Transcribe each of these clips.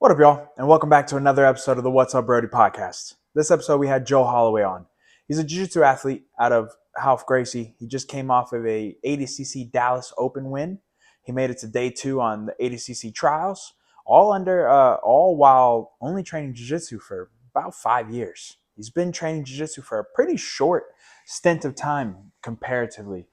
What up, y'all? And welcome back to another episode of the What's Up Brodey podcast. This episode, we had Joel Holloway on. He's a jiu-jitsu athlete out of Ralph Gracie. He just came off of a ADCC Dallas Open win. He made it to day 2 on the ADCC trials, all while only training jiu-jitsu for about 5 years. He's been training jiu-jitsu for a pretty short stint of time comparatively.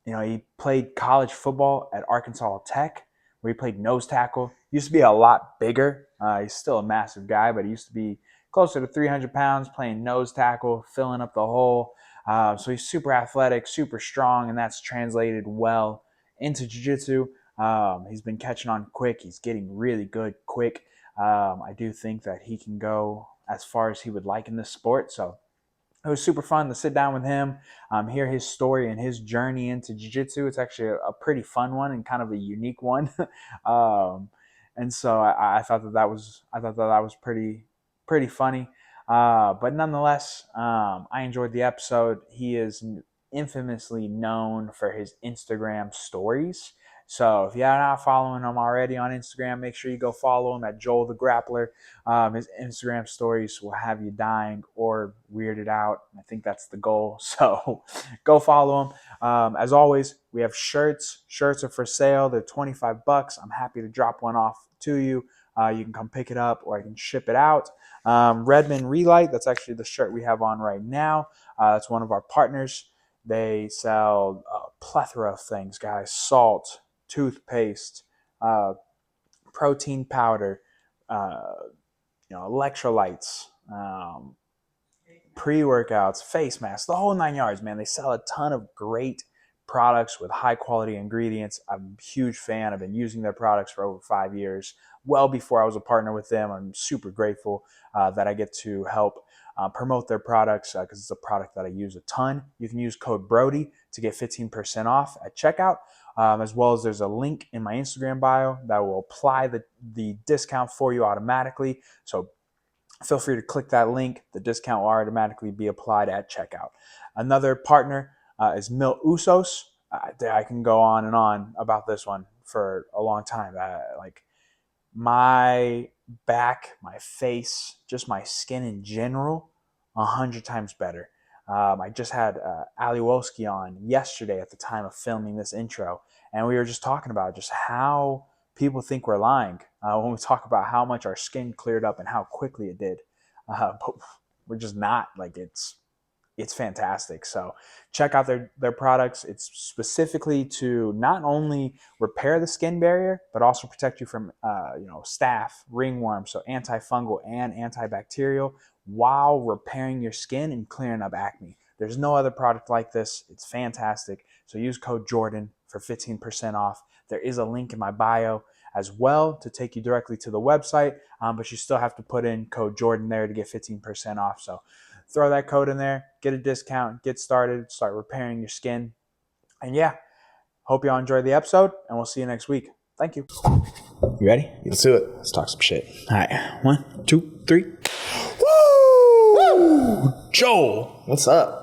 He played college football at Arkansas Tech, where he played nose tackle. Used to be a lot bigger. He's still a massive guy, but he used to be closer to 300 pounds, playing nose tackle, filling up the hole. So he's super athletic, super strong, and that's translated well into jiu-jitsu. He's been catching on quick. He's getting really good quick. I do think that he can go as far as he would like in this sport. So it was super fun to sit down with him, hear his story and his journey into jiu-jitsu. It's actually a pretty fun one and kind of a unique one. And so I thought that was pretty funny. But nonetheless, I enjoyed the episode. He is infamously known for his Instagram stories. So if you're not following him already on Instagram, make sure you go follow him at Joel the Grappler. His Instagram stories will have you dying or weirded out. I think that's the goal. So go follow him. As always, we have shirts. Shirts are for sale. They're $25. I'm happy to drop one off to you. You can come pick it up or I can ship it out. Redmond Relight, that's actually the shirt we have on right now. That's one of our partners. They sell a plethora of things, guys. Salt, toothpaste, protein powder, electrolytes, pre-workouts, face masks, the whole 9 yards, man. They sell a ton of great products with high quality ingredients. I'm a huge fan. I've been using their products for over 5 years. Well before I was a partner with them, I'm super grateful that I get to help promote their products because it's a product that I use a ton. You can use code Brodey to get 15% off at checkout, as well as there's a link in my Instagram bio that will apply the discount for you automatically. So feel free to click that link. The discount will automatically be applied at checkout. Another partner is Milt Usos. I can go on and on about this one for a long time. My back, my face, just my skin in general, 100 times better. I just had Ali Wolski on yesterday at the time of filming this intro, and we were just talking about just how people think we're lying when we talk about how much our skin cleared up and how quickly it did. But we're just not. It's fantastic. So check out their products. It's specifically to not only repair the skin barrier, but also protect you from staph, ringworm, so antifungal and antibacterial, while repairing your skin and clearing up acne. There's no other product like this. It's fantastic. So use code Jordan for 15% off. There is a link in my bio as well to take you directly to the website, but you still have to put in code Jordan there to get 15% off. So throw that code in there, get a discount, get started, start repairing your skin. And yeah, hope y'all enjoyed the episode, and we'll see you next week. Thank you. You ready? Let's do it. Let's talk some shit. All right. 1, 2, 3. Woo! Woo! Joel. What's up?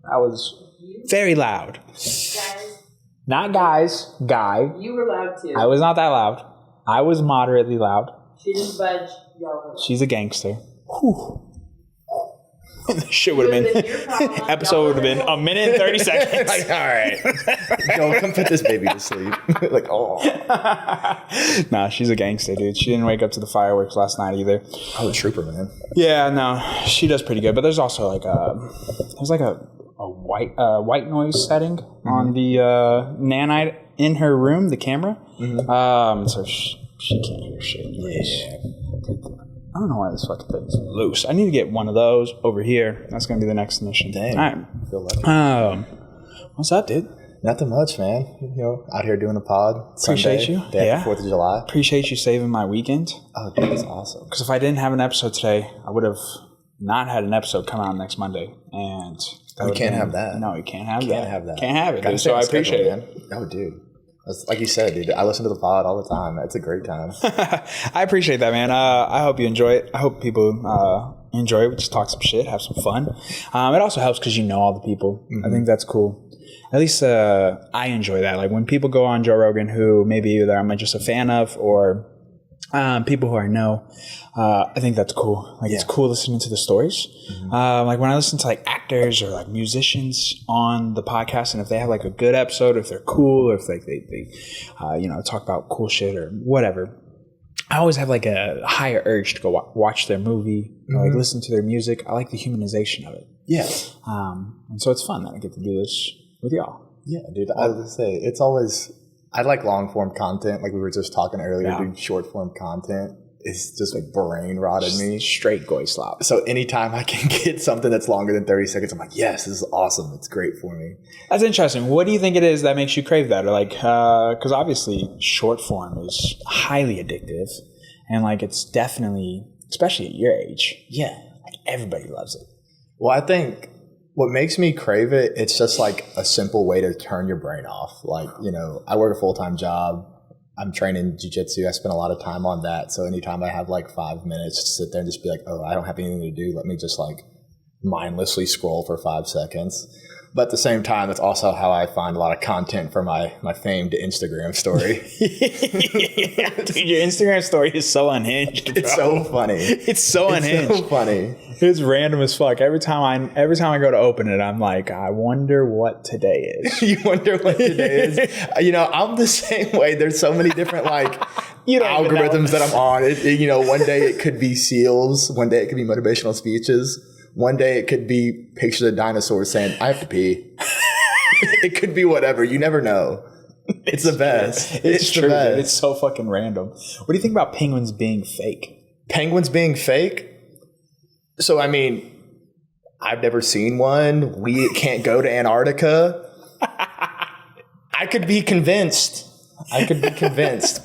That was very loud. Guys. Not guys. Guy. You were loud too. I was not that loud. I was moderately loud. She didn't budge. Y'all. She's a gangster. Whew. This shit would have been, episode would have been a minute and 30 seconds. All right. Joel, come put this baby to sleep. Nah, she's a gangster, dude. She didn't wake up to the fireworks last night either. Oh, the trooper, man. Yeah, no, she does pretty good. But there's also a white noise setting on the nanite in her room, the camera. Mm-hmm. So she can't hear shit. Yeah. I don't know why this fucking thing's loose. I need to get one of those over here. That's going to be the next mission. Dang. All right. Feel lucky. What's up, dude? Nothing much, man. out here doing the pod. Appreciate Sunday, you. Day after 4th of July. Appreciate you saving my weekend. Oh, dude, that's awesome. Because if I didn't have an episode today, I would have not had an episode come out next Monday. And you can't have that. No, you can't have that. Can't have that. Can't have it, dude. So I appreciate it. Man. Oh, dude. Like you said, dude, I listen to the pod all the time. It's a great time. I appreciate that, man. I hope you enjoy it. I hope people enjoy it. We just talk some shit, have some fun. It also helps because you know all the people. Mm-hmm. I think that's cool. At least I enjoy that. Like when people go on Joe Rogan who maybe either I'm just a fan of or people who I know. I think that's cool. Like, it's cool listening to the stories. Like, when I listen to like actors or like musicians on the podcast, and if they have like a good episode, if they're cool, or if like they talk about cool shit or whatever, I always have like a higher urge to go watch their movie or like listen to their music. I like the humanization of it. Yeah. And so it's fun that I get to do this with y'all. Yeah, dude. I was gonna say, it's always, I like long form content. Like we were just talking earlier, dude, short form content is just like brain rotted me. Straight goy slop. So anytime I can get something that's longer than 30 seconds, I'm like, yes, this is awesome. It's great for me. That's interesting. What do you think it is that makes you crave that? Or like, because obviously short form is highly addictive, and like it's definitely, especially at your age, like everybody loves it. Well, I think what makes me crave it, it's just like a simple way to turn your brain off. Like, I work a full-time job. I'm training jiu-jitsu. I spend a lot of time on that. So anytime I have like 5 minutes to sit there and just be like, oh, I don't have anything to do, let me just like mindlessly scroll for 5 seconds. But at the same time, that's also how I find a lot of content for my famed Instagram story. Dude, your Instagram story is so unhinged, bro. It's so funny. It's so unhinged. It's so funny. It's random as fuck. Every time I go to open it, I'm like, I wonder what today is. You wonder what today is? I'm the same way. There's so many different algorithms that I'm on. One day it could be seals. One day it could be motivational speeches. One day it could be pictures of dinosaurs saying, I have to pee. It could be whatever. You never know. It's the best. It's true, the best. Dude. It's so fucking random. What do you think about penguins being fake? Penguins being fake? So, I mean, I've never seen one. We can't go to Antarctica. I could be convinced.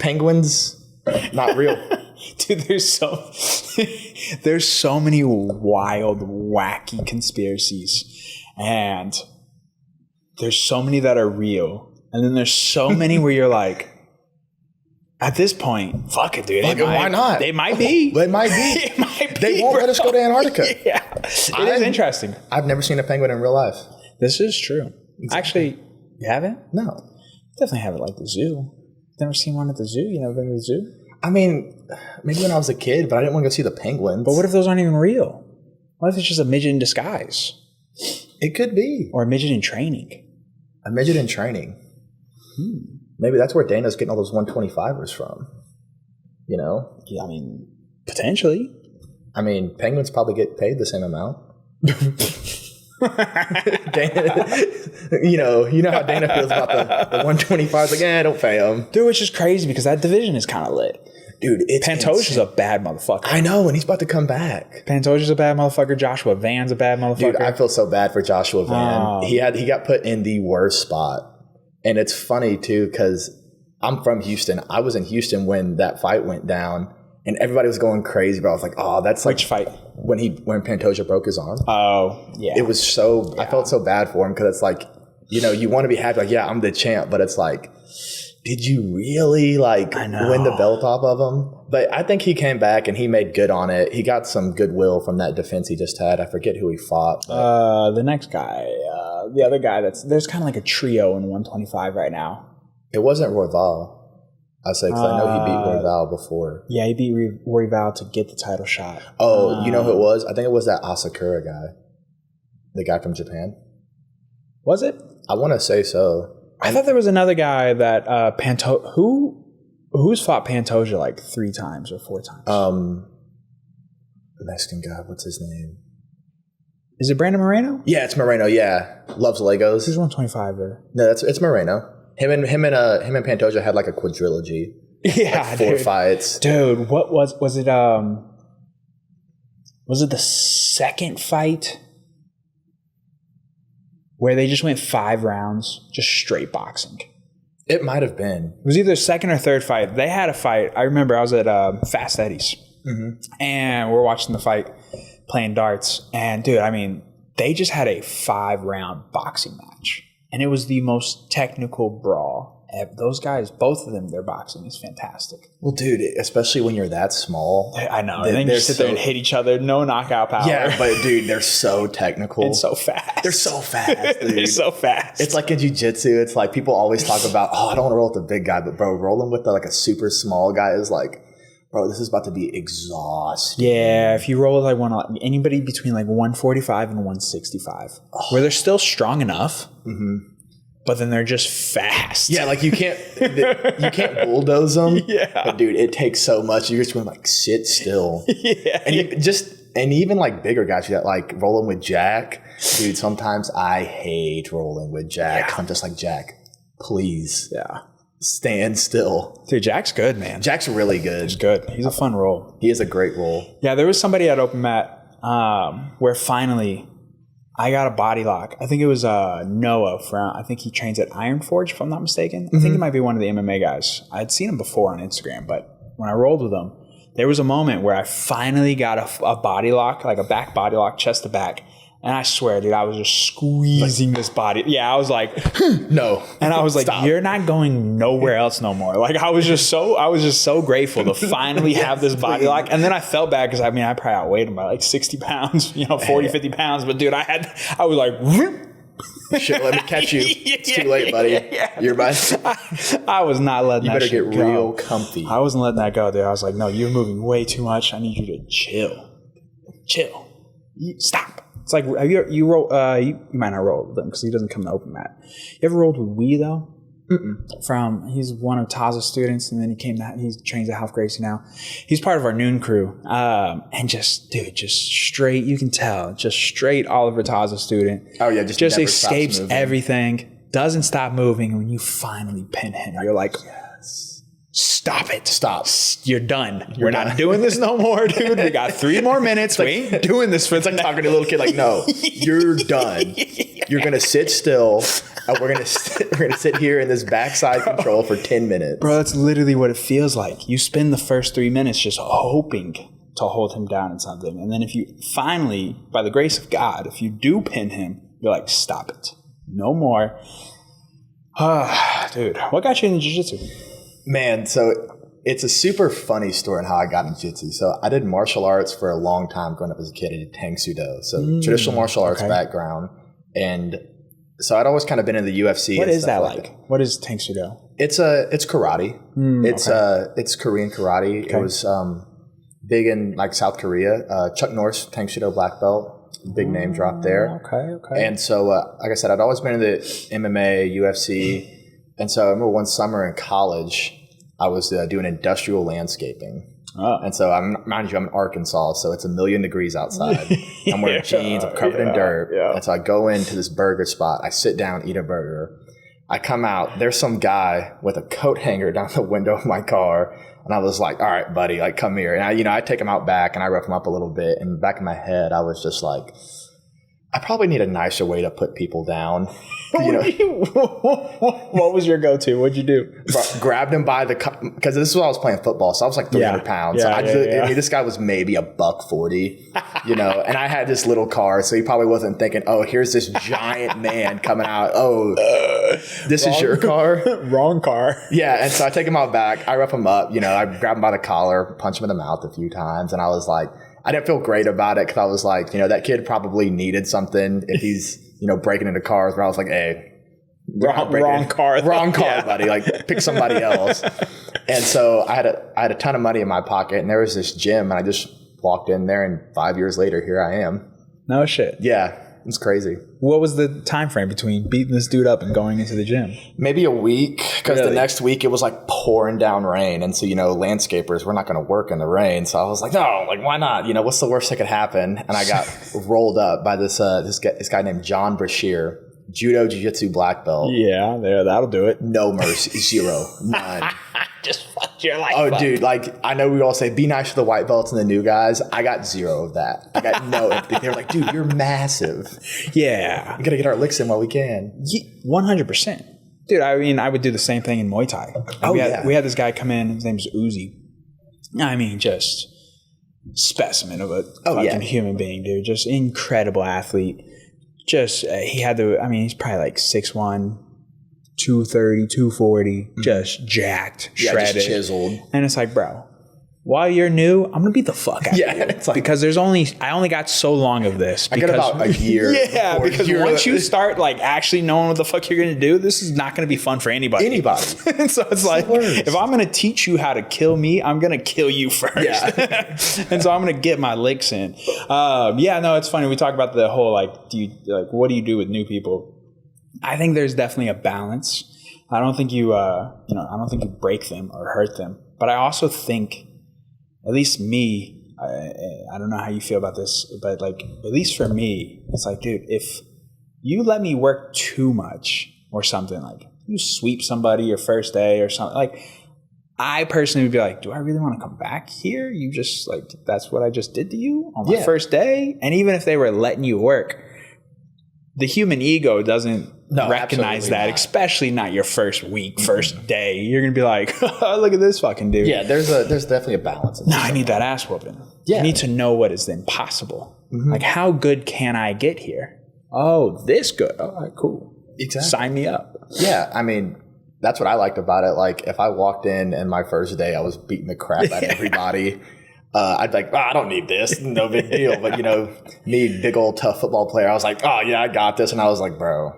Penguins, not real. Dude, there's so many wild, wacky conspiracies, and there's so many that are real, and then there's so many where you're like, at this point, fuck it, dude. Why not? They might be. They might be. It might be. They won't let us go to Antarctica. Yeah, it is interesting. I've never seen a penguin in real life. This is true. Exactly. Actually, you haven't? No. Definitely have it like the zoo. Never seen one at the zoo? You never been to the zoo? I mean, maybe when I was a kid, but I didn't want to go see the penguins. But what if those aren't even real? What if it's just a midget in disguise? It could be. Or a midget in training. A midget in training. Maybe that's where Dana's getting all those 125ers from. Yeah, I mean, potentially. I mean, penguins probably get paid the same amount. Dana, you know how Dana feels about the 125s. Like, don't pay them. Dude, which is crazy because that division is kind of lit. Dude, Pantoja's a bad motherfucker. I know, and he's about to come back. Pantoja's a bad motherfucker. Joshua Van's a bad motherfucker. Dude, I feel so bad for Joshua Van. He got put in the worst spot. And it's funny, too, because I'm from Houston. I was in Houston when that fight went down, and everybody was going crazy. But I was like, oh, that's like... Which fight? When Pantoja broke his arm. Oh, yeah. It was so... Yeah. I felt so bad for him because it's like, you want to be happy. Like, yeah, I'm the champ. But it's like, did you really, win the belt off of him? But I think he came back, and he made good on it. He got some goodwill from that defense he just had. I forget who he fought. The next guy... the other guy there's kind of like a trio in 125 right now. It wasn't Royval. I say because I know he beat Royval before. Yeah, he beat Royval to get the title shot. Oh, you know who it was? I think it was that Asakura guy, the guy from Japan. Was it? I want to say so. I thought there was another guy that who's fought Pantoja like 3 times or 4 times. The Mexican guy. What's his name? Is it Brandon Moreno? Yeah, it's Moreno. Yeah, loves Legos. Who's 125 there? No, it's Moreno. Him and Pantoja had like a quadrilogy. Yeah, like 4 fights. Dude, what was it? Was it the second fight where they just went 5 rounds, just straight boxing? It might have been. It was either second or third fight. They had a fight. I remember I was at Fast Eddie's, and we're watching the fight, playing darts, and dude, I mean, they just had a 5-round boxing match, and it was the most technical brawl. Those guys, both of them, their boxing is fantastic. Well, dude, especially when you're that small. I know. And then you sit there and hit each other. No knockout power. Yeah, but dude, they're so technical. And so fast. They're so fast, dude. They're so fast. It's like in jiu-jitsu. It's like people always talk about, I don't want to roll with the big guy. But bro, rolling with like a super small guy is like bro, this is about to be exhausting. Yeah, if you roll like anybody between like 145 and 165, where they're still strong enough, but then they're just fast. Yeah, like you can't bulldoze them. Yeah. But dude, it takes so much. You're just going to like sit still. Yeah. And even like bigger guys, you got like rolling with Jack. Dude, sometimes I hate rolling with Jack. Yeah. I'm just like, Jack, please. Yeah. Stand still. Dude, Jack's good, man. Jack's really good. He's good. He's a fun roll. He is a great roll. Yeah, there was somebody at Open Mat where finally I got a body lock. I think it was Noah from, I think he trains at Iron Forge, if I'm not mistaken. I think he might be one of the MMA guys. I'd seen him before on Instagram, but when I rolled with him, there was a moment where I finally got a body lock, like a back body lock, chest to back. And I swear, dude, I was just squeezing this body. Yeah, I was like, no. And I was like, Stop. you're not going nowhere else no more. Like I was just so grateful to finally have this body lock. And then I felt bad because I probably outweighed him by like 60 pounds, 40, 50 pounds. But dude, I was like, shit, let me catch you. It's too late, buddy. You're by. I was not letting that shit go. You better get real comfy. I wasn't letting that go, dude. I was like, no, you're moving way too much. I need you to chill. Stop. It's like, have you roll? You might not roll with him because he doesn't come to Open Mat. You ever rolled with Wee though? He's one of Taza's students, and then he trains at Ralph Gracie now. He's part of our noon crew, and just straight. You can tell, just straight Oliver Taza student. Oh yeah, just never escapes stops moving. Everything, doesn't stop moving. When you finally pin him, you're like, stop it. Stop. You're done. We're not doing this no more, dude. We got 3 more minutes. We ain't doing this for It's like talking to a little kid like, no, you're done. You're going to sit still, and we're going to sit here in this backside control for 10 minutes. Bro, that's literally what it feels like. You spend the first 3 minutes just hoping to hold him down in something. And then if you finally, by the grace of God, if you do pin him, you're like, stop it. No more. Dude, what got you into jiu-jitsu? Man, so it's a super funny story on how I got into jiu-jitsu. So I did martial arts for a long time growing up as a kid. I did Tang Sudo, so traditional martial arts background. And so I'd always kind of been in the UFC. What is that like? What is Tang Sudo? It's karate. It's Korean karate. Okay. It was big in like South Korea. Chuck Norris, Tang Sudo black belt, big name drop there. Okay. And so, like I said, I'd always been in the MMA, UFC. And so I remember one summer in college, I was doing industrial landscaping. Oh. And so mind you, I'm in Arkansas, so it's 1,000,000 degrees outside. I'm wearing jeans, I'm covered in dirt. Yeah. And so I go into this burger spot, I sit down, eat a burger. I come out, there's some guy with a coat hanger down the window of my car. And I was like, all right, buddy, like come here. And I take him out back and I rough him up a little bit. And back in my head, I was just like, I probably need a nicer way to put people down. What was your go-to? What'd you do? Grabbed him by because this is when I was playing football, so I was like 300 pounds. I mean, this guy was maybe $140, and I had this little car, so he probably wasn't thinking, oh, here's this giant man coming out. Oh, this is your car? Wrong car. Yeah, and so I take him out back. I rough him up. I grab him by the collar, punch him in the mouth a few times, and I was like, I didn't feel great about it because I was like, that kid probably needed something if he's, breaking into cars. Where I was like, hey, wrong car, buddy. Like, pick somebody else. And so I had a ton of money in my pocket, and there was this gym, and I just walked in there, and 5 years later, here I am. No shit. Yeah, it's crazy. What was the time frame between beating this dude up and going into the gym? Maybe a week, because the next week it was like pouring down rain, and so landscapers, we're not going to work in the rain. So I was like, no, like why not? What's the worst that could happen? And I got rolled up by this guy named John Brashear, judo jiu-jitsu black belt. Yeah, that'll do it. No mercy, zero, none. Just fucked your life up. Dude, like I know we all say be nice to the white belts and the new guys. I got zero of that. I got no empathy. They were like, dude, you're massive. Yeah. We got to get our licks in while we can. 100%. Dude, I would do the same thing in Muay Thai. We had this guy come in. His name's Uzi. Just specimen of a fucking human being, dude. Just incredible athlete. He's probably like 6'1", 230, 240, just jacked, shredded. Just chiseled. And it's like, bro, while you're new, I'm gonna beat the fuck out of you. It's like, Because I only got so long of this. I got about a year. Yeah, because once you start like actually knowing what the fuck you're gonna do, this is not gonna be fun for anybody. Anybody. So it's like, if I'm gonna teach you how to kill me, I'm gonna kill you first. Yeah. And so I'm gonna get my licks in. No, it's funny. We talk about the whole what do you do with new people? I think there's definitely a balance. I don't think you I don't think you break them or hurt them. But I also think, at least me, I don't know how you feel about this, but like, at least for me, it's like, dude, if you let me work too much or something, like you sweep somebody your first day or something, like I personally would be like, do I really want to come back here? You just like, that's what I just did to you on my first day? And even if they were letting you work, the human ego doesn't recognize that, especially not your first week, first day. You're going to be like, oh, look at this fucking dude. Yeah, there's definitely a balance. No, I need that ass whooping. Yeah. I need to know what is then possible. Like, how good can I get here? Oh, this good. All right, cool. Exactly. Sign me up. Yeah, I mean, that's what I liked about it. Like, if I walked in and my first day, I was beating the crap out of everybody. I'd be like, I don't need this. No big deal. But, me, big old tough football player, I was like, oh, yeah, I got this. And I was like, bro,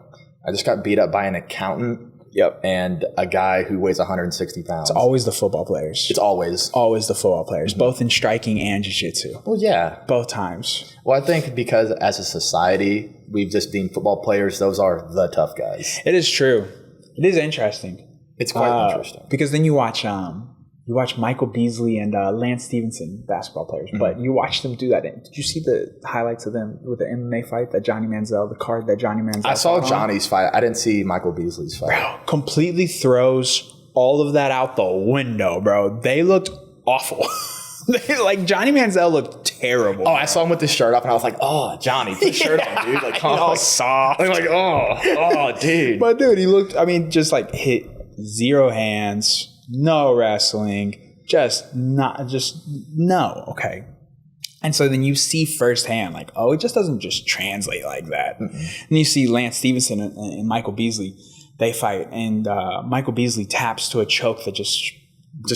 I just got beat up by an accountant. Yep. And a guy who weighs 160 pounds. It's always the football players. It's always the football players, both in striking and jiu-jitsu. Well, yeah. Both times. Well, I think because as a society, we've just been football players. Those are the tough guys. It is true. It is interesting. It's quite interesting. Because then you watch Michael Beasley and Lance Stevenson, basketball players, but you watch them do that. Did you see the highlights of them with the MMA fight that Johnny Manziel, the card that Johnny Manziel I saw Johnny's fight. I didn't see Michael Beasley's fight. Bro, completely throws all of that out the window, bro. They looked awful. Like, Johnny Manziel looked terrible. Oh, I saw him with his shirt off, and I was like, oh, Johnny, put the shirt on, dude. Like, all soft. I'm like, oh, dude. But, dude, he looked, just like hit zero hands. No wrestling, no. Okay. And so then you see firsthand, like, oh, it just doesn't just translate like that. And you see Lance Stevenson and Michael Beasley, they fight, and Michael Beasley taps to a choke that just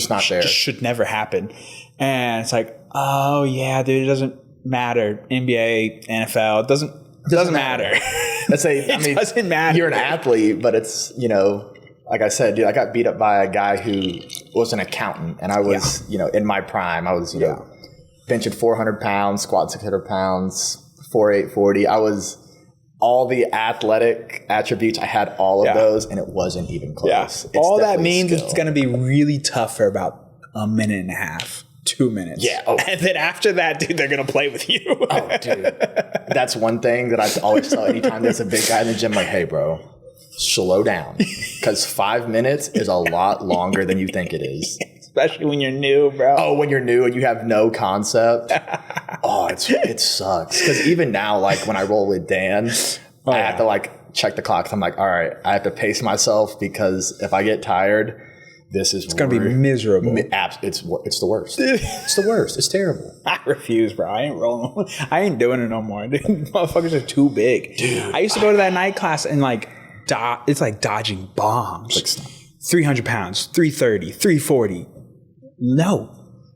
not there. Just should never happen. And it's like, oh yeah, dude, it doesn't matter. NBA, NFL, it doesn't matter. It doesn't matter. You're an athlete, but it's, like I said, dude, I got beat up by a guy who was an accountant, and I was, in my prime. I was, benching 400 pounds, squat 600 pounds, 4.840. I was all the athletic attributes. I had all of those, and it wasn't even close. Yeah. All that means it's going to be really tough for about a minute and a half, 2 minutes. Yeah. Oh. And then after that, dude, they're going to play with you. Oh, dude. That's one thing that I always tell anytime there's a big guy in the gym, like, hey, bro, slow down, because 5 minutes is a lot longer than you think it is. Especially when you're new, bro. Oh, when you're new and you have no concept. It sucks. Because even now, like when I roll with Dan, I have to like check the clock. I'm like, all right, I have to pace myself, because if I get tired, it's going to be miserable. It's the worst. It's the worst. It's terrible. I refuse, bro. I ain't rolling. I ain't doing it no more. Dude, motherfuckers are too big. Dude, I used to go to that night class and like, it's like dodging bombs. Like 300 pounds, 330, 340. No.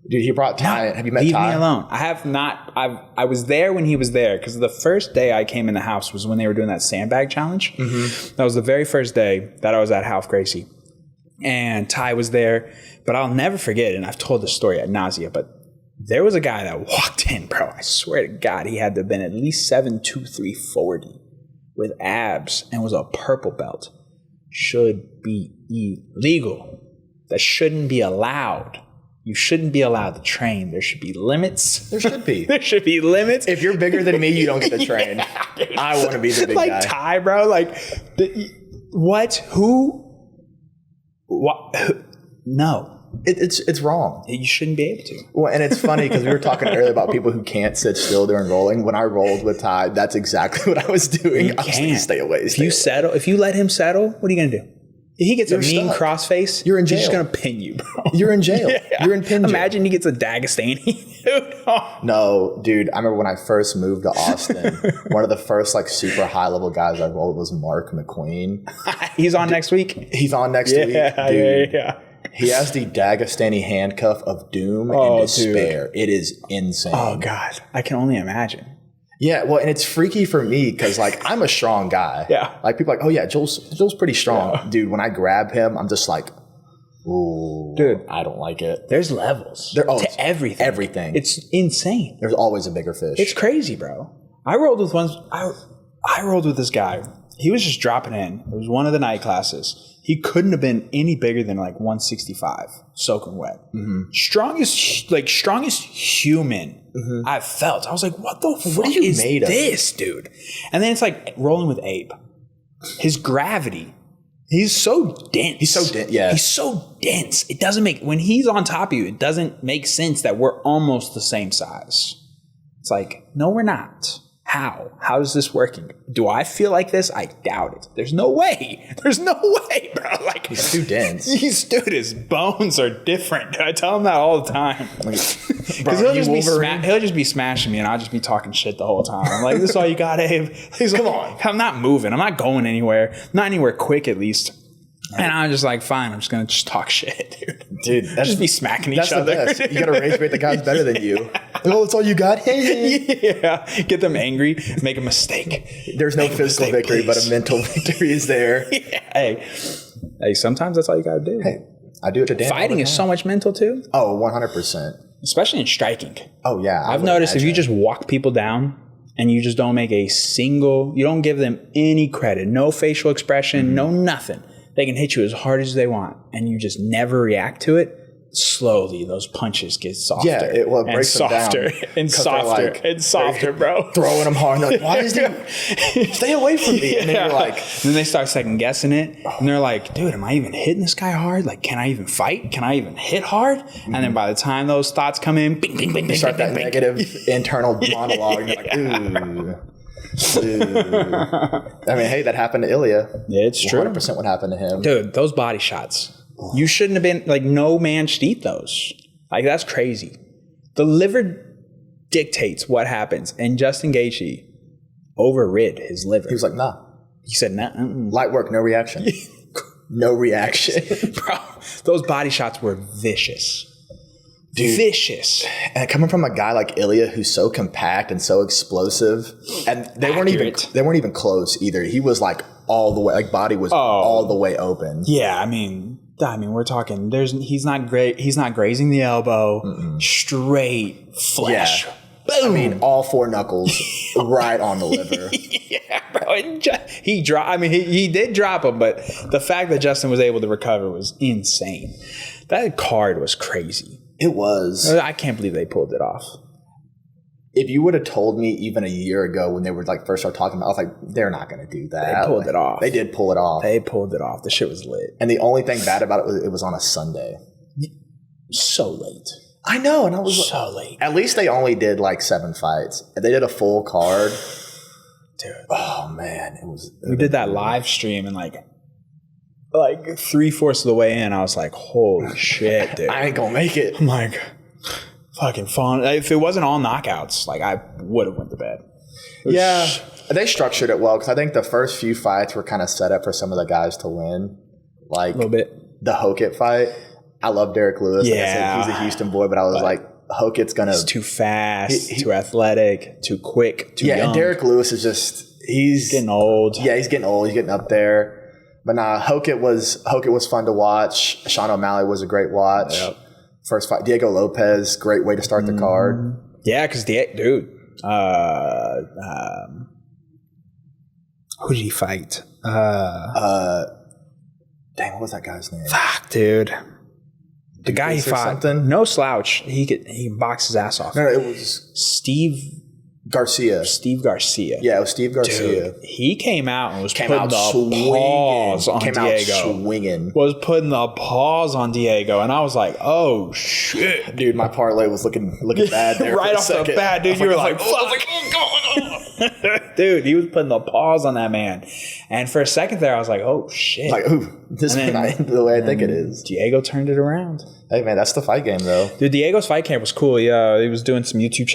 Dude, he brought Ty. No. Have you met Leave Ty? me alone. I have not. I was there when he was there, because the first day I came in the house was when they were doing that sandbag challenge. Mm-hmm. That was the very first day that I was at Ralph Gracie. And Ty was there. But I'll never forget, and I've told this story ad nausea, but there was a guy that walked in, bro. I swear to God, he had to have been at least 7'2", 340 with abs and was a purple belt. Should be illegal. That shouldn't be allowed. You shouldn't be allowed to train. There should be limits. There should be. There should be limits. If you're bigger than me, you don't get to train. Yeah, I want to be the big like guy. Like Ty, bro. Like, what? Who? What? No. It's wrong. You shouldn't be able to. Well, and it's funny because we were talking earlier about people who can't sit still during rolling. When I rolled with Ty, that's exactly what I was doing. I was like, stay away. If you let him settle, what are you going to do? If he gets a mean crossface, you're in jail. He's just going to pin you, bro. You're in jail. Yeah. You're in pin jail. Imagine he gets a Dagestani. No, dude. I remember when I first moved to Austin, one of the first like super high level guys I rolled was Mark McQueen. He's on next week. He's on next week. Dude. Yeah. He has the Dagestani handcuff of doom and despair. Dude. It is insane. Oh, God. I can only imagine. Yeah, well, and it's freaky for me because, like, I'm a strong guy. Yeah. Like, people are like, oh, yeah, Joel's pretty strong. Yeah. Dude, when I grab him, I'm just like, ooh. Dude. I don't like it. There's levels to everything. Everything. It's insane. There's always a bigger fish. It's crazy, bro. I rolled with this guy. He was just dropping in. It was one of the night classes. He couldn't have been any bigger than like 165, soaking wet. Mm-hmm. Strongest human I've felt. I was like, what the fuck is this, dude? And then it's like rolling with Abe. His gravity. He's so dense. He's so dense. It doesn't make, when he's on top of you, it doesn't make sense that we're almost the same size. It's like, no, we're not. How? How is this working? Do I feel like this? I doubt it. There's no way. There's no way, bro. Like, he's too dense. Dude, his bones are different. I tell him that all the time. Because he'll just be smashing me and I'll just be talking shit the whole time. I'm like, this is all you got, Abe? He's like, come on. I'm not moving. I'm not going anywhere. Not anywhere quick, at least. And I'm just like, fine, I'm just going to just talk shit, dude. That's just be smacking each other. That's the best. You got to rage bait the guys better than you. Oh, that's all you got? Yeah. Get them angry, make a mistake. There's no physical victory, but a mental victory is there. Yeah. Hey, sometimes that's all you got to do. Hey, I do it to Dan. Fighting is so much mental, too. Oh, 100%. Especially in striking. Oh, yeah. I've noticed if you just walk people down and you just don't make you don't give them any credit, no facial expression, no nothing. They can hit you as hard as they want, and you just never react to it. Slowly, those punches get softer. Yeah, it breaks them down. And softer, bro. Throwing them hard. They're like, why is he? Stay away from me. And then you're like, then they start second guessing it, and they're like, dude, am I even hitting this guy hard? Like, can I even fight? Can I even hit hard? And then by the time those thoughts come in, bing, bing, bing, you start that negative internal monologue. And you're like, I mean, hey, that happened to Ilya. Yeah, it's true. 100% what happened to him. Dude, those body shots. You shouldn't have been, like, no man should eat those. Like, that's crazy. The liver dictates what happens. And Justin Gaethje overrid his liver. He was like, nah. He said, nah. Light work, no reaction. No reaction. Bro, those body shots were vicious. Dude, vicious. And coming from a guy like Ilya who's so compact and so explosive, and they weren't even close either. He was like all the way, like body was all the way open. Yeah, I mean we're talking he's not grazing the elbow. Straight flesh. Yeah. Boom. I mean, all four knuckles right on the liver. Yeah, bro. He did drop him, but the fact that Justin was able to recover was insane. That card was crazy. It was. I can't believe they pulled it off. If you would have told me even a year ago when they were like first started talking about it, I was like, they're not going to do that. They pulled it off. They did pull it off. They pulled it off. The shit was lit. And the only thing bad about it was it was on a Sunday. So late. I know. And I was so late. At least they only did like 7 fights. If they did a full card. Dude. Oh, man. We did that live stream and like 3/4 of the way in, I was like, holy shit, dude. I ain't going to make it. I'm like, fucking fun. If it wasn't all knockouts, like I would have went to bed. Yeah. They structured it well because I think the first few fights were kind of set up for some of the guys to win. Like a little bit. The Hokit fight. I love Derek Lewis. Yeah. Like I said, he's a Houston boy, but I was like, Hokit's going to. He's too fast, too athletic, too quick, too young. And Derek Lewis is just, he's getting old. Yeah, he's getting old. He's getting up there. But nah, Hokit was fun to watch. Sean O'Malley was a great watch. Yep. First fight, Diego Lopez, great way to start the card. Yeah, because dude, who did he fight? Dang, what was that guy's name? Fuck, dude. The guy he fought, no slouch. He boxed his ass off. No, it was Steve Garcia. Yeah, it was Steve Garcia. Dude, he came out and was putting the paws on Diego. Was putting the paws on Diego, and I was like, "Oh shit, dude!" My parlay was looking bad there. Right off the bat, dude. You were like, "What's going on?" Dude, he was putting the paws on that man, and for a second there, I was like, "Oh shit!" Like, ooh, this is not the way I think it is. Diego turned it around. Hey man, that's the fight game though. Dude, Diego's fight camp was cool. Yeah, he was doing some YouTube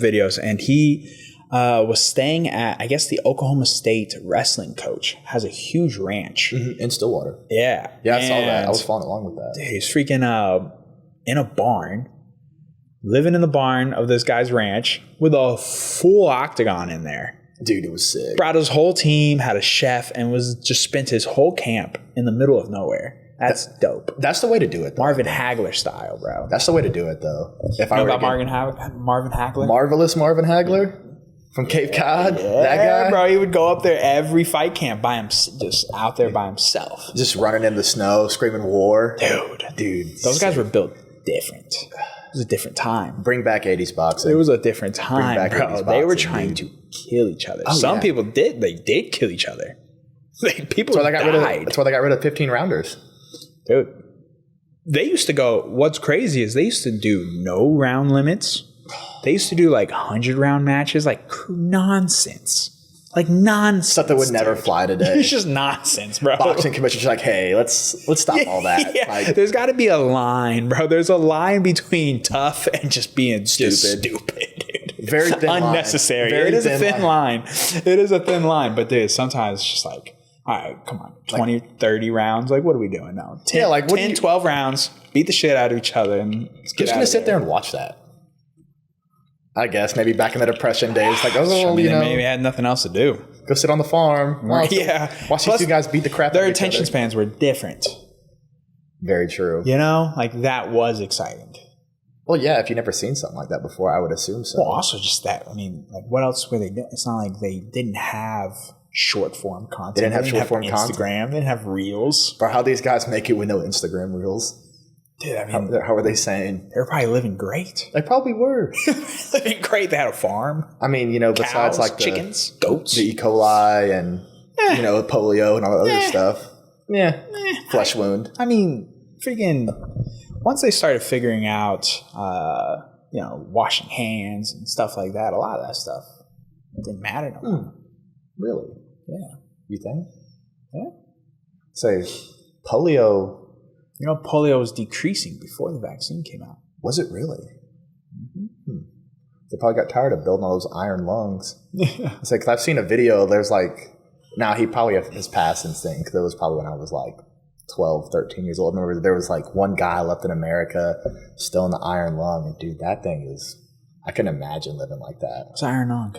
videos, and he was staying at, I guess, the Oklahoma State wrestling coach has a huge ranch. In Stillwater. Yeah. Yeah, I saw that. I was following along with that. Dude, he's freaking in a barn, living in the barn of this guy's ranch with a full octagon in there. Dude, it was sick. Brought his whole team, had a chef, and was just spent his whole camp in the middle of nowhere. That's dope. That's the way to do it, though. Marvin Hagler style, bro. That's the way to do it, though. If You I know were about Marvin Hagler? Marvelous Marvin Hagler from Cape Cod, that guy, bro. He would go up there every fight camp by him, just out there by himself, just running in the snow, screaming war. Dude. Those guys were built different. It was a different time. Bring back 80s boxing. It was a different time, back bro. 80s They were boxing, trying to kill each other. Oh, Some yeah. people did. They did kill each other. People That's why they died. that's why they got rid of 15 rounders. Dude. They used to go, what's crazy is they used to do no round limits. They used to do like 100-round matches, like nonsense. Like nonsense. Stuff that would never fly today. It's just nonsense, bro. Boxing commission's like, hey, let's stop all that. Yeah. Like, There's got to be a line, bro. There's a line between tough and just being stupid, dude. very thin line. Unnecessary. Very It is a thin line. It is a thin line. But dude, sometimes it's just like, all right, come on, 20, 30 rounds. Like, what are we doing now? 10, Yeah, like, what 10, 12 rounds, beat the shit out of each other. And Who's going to sit there and watch that? I guess maybe back in the Depression days, like, maybe had nothing else to do. Go sit on the farm. Watch These two guys beat the crap out Their of each attention other. spans were different. Very true. You know, like that was exciting. Well, yeah, if you've never seen something like that before, I would assume so. Well, also just that. I mean, like, what else were they doing? It's not like they didn't have short form content. They didn't have short form content. Instagram. They didn't have reels. Or how these guys make it with no Instagram reels. Dude, I mean, How are they saying? they were probably living great. They probably were. Living great. They had a farm. I mean, besides Cows, like the chickens, goats. the E. coli and polio and all that other stuff. Yeah, flesh wound. I mean, freaking. Once they started figuring out, washing hands and stuff like that, a lot of that stuff didn't matter no more. Really? Yeah. You think? Yeah. So polio. Polio was decreasing before the vaccine came out. Was it really? They probably got tired of building all those iron lungs. It's like, 'cause I've seen a video. There's like, now he probably has passed since then, because it was probably when I was like 12, 13 years old. I remember there was like one guy left in America still in the iron lung. And dude, that thing is, I couldn't imagine living like that. What's iron lung?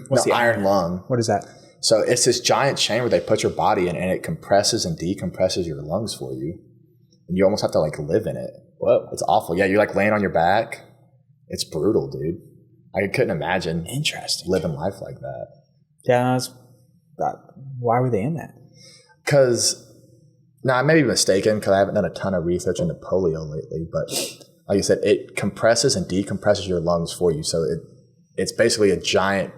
What's the iron lung? What is that? So it's this giant chamber they put your body in, and it compresses and decompresses your lungs for you. And you almost have to like live in it. Whoa. It's awful. Yeah, you're like laying on your back. It's brutal, dude. I couldn't imagine Interesting. living life like that. Yeah, why were they in that? Because, now I may be mistaken because I haven't done a ton of research into polio lately, but like you said, it compresses and decompresses your lungs for you. So it's basically a giant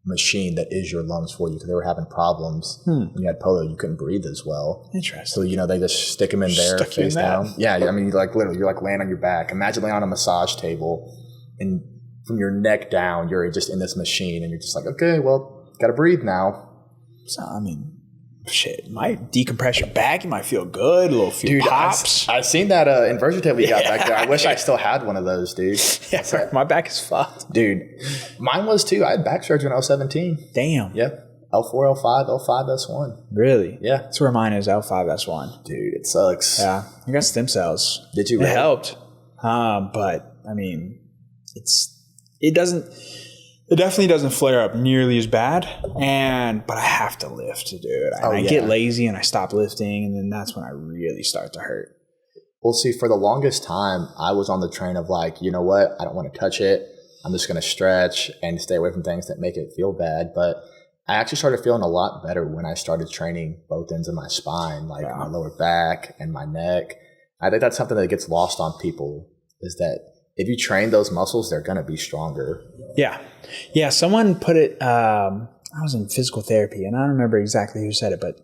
machine that is your lungs for you, because they were having problems. When you had polio, you couldn't breathe as well. Interesting. So, they just stick them in there Stuck you in face that. down. Yeah, I mean, like literally, you're like laying on your back. Imagine laying on a massage table, and from your neck down, you're just in this machine, and you're just like, okay, well, got to breathe now. So, I mean, shit, it might decompress your back. You might feel good, a little few pops. I've seen that inversion table you got back there. I wish I still had one of those, dude. Yeah, my back is fucked. Dude, mine was too. I had back surgery when I was 17. Damn. Yep. L4, L5, L5, S1. Really? Yeah. That's where mine is, L5S1. Dude, it sucks. Yeah. I got stem cells. Did you It really? helped. But, I mean, it definitely doesn't flare up nearly as bad, but I have to lift to do it. I get lazy and I stop lifting, and then that's when I really start to hurt. Well, see, for the longest time, I was on the train of like, you know what? I don't want to touch it. I'm just going to stretch and stay away from things that make it feel bad. But I actually started feeling a lot better when I started training both ends of my spine, like my lower back and my neck. I think that's something that gets lost on people, is that if you train those muscles, they're going to be stronger. Yeah. Yeah. Someone put it, I was in physical therapy, and I don't remember exactly who said it, but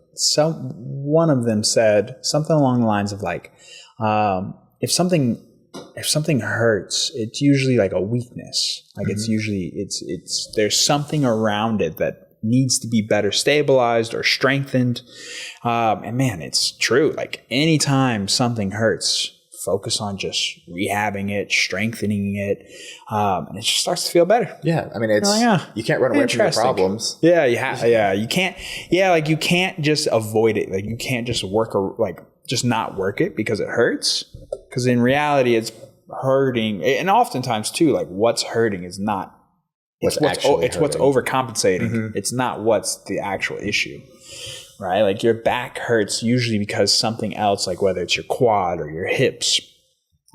one of them said something along the lines of like, if something hurts, it's usually like a weakness. Like it's usually, there's something around it that needs to be better stabilized or strengthened. And man, it's true. Like anytime something hurts, focus on just rehabbing it, strengthening it, and it just starts to feel better. Yeah, I mean, it's you can't run away from your problems. Yeah, you can't. Yeah, like you can't just avoid it. Like you can't just just not work it because it hurts. Because in reality, it's hurting, and oftentimes too, like what's hurting is not. It's what's overcompensating. It's not what's the actual issue. Right? Like your back hurts usually because something else, like whether it's your quad or your hips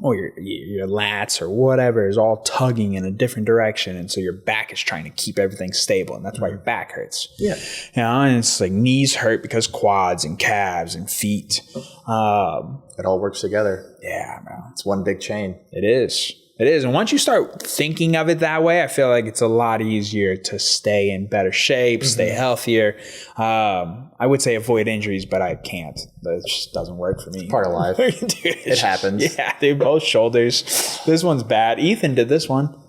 or your lats or whatever, is all tugging in a different direction. And so your back is trying to keep everything stable. And that's why your back hurts. Yeah. And it's like knees hurt because quads and calves and feet. It all works together. Yeah, man. It's one big chain. It is. It is. And once you start thinking of it that way, I feel like it's a lot easier to stay in better shape, stay healthier. I would say avoid injuries, but I can't. That just doesn't work for me. Part of life. Dude, it happens. Yeah, dude, both shoulders. This one's bad. Ethan did this one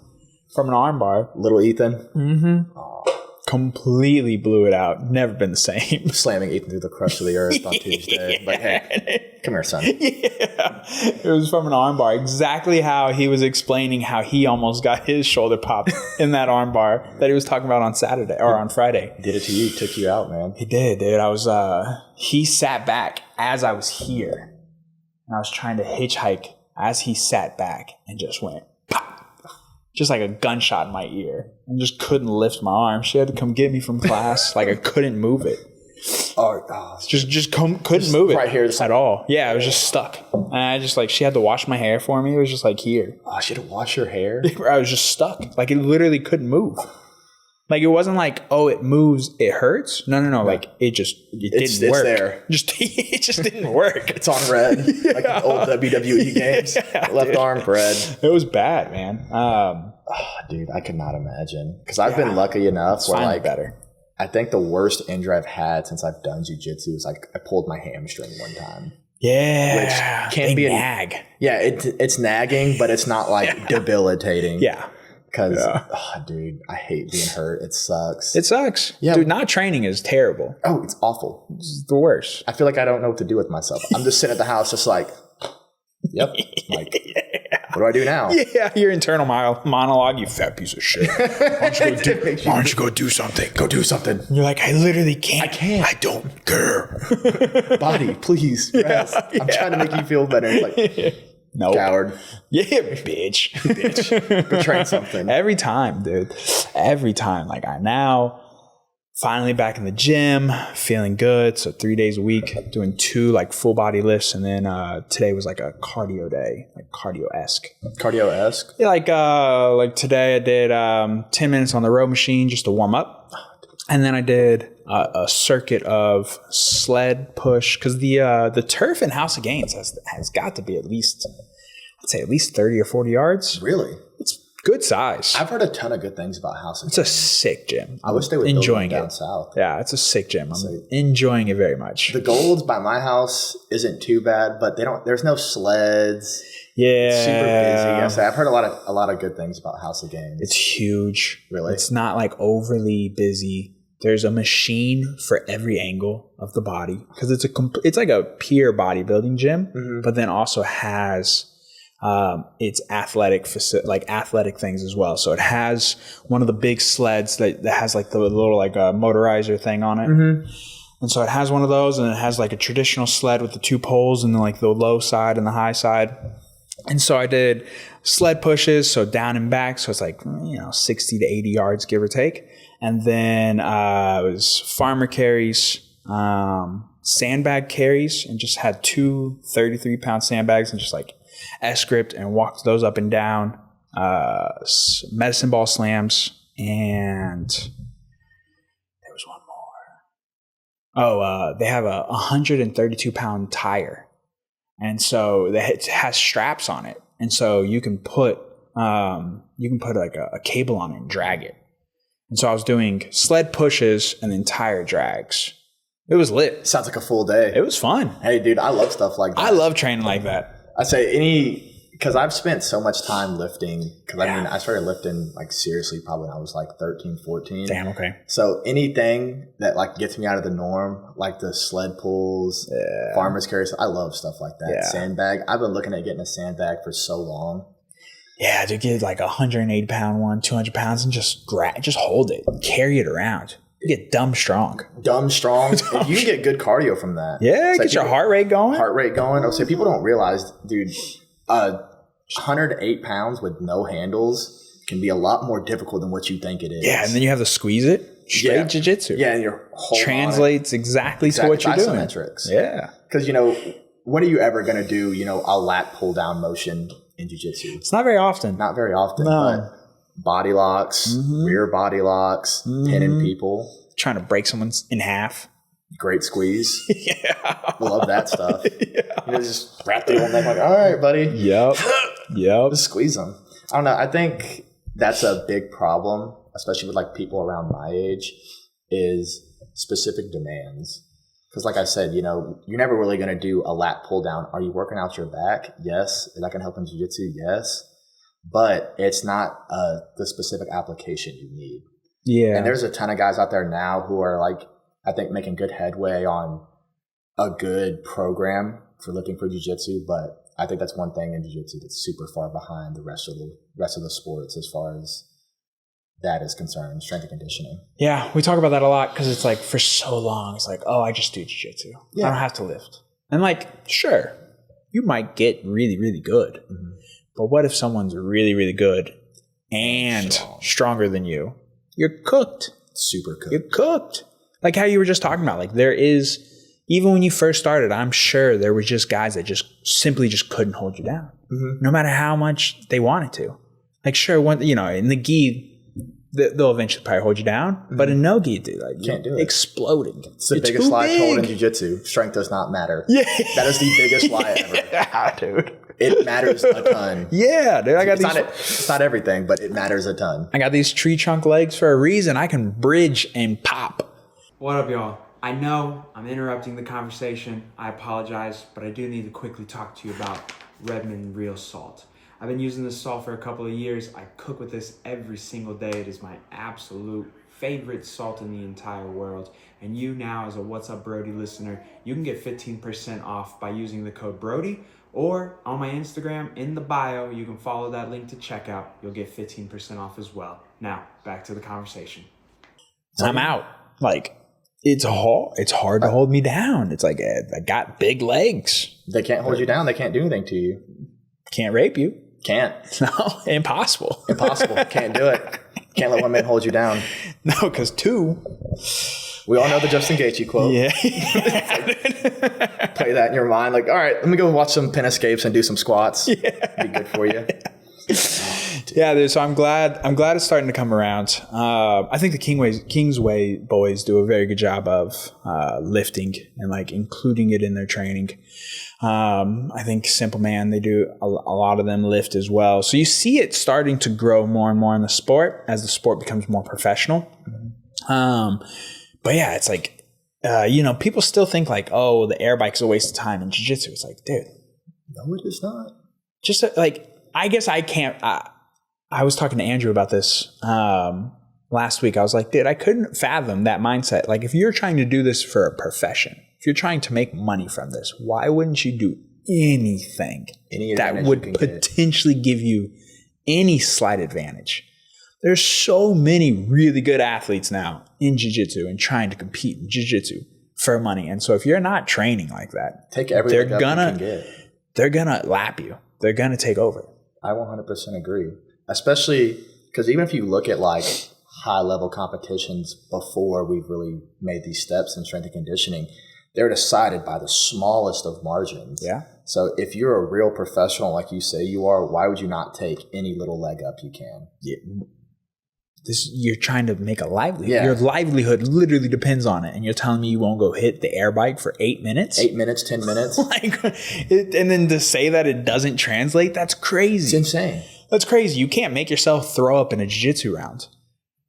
from an arm bar. Little Ethan. Mm-hmm. Completely blew it out. Never been the same. Slamming Ethan through the crust of the earth on Tuesday. Yeah. But hey, come here, son. Yeah. It was from an arm bar. Exactly how he was explaining how he almost got his shoulder popped in that arm bar that he was talking about on Saturday or on Friday. Did it to you. Took you out, man. He did, dude. He sat back as I was here. And I was trying to hitchhike as he sat back and just went pop. Just like a gunshot in my ear, and just couldn't lift my arm. She had to come get me from class. Like I couldn't move it. Couldn't move it right here at all. Yeah, I was just stuck. And I just she had to wash my hair for me. It was just like here. Oh, she had to wash your hair? I was just stuck. Like it literally couldn't move. Like it wasn't like, oh, it moves, it hurts. No. Like it didn't work. It's there. It just didn't work. It's on red. Like the old WWE games. Left arm red. It was bad, man. Dude, I could not imagine. Because I've been lucky enough where better. I think the worst injury I've had since I've done jiu-jitsu is I pulled my hamstring one time. Yeah. Which can be nag. Yeah, it's nagging, but it's not debilitating. Yeah. Because, dude, I hate being hurt. It sucks. It sucks. Yeah. Dude, not training is terrible. Oh, it's awful. It's the worst. I feel like I don't know what to do with myself. I'm just sitting at the house just like, yep. Like, what do I do now? Yeah, your internal monologue, you fat piece of shit. Why don't you go do something? Go do something. And you're like, I literally can't. I can't. I don't care. Body, please rest. I'm trying to make you feel better. It's like, no. Coward. Yeah, bitch. Go train something. Every time, dude. Every time. Like I now finally back in the gym, feeling good. So 3 days a week, doing 2 full body lifts, and then today was like a cardio day, like cardio-esque. Cardio-esque? Yeah, like today I did 10 minutes on the row machine just to warm up. And then I did a circuit of sled push, because the turf in House of Games has got to be at least 30 or 40 yards. Really? It's good size. I've heard a ton of good things about House of Games. It's a sick gym. I wish they would enjoying build it down it south. Yeah, it's a sick gym. I'm enjoying it very much. The Golds by my house isn't too bad, but there's no sleds. Yeah, it's super busy. I've heard a lot of good things about House of Games. It's huge. Really? It's not overly busy. There's a machine for every angle of the body, because it's like a pure bodybuilding gym, but then also has its athletic things as well. So it has one of the big sleds that has the little motorizer thing on it. And so it has one of those, and it has a traditional sled with the 2 poles and the low side and the high side. And so I did sled pushes, so down and back. So it's 60 to 80 yards, give or take. And then it was farmer carries, sandbag carries, and just had 2 33-pound sandbags and just S-gripped and walked those up and down. Medicine ball slams, and there was one more. They have a 132-pound tire. And so it has straps on it. And so you can put a cable on it and drag it. And so I was doing sled pushes and then tire drags. It was lit. Sounds like a full day. It was fun. Hey, dude, I love stuff like that. I love training like that. I say because I've spent so much time lifting. Because I mean, I started lifting like seriously probably when I was like 13, 14. Damn, okay. So anything that like gets me out of the norm, like the sled pulls, farmer's carries, I love stuff like that. Yeah. Sandbag. I've been looking at getting a sandbag for so long. Yeah, to get like a 180-pound one, 200 pounds, and just hold it, carry it around. You get dumb strong. And you can get good cardio from that. Yeah, get your heart rate going. So people don't realize, dude, 108 pounds with no handles can be a lot more difficult than what you think it is. Yeah, and then you have to squeeze it straight jiu-jitsu. Yeah, and your whole translates exactly to what you're doing. Isometrics. Yeah. Because, when are you ever going to do, a lat pull down motion in jiu-jitsu? It's not very often. Not very often, No. but body locks, rear body locks, pinning people. Trying to break someone in half. Great squeeze. Yeah. Love that stuff. Just wrap the old neck like, all right, buddy. Yep. Just squeeze them. I don't know. I think that's a big problem, especially with like people around my age, is specific demands. Because like I said, you're never really going to do a lat pull down. Are you working out your back? Yes. Is that going to help in jiu-jitsu? Yes. But it's not the specific application you need. Yeah. And there's a ton of guys out there now who are like, I think making good headway on a good program for looking for jiu-jitsu. But I think that's one thing in jiu-jitsu that's super far behind the rest of the sports as far as that is concerned, strength and conditioning. Yeah, we talk about that a lot because it's like for so long, it's like, oh, I just do jiu-jitsu. Yeah. I don't have to lift. And like, sure, you might get really, really good. Mm-hmm. But what if someone's really, really good and stronger than you? You're cooked. Super cooked. You're cooked. Like how you were just talking about. Like there is, even when you first started, I'm sure there were just guys that just simply just couldn't hold you down. Mm-hmm. No matter how much they wanted to. Like sure, in the gi, they'll eventually probably hold you down. Mm-hmm. But in no gi, dude, like can't do it. Exploding. It's the biggest lie told in jiu-jitsu. Strength does not matter. Yeah. That is the biggest lie ever. Yeah, dude. It matters a ton. Yeah, dude. It's not everything, but it matters a ton. I got these tree trunk legs for a reason. I can bridge and pop. What up, y'all? I know I'm interrupting the conversation. I apologize, but I do need to quickly talk to you about Redmond Real Salt. I've been using this salt for a couple of years. I cook with this every single day. It is my absolute favorite salt in the entire world. And you now, as a What's Up Brodey listener, you can get 15% off by using the code Brodey, or on my Instagram in the bio, you can follow that link to checkout. You'll get 15% off as well. Now, back to the conversation. I'm out. Like, it's hard to hold me down. It's like, I got big legs. They can't hold you down. They can't do anything to you. Can't rape you. Can't. No, impossible. Can't do it. Can't let one man hold you down. No, because two. We all know the Justin Gaethje quote. Yeah. Play that in your mind. Like, all right, let me go watch some pin escapes and do some squats. Yeah. Be good for you. Yeah, dude, so I'm glad it's starting to come around. I think the Kingsway boys do a very good job of lifting and like including it in their training. I think Simple Man, they do a lot of them lift as well. So you see it starting to grow more and more in the sport as the sport becomes more professional. Mm-hmm. But yeah, it's like, people still think like, oh, the air bike's a waste of time in jiu-jitsu. It's like, dude. No, it is not. Just like, I guess I can't. I was talking to Andrew about this last week. I was like, dude, I couldn't fathom that mindset. Like, if you're trying to do this for a profession, if you're trying to make money from this, why wouldn't you do anything that would potentially give you any slight advantage? There's so many really good athletes now in jiu-jitsu and trying to compete in jiu-jitsu for money. And so if you're not training like that, they're gonna lap you. They're gonna take over. I 100% agree. Especially because even if you look at like high-level competitions before we've really made these steps in strength and conditioning, they're decided by the smallest of margins. Yeah. So if you're a real professional like you say you are, why would you not take any little leg up you can? Yeah. You're trying to make a livelihood. Yeah. Your livelihood literally depends on it. And you're telling me you won't go hit the air bike for 8 minutes? 8 minutes, 10 minutes. And then to say that it doesn't translate, that's crazy. It's insane. That's crazy. You can't make yourself throw up in a jiu-jitsu round.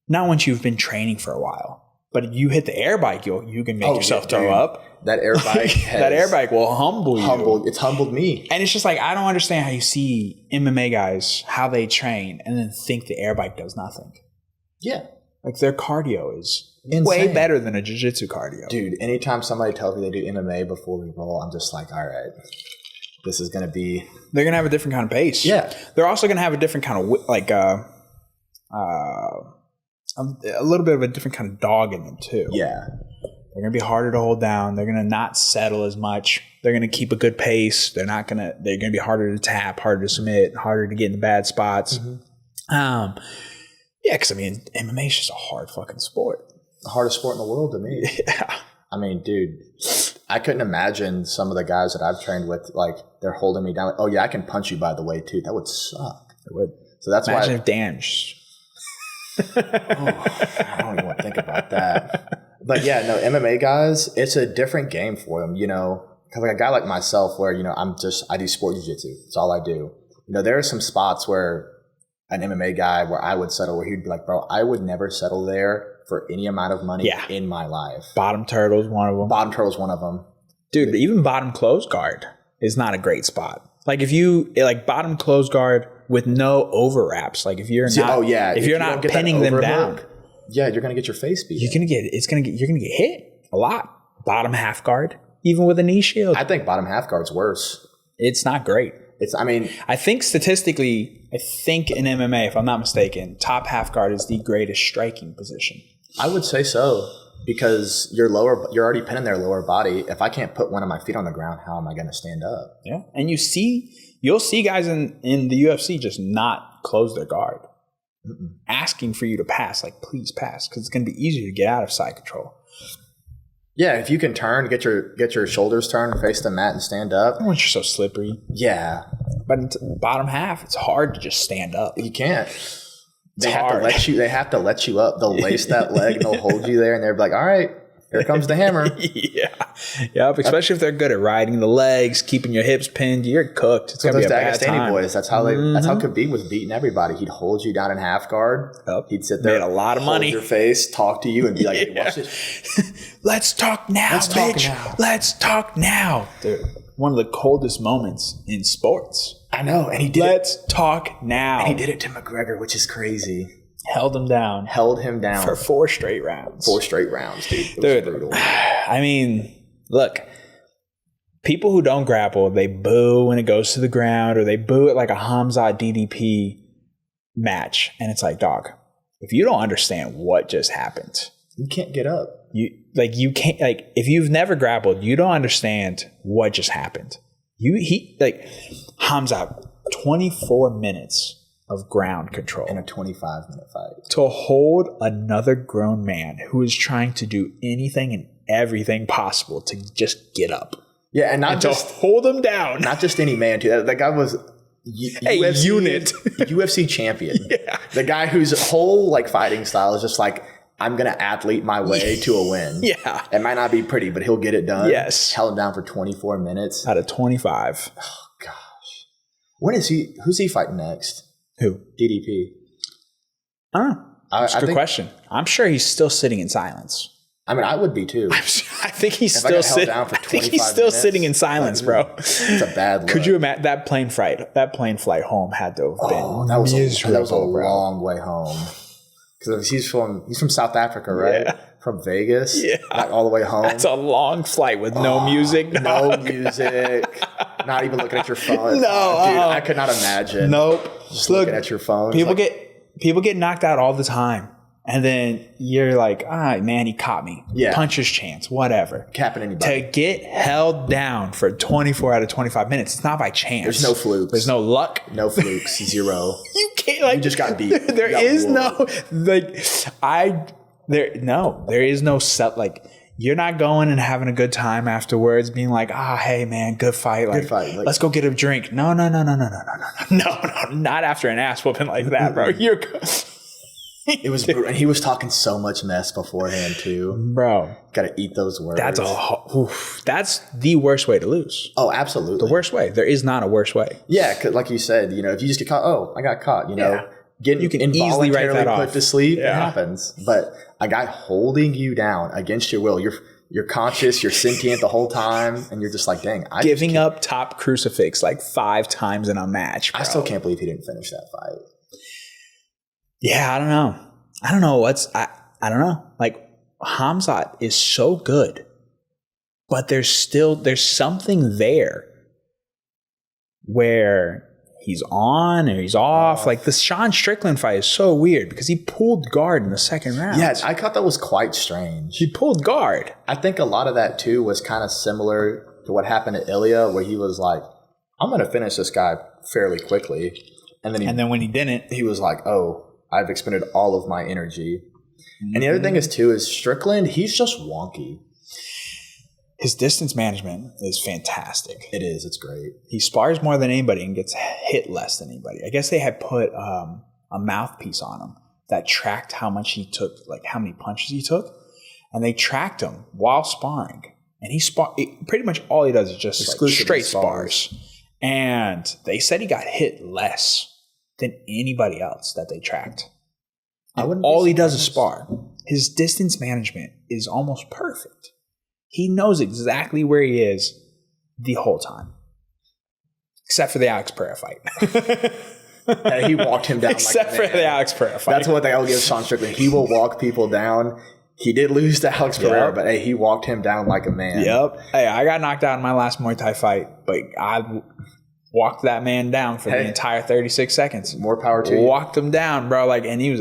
Not once you've been training for a while. But you hit the air bike, you can make yourself throw up. That air bike That air bike will humble you. It's humbled me. And it's just like, I don't understand how you see MMA guys, how they train, and then think the air bike does nothing. Yeah. Like their cardio is Insane. way better than a jiu-jitsu cardio. Dude, anytime somebody tells me they do MMA before we roll, I'm just like, all right, this is going to be... They're going to have a different kind of pace. Yeah. They're also going to have a different kind of, a little bit of a different kind of dog in them too. Yeah. They're going to be harder to hold down. They're going to not settle as much. They're going to keep a good pace. They're going to be harder to tap, harder to submit, harder to get in the bad spots. Mm-hmm. Yeah, because I mean, MMA is just a hard fucking sport. The hardest sport in the world to me. Yeah. I mean, dude, I couldn't imagine some of the guys that I've trained with, like, they're holding me down. Like, oh, yeah, I can punch you, by the way, too. That would suck. It would. So that's Imagine why... if Dan just... I don't even want to think about that. But yeah, no, MMA guys, it's a different game for them, you know. Because like a guy like myself where, you know, I do sport jiu-jitsu. It's all I do. You know, there are some spots where an MMA guy where I would settle, where he'd be like, bro, I would never settle there for any amount of money in my life. Bottom turtle's one of them. Bottom turtle's one of them. Dude, even bottom closed guard is not a great spot. Like if you, like bottom closed guard with no overwraps, like if you're not, if you're not pinning them down. Yeah, you're going to get your face beat. You're going to get hit a lot. Bottom half guard, even with a knee shield. I think bottom half guard's worse. It's not great. I think statistically, in MMA, if I'm not mistaken, top half guard is the greatest striking position. I would say so, because you're already pinning their lower body. If I can't put one of my feet on the ground, how am I going to stand up? Yeah. And you'll see guys in the UFC just not close their guard. Asking for you to pass, like, please pass, because it's going to be easier to get out of side control. Yeah, if you can turn, get your shoulders turned, face the mat, and stand up. Once you're so slippery. Yeah. But in the bottom half, it's hard to just stand up. You can't. They have to let you up. They'll lace that leg and they'll hold you there, and they'll be like, all right, here comes the hammer. Yeah. Yep. Especially if they're good at riding the legs, keeping your hips pinned, you're cooked. It's going to be a bad time. Boys, that's how Khabib was beating everybody. He'd hold you down in half guard. Yep. He'd sit there, made a lot of money, hold your face, talk to you, and be like, hey, watch this. Let's talk now, bitch. Let's talk now. Dude, one of the coldest moments in sports. I know, and he did. Let's talk now. And he did it to McGregor, which is crazy. Held him down for 4 straight rounds. 4 straight rounds, dude. It was brutal. I mean, look, people who don't grapple, they boo when it goes to the ground, or they boo at like a Hamzat DDP match, and it's like, dog, if you don't understand what just happened, you can't get up. You can't, like, if you've never grappled, you don't understand what just happened. Hamzat, 24 minutes of ground control in a 25-minute fight to hold another grown man who is trying to do anything and everything possible to just get up. Yeah, and to hold him down. Not just any man, too. That guy was UFC unit, UFC champion. Yeah, the guy whose whole fighting style is just like, I'm gonna athlete my way to a win. Yeah, it might not be pretty, but he'll get it done. Yes, held him down for 24 minutes out of 25. Oh gosh, when is he? Who's he fighting next? Who? DDP. I don't know. That's a good question. I'm sure he's still sitting in silence. I mean, I would be too. I think he's still sitting. I think he's still sitting in silence, bro. It's a bad look. Could you imagine that plane flight home had to have been that was a long way home. Because he's from South Africa, right? Yeah. From Vegas, yeah, all the way home. That's a long flight with no music. No music. Not even looking at your phone. No, dude, I could not imagine. Nope. Just looking at your phone. People get knocked out all the time, and then you're like, man, he caught me. Yeah. Puncher's chance, whatever. Capping anybody. To get held down for 24 out of 25 minutes, it's not by chance. There's no flukes. There's no luck. No flukes. Zero. You can't. You just got beat. There is no set. You're not going and having a good time afterwards, being like, hey man, good fight. Good fight. Let's go get a drink. No, not after an ass whooping like that, bro. You're It was brutal. And he was talking so much mess beforehand too. Bro. Got to eat those words. That's the worst way to lose. Oh, absolutely. The worst way. There is not a worse way. Yeah, 'cause like you said, if you just get caught, I got caught, getting You can easily write that involuntarily off. put to sleep. It Yeah. happens. But a guy holding you down against your will, you're conscious, you're sentient the whole time, and you're just like, dang, Giving up top crucifix like 5 times in a match, bro. I still can't believe he didn't finish that fight. Yeah, I don't know. I don't know I don't know. Like, Khamzat is so good, but there's something there where he's on or he's off. Like, the Sean Strickland fight is so weird because he pulled guard in the second round. Yeah, I thought that was quite strange. He pulled guard. I think a lot of that, too, was kind of similar to what happened at Ilya, where he was like, I'm going to finish this guy fairly quickly. And then when he didn't, he was like, oh, I've expended all of my energy. And the other thing is, too, is Strickland, he's just wonky. his distance management is fantastic. It is. It's great. He spars more than anybody and gets hit less than anybody. I guess they had put a mouthpiece on him that tracked how much he took, like how many punches he took. And they tracked him while sparring. And pretty much all he does is just like straight spars. And they said he got hit less than anybody else that they tracked. And all he does is spar. His distance management is almost perfect. He knows exactly where he is the whole time. Except for the Alex Pereira fight. He walked him down Except like a man. for the Alex Pereira fight. That's what I'll give Sean Strickland. He will walk people down. He did lose to Alex Pereira, but hey, he walked him down like a man. Yep. Hey, I got knocked out in my last Muay Thai fight, but I walked that man down for the entire 36 seconds. More power to you. Walked him down, bro. Like, and he was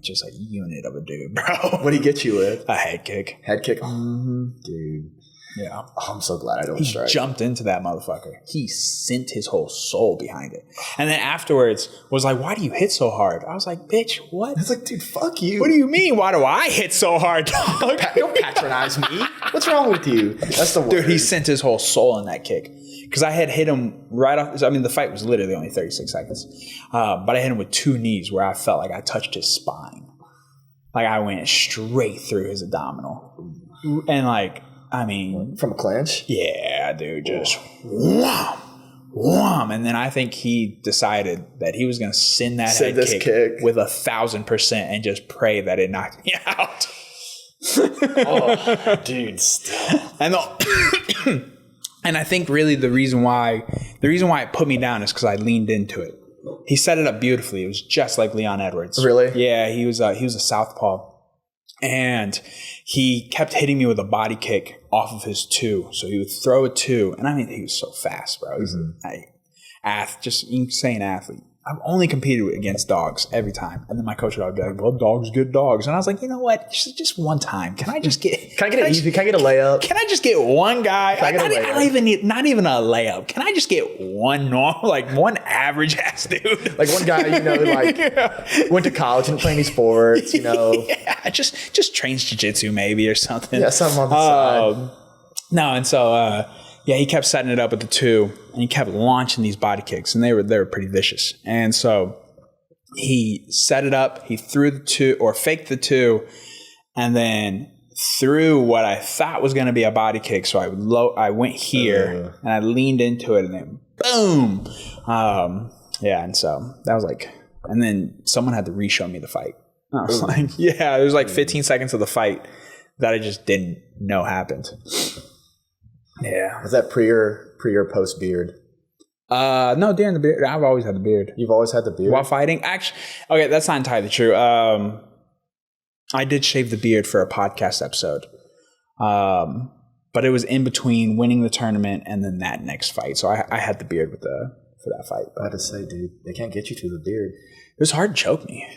just a unit of a dude, bro. What did he get you with? A head kick. Head kick? Dude. Yeah. Oh, I'm so glad I don't He strike. jumped into that motherfucker. He sent his whole soul behind it. And then afterwards was like, why do you hit so hard? I was like, bitch, what? It's like, dude, fuck you. What do you mean? Why do I hit so hard, dog? Don't patronize me. What's wrong with you? That's the word. Dude, he sent his whole soul in that kick. Because I had hit him right off. I mean, the fight was literally only 36 seconds. But I hit him with 2 knees where I felt like I touched his spine. Like, I went straight through his abdominal. And, like, I mean. From a clinch? Yeah, dude. Just wham, wham. And then I think he decided that he was going to send that head kick with 1,000% and just pray that it knocked me out. Oh, dude. Still. And I think really the reason why it put me down is because I leaned into it. He set it up beautifully. It was just like Leon Edwards. Really? Yeah, he was a southpaw, and he kept hitting me with a body kick off of his 2. So he would throw a 2, and I mean he was so fast, bro. He's just insane athlete. I've only competed against dogs every time. And then my coach would be like, well, dogs get dogs. And I was like, you know what? Just one time. Can I just get... Can I get a layup? Can I just get one guy? I don't even need... Not even a layup. Can I just get one normal... Like, one average-ass dude? Like, one guy, went to college and played any sports, Yeah, just trains jiu-jitsu maybe or something. Yeah, something on the side. No, and so... yeah, he kept setting it up with the 2, and he kept launching these body kicks, and they were pretty vicious. And so he set it up, he threw the 2, or faked the 2, and then threw what I thought was going to be a body kick. So I went here, and I leaned into it, and then boom. Yeah, and so that was like, and then someone had to re-show me the fight. I was like, yeah, there was like 15 seconds of the fight that I just didn't know happened. Yeah. Was that pre or post beard? No, during the beard. I've always had the beard. You've always had the beard? While fighting? Actually, okay, that's not entirely true. I did shave the beard for a podcast episode. But it was in between winning the tournament and then that next fight. So I had the beard for that fight. I had to say, dude, they can't get you to the beard. It was hard to choke me.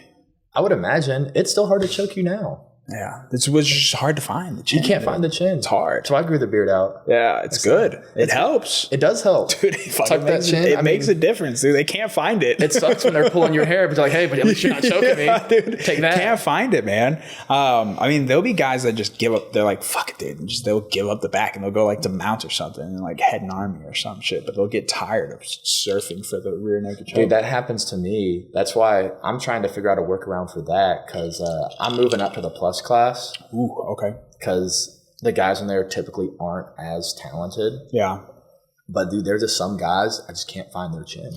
I would imagine. It's still hard to choke you now. Yeah, it was just hard to find the chin. You can't find the chin. It's hard. So I grew the beard out. Yeah, it's good. It helps. It does help. Dude, it makes a difference, dude. They can't find it. It sucks when they're pulling your hair, but they're like, hey, but at least you're not choking me. Dude, take that. Can't find it, man. I mean, there'll be guys that just give up. They're like, fuck it, dude. And they'll give up the back and they'll go like to mount or something and like head an army or some shit. But they'll get tired of surfing for the rear naked choke. Dude, that happens to me. That's why I'm trying to figure out a workaround for that because I'm moving up to the plus class. Ooh, okay. Because the guys in there typically aren't as talented. Yeah. But dude, there's just some guys I just can't find their chin.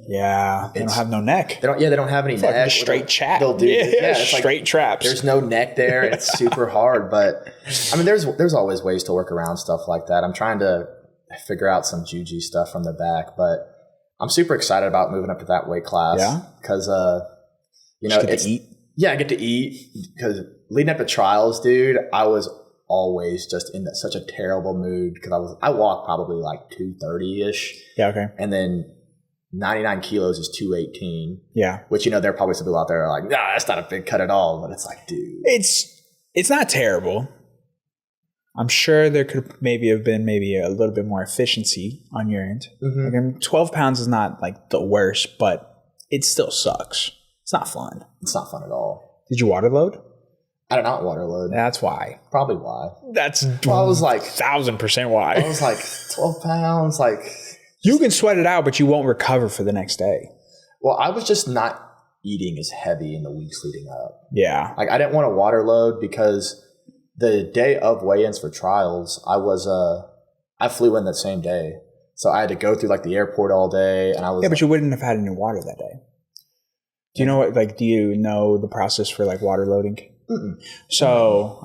Yeah, they don't have no neck. They don't have any It's like neck. just straight chat. They'll do it's straight like, traps. There's no neck there. It's super hard. But I mean, there's always ways to work around stuff like that. I'm trying to figure out some juju stuff from the back, but I'm super excited about moving up to that weight class. Yeah, because it's to eat. Yeah, I get to eat because leading up to trials, dude, I was always just in such a terrible mood because I walked probably like 230-ish. Yeah, okay. And then 99 kilos is 218. Yeah. Which, there are probably some people out there are like, nah, that's not a big cut at all. But it's like, dude. It's not terrible. I'm sure there could maybe have been a little bit more efficiency on your end. Mm-hmm. 12 pounds is not like the worst, but it still sucks. It's not fun. It's not fun at all. Did you water load? I did not water load. That's why. Probably why. That's I was like 1,000% why. I was like 12 pounds. Like you can sweat it out, but you won't recover for the next day. Well, I was just not eating as heavy in the weeks leading up. Yeah. Like I didn't want to water load because the day of weigh-ins for trials, I flew in the same day. So I had to go through like the airport all day and I was but you wouldn't have had any water that day. Do you know what, do you know the process for like water loading? Mm-mm. So,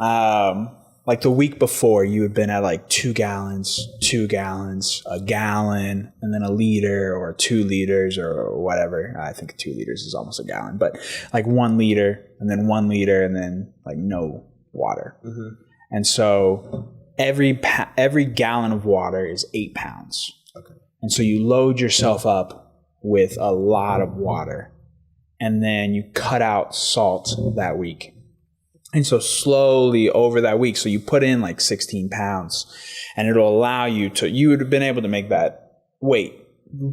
like the week before you had been at like 2 gallons, a gallon, and then a liter or 2 liters or whatever. I think 2 liters is almost a gallon, but like 1 liter and then 1 liter and then like no water. Mm-hmm. And so every gallon of water is 8 pounds. Okay. And so you load yourself up with a lot of water and then you cut out salt that week. And so slowly over that week, so you put in like 16 pounds and it'll allow you would have been able to make that weight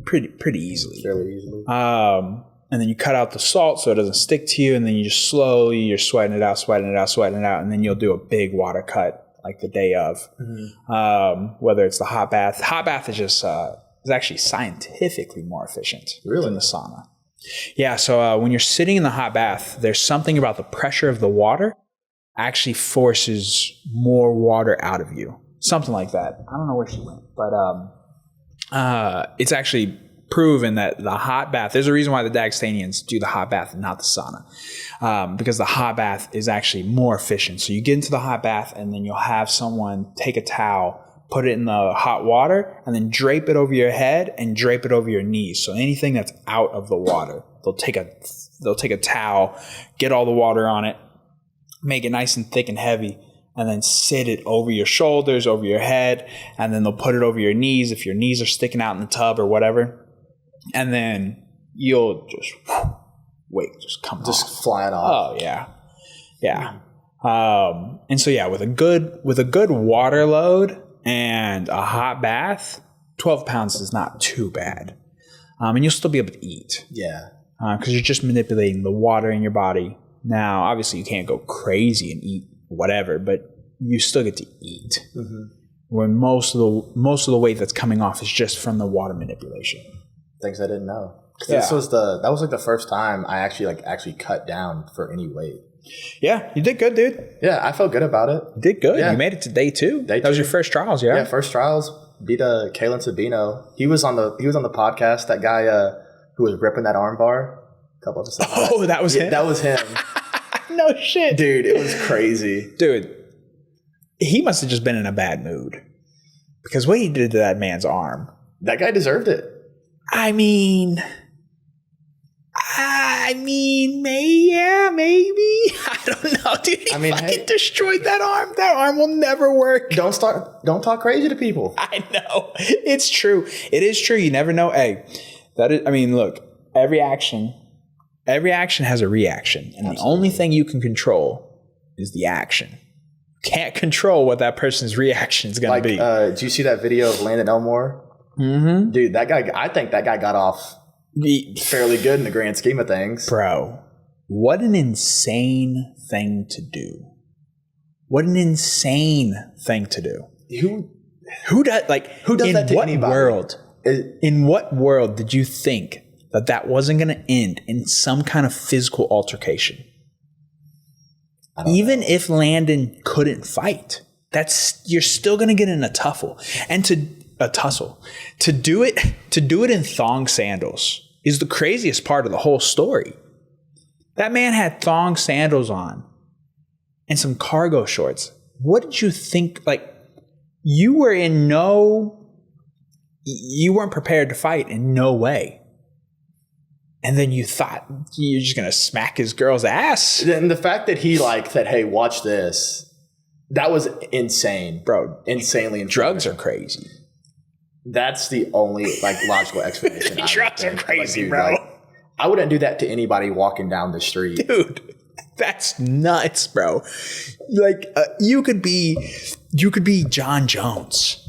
pretty easily. Fairly easily. And then you cut out the salt so it doesn't stick to you. And then you just you're sweating it out. And then you'll do a big water cut like the day of, whether it's the hot bath. Hot bath is just, is actually scientifically more efficient than the sauna. Yeah. So when you're sitting in the hot bath, there's something about the pressure of the water actually forces more water out of you. Something like that. I don't know where she went, but it's actually proven that the hot bath, there's a reason why the Dagestanians do the hot bath and not the sauna, because the hot bath is actually more efficient. So you get into the hot bath and then you'll have someone take a towel, put it in the hot water, and then drape it over your head and drape it over your knees. So anything that's out of the water, they'll take a towel, get all the water on it, make it nice and thick and heavy, and then sit it over your shoulders, over your head, and then they'll put it over your knees if your knees are sticking out in the tub or whatever. And then you'll just come just flying off. Oh yeah. Yeah. And so yeah, with a good water load and a hot bath, 12 pounds is not too bad. And you'll still be able to eat. Yeah. Because you're just manipulating the water in your body. Now, obviously, you can't go crazy and eat whatever, but you still get to eat. Mm-hmm. When most of the weight that's coming off is just from the water manipulation. Things I didn't know. Yeah. That was like the first time I actually cut down for any weight. Yeah, you did good, dude. Yeah, I felt good about it. You did good. Yeah. You made it to day 2. That was your first trials, yeah? Yeah, first trials. Beat Kalen Sabino. He was on the podcast. That guy who was ripping that arm bar. A couple episodes. Oh, that was him. That was him. No shit, dude. It was crazy, dude. He must have just been in a bad mood because what he did to that man's arm. That guy deserved it. I mean, maybe. I don't know, dude. He fucking destroyed that arm. That arm will never work. Don't talk crazy to people. I know. It's true. It is true. You never know. Hey, look, every action has a reaction. And Absolutely. The only thing you can control is the action. Can't control what that person's reaction is going to be. Did you see that video of Landon Elmore? Mm-hmm. Dude, that guy, I think that guy got off fairly good in the grand scheme of things. Bro, what an insane thing to do. What an insane thing to do. Who does that to anybody? In what world did you think that wasn't going to end in some kind of physical altercation? Even if Landon couldn't fight, you're still going to get in a tuffle. And a tussle. To do it in thong sandals is the craziest part of the whole story. That man had thong sandals on and some cargo shorts. What did you think? Like, you weren't prepared to fight in no way. And then you thought you're just going to smack his girl's ass. And the fact that he like said, hey, watch this, that was insane. Bro, insanely. Drugs are crazy. That's the only like logical explanation. Drugs are crazy, dude, bro. Like, I wouldn't do that to anybody walking down the street. Dude, that's nuts, bro. Like, you could be John Jones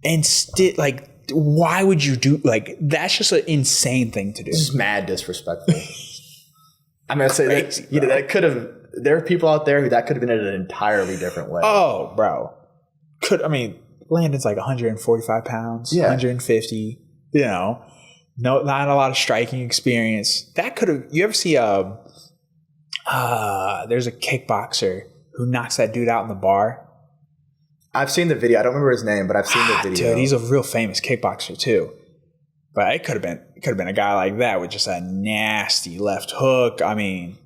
and still, like, why would you do, like, that's just an insane thing to do. It's just mad disrespectful. I'm going to say Crazy, that, that could have, there are people out there who that could have been in an entirely different way. Oh, bro. Landon's like 145 pounds, 150, no, not a lot of striking experience. That could have, you ever see there's a kickboxer who knocks that dude out in the bar? I've seen the video. I don't remember his name, but I've seen the video. Dude, he's a real famous kickboxer too. But it could have been a guy like that with just a nasty left hook. I mean,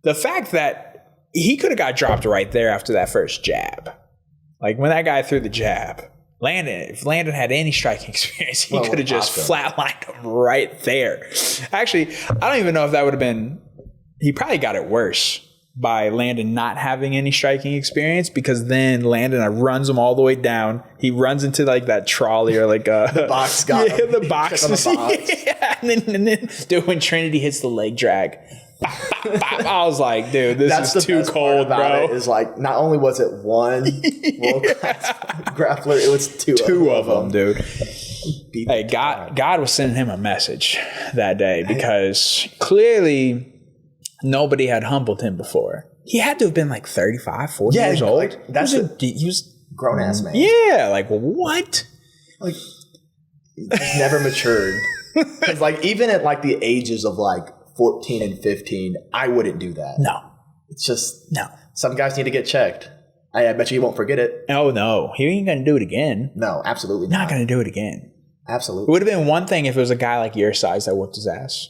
the fact that he could have got dropped right there after that first jab. Like, when that guy threw the jab, if Landon had any striking experience, he could have just flatlined him right there. Actually, I don't even know if that would have been, he probably got it worse by Landon not having any striking experience, because then Landon runs him all the way down. He runs into like that trolley or like the box got him. The boxes. Yeah. And then dude, when Trinity hits the leg drag, I was like, dude, this is too cold, bro. It is like, not only was it one world-class grappler, it was two of them, dude. Hey, God was sending him a message that day, because clearly nobody had humbled him before. He had to have been like 35, 40 years old. Like, he was grown ass man. Yeah, like, what? Like, he's never matured. Because like, even at like the ages of like 14 and 15, I wouldn't do that. No. It's just, no. Some guys need to get checked. I bet you he won't forget it. Oh, no. He ain't going to do it again. No, absolutely not going to do it again. Absolutely. It would have been one thing if it was a guy like your size that whooped his ass.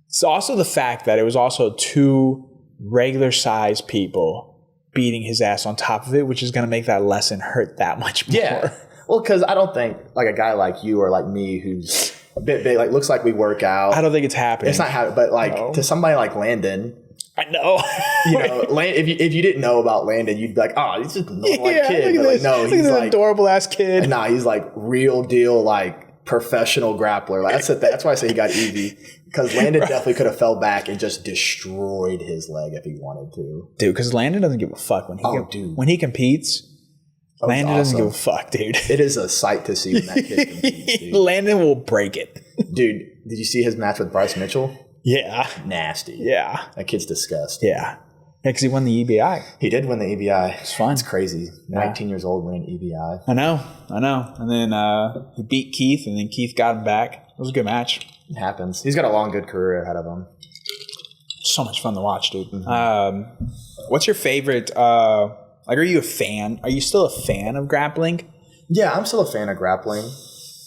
It's also the fact that it was also two regular sized people beating his ass on top of it, which is going to make that lesson hurt that much more. Yeah. Well, because I don't think like a guy like you or like me who's a bit big, like looks like we work out. I don't think it's happening. It's not happening. But like to somebody like Landon, I know. If you didn't know about Landon, you'd be like, oh, he's just a normal kid. But like, no, he's like adorable ass kid. Nah, he's like real deal, like professional grappler. Like that's why I say he got easy. Because Landon definitely could have fell back and just destroyed his leg if he wanted to. Dude, because Landon doesn't give a fuck when he competes. Landon doesn't give a fuck, dude. It is a sight to see when that kid competes, dude. Landon will break it. Dude, did you see his match with Bryce Mitchell? Yeah. Nasty. Yeah. That kid's disgusting. Yeah. Because he won the EBI. He did win the EBI. It's fun. It's crazy. 19 years old winning EBI. I know. And then he beat Keith, and then Keith got him back. It was a good match. It happens. He's got a long, good career ahead of him. So much fun to watch, dude. Mm-hmm. What's your favorite? Are you a fan? Are you still a fan of grappling? Yeah, I'm still a fan of grappling.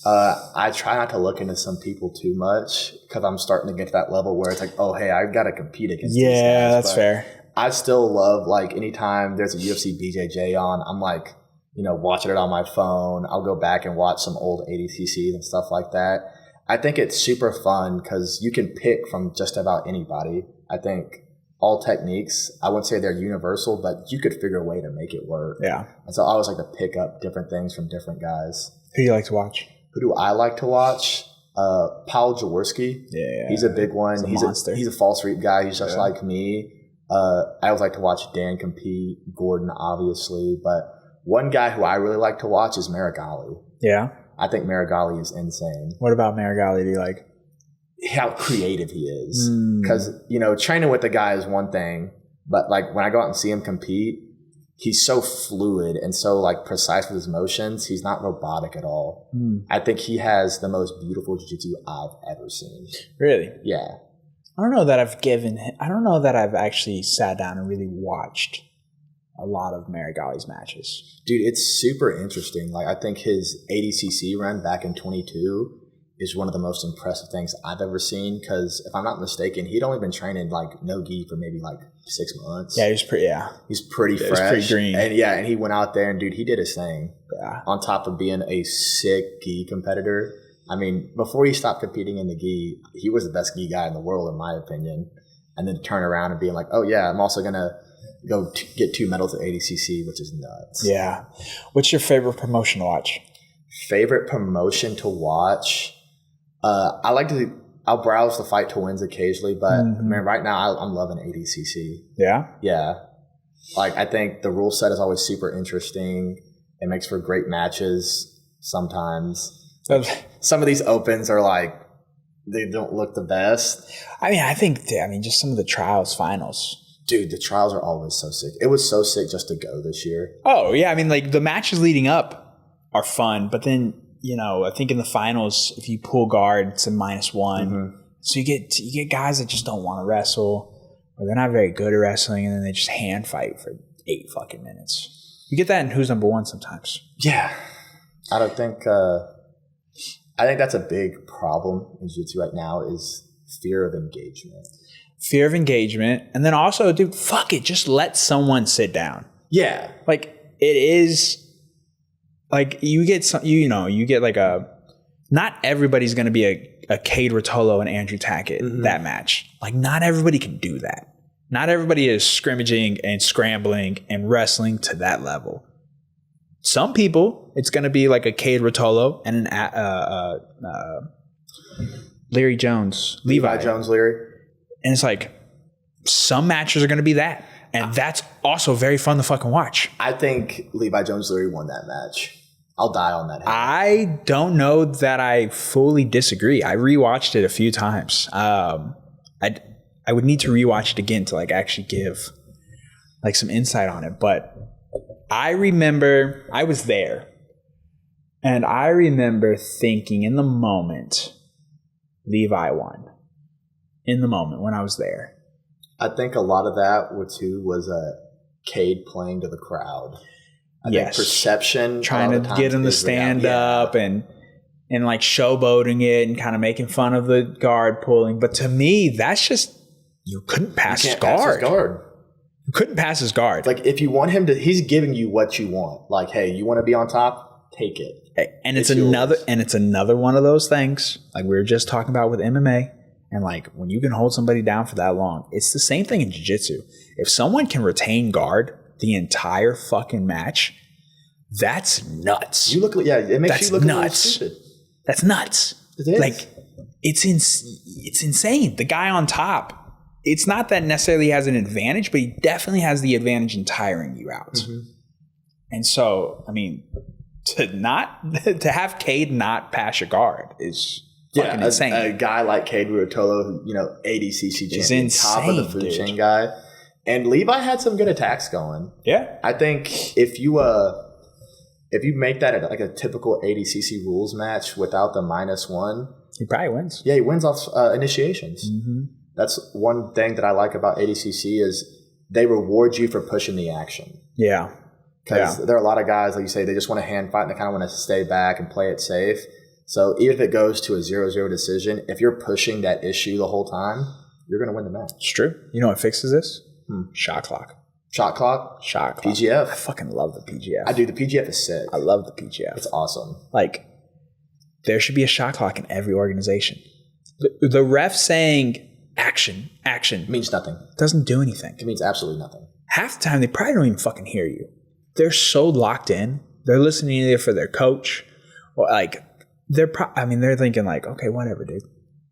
I try not to look into some people too much because I'm starting to get to that level where it's like, oh, hey, I've got to compete against these guys. Yeah, that's fair. I still love, like, anytime there's a UFC BJJ on, I'm like, watching it on my phone. I'll go back and watch some old ADCCs and stuff like that. I think it's super fun because you can pick from just about anybody. I think all techniques, I wouldn't say they're universal, but you could figure a way to make it work. Yeah. And so I always like to pick up different things from different guys. Who do you like to watch? Who do I like to watch? Paul Jaworski. Yeah. He's a big one. He's a monster. He's a false reap guy. He's just like me. I always like to watch Dan compete, Gordon, obviously. But one guy who I really like to watch is Marigali. Yeah. I think Marigali is insane. What about Marigali do you like? How creative he is. Because, training with the guy is one thing, but like when I go out and see him compete, he's so fluid and so like precise with his motions. He's not robotic at all. I think he has the most beautiful jiu-jitsu I've ever seen. Really? Yeah. I don't know that I've actually sat down and really watched a lot of Marigalli's matches. Dude, it's super interesting. Like, I think his ADCC run back in 22 is one of the most impressive things I've ever seen. Because if I'm not mistaken, he'd only been training like no gi for maybe like 6 months. Yeah, he's pretty. He's pretty fresh. He's pretty green. And he went out there and dude, he did his thing. Yeah. On top of being a sick gi competitor. I mean, before he stopped competing in the gi, he was the best gi guy in the world, in my opinion. And then turn around and being like, oh yeah, I'm also gonna go get 2 medals at ADCC, which is nuts. Yeah. What's your favorite promotion to watch? Favorite promotion to watch? I'll browse the fight to wins occasionally, but man, right now I'm loving ADCC. Yeah? Yeah. Like, I think the rule set is always super interesting. It makes for great matches sometimes. Some of these opens are like, they don't look the best. I mean, just some of the trials finals. Dude, the trials are always so sick. It was so sick just to go this year. Oh, yeah. I mean, like, the matches leading up are fun, but then, I think in the finals, if you pull guard, it's a -1. So you get guys that just don't want to wrestle, or they're not very good at wrestling, and then they just hand fight for 8 fucking minutes. You get that in Who's Number One sometimes. Yeah. I think that's a big problem in jiu-jitsu right now is fear of engagement. Fear of engagement. And then also, dude, fuck it. Just let someone sit down. Yeah. Like, it is, like, you get like not everybody's going to be a Cade Rotolo and Andrew Tackett, that match. Like, not everybody can do that. Not everybody is scrimmaging and scrambling and wrestling to that level. Some people, it's going to be like a Cade Rotolo and an Levi Jones, Leary. And it's like, some matches are going to be that. And that's also very fun to fucking watch. I think Levi Jones-Leary won that match. I'll die on that. I don't know that I fully disagree. I rewatched it a few times. I would need to rewatch it again to like actually give like some insight on it. But I remember I was there. And I remember thinking in the moment, Levi won. In the moment when I was there. I think a lot of that was Cade playing to the crowd. I think perception. Trying to get him to stand up and like showboating it and kind of making fun of the guard pulling. But to me, that's just, you couldn't pass his guard. You couldn't pass his guard. Like, if you want him to, he's giving you what you want. Like, hey, you want to be on top? Take it. And it's another one of those things like we were just talking about with MMA. And like, when you can hold somebody down for that long, it's the same thing in jiu-jitsu. If someone can retain guard the entire fucking match, that's nuts. It makes you look nuts. A little stupid. That's nuts. It is. Like, it's insane. The guy on top, it's not that necessarily he has an advantage, but he definitely has the advantage in tiring you out. And so, I mean, to have Cade not pass your guard is fucking insane. A guy like Cade Rotolo, ADCC champion, top of the food chain guy. And Levi had some good attacks going. Yeah. I think if you make that like a typical ADCC rules match without the -1, he probably wins. Yeah, he wins off initiations. That's one thing that I like about ADCC is they reward you for pushing the action. Yeah. Because there are a lot of guys, like you say, they just want to hand fight and they kind of want to stay back and play it safe. So even if it goes to a 0-0 decision, if you're pushing that issue the whole time, you're going to win the match. It's true. You know what fixes this? Shot clock. Shot clock? Shot clock. PGF. I fucking love the PGF. I do. The PGF is sick. I love the PGF. It's awesome. Like, there should be a shot clock in every organization. The ref saying action means nothing. Doesn't do anything. It means absolutely nothing. Half the time, they probably don't even fucking hear you. They're so locked in. They're listening either for their coach or like, they're thinking like, okay, whatever, dude.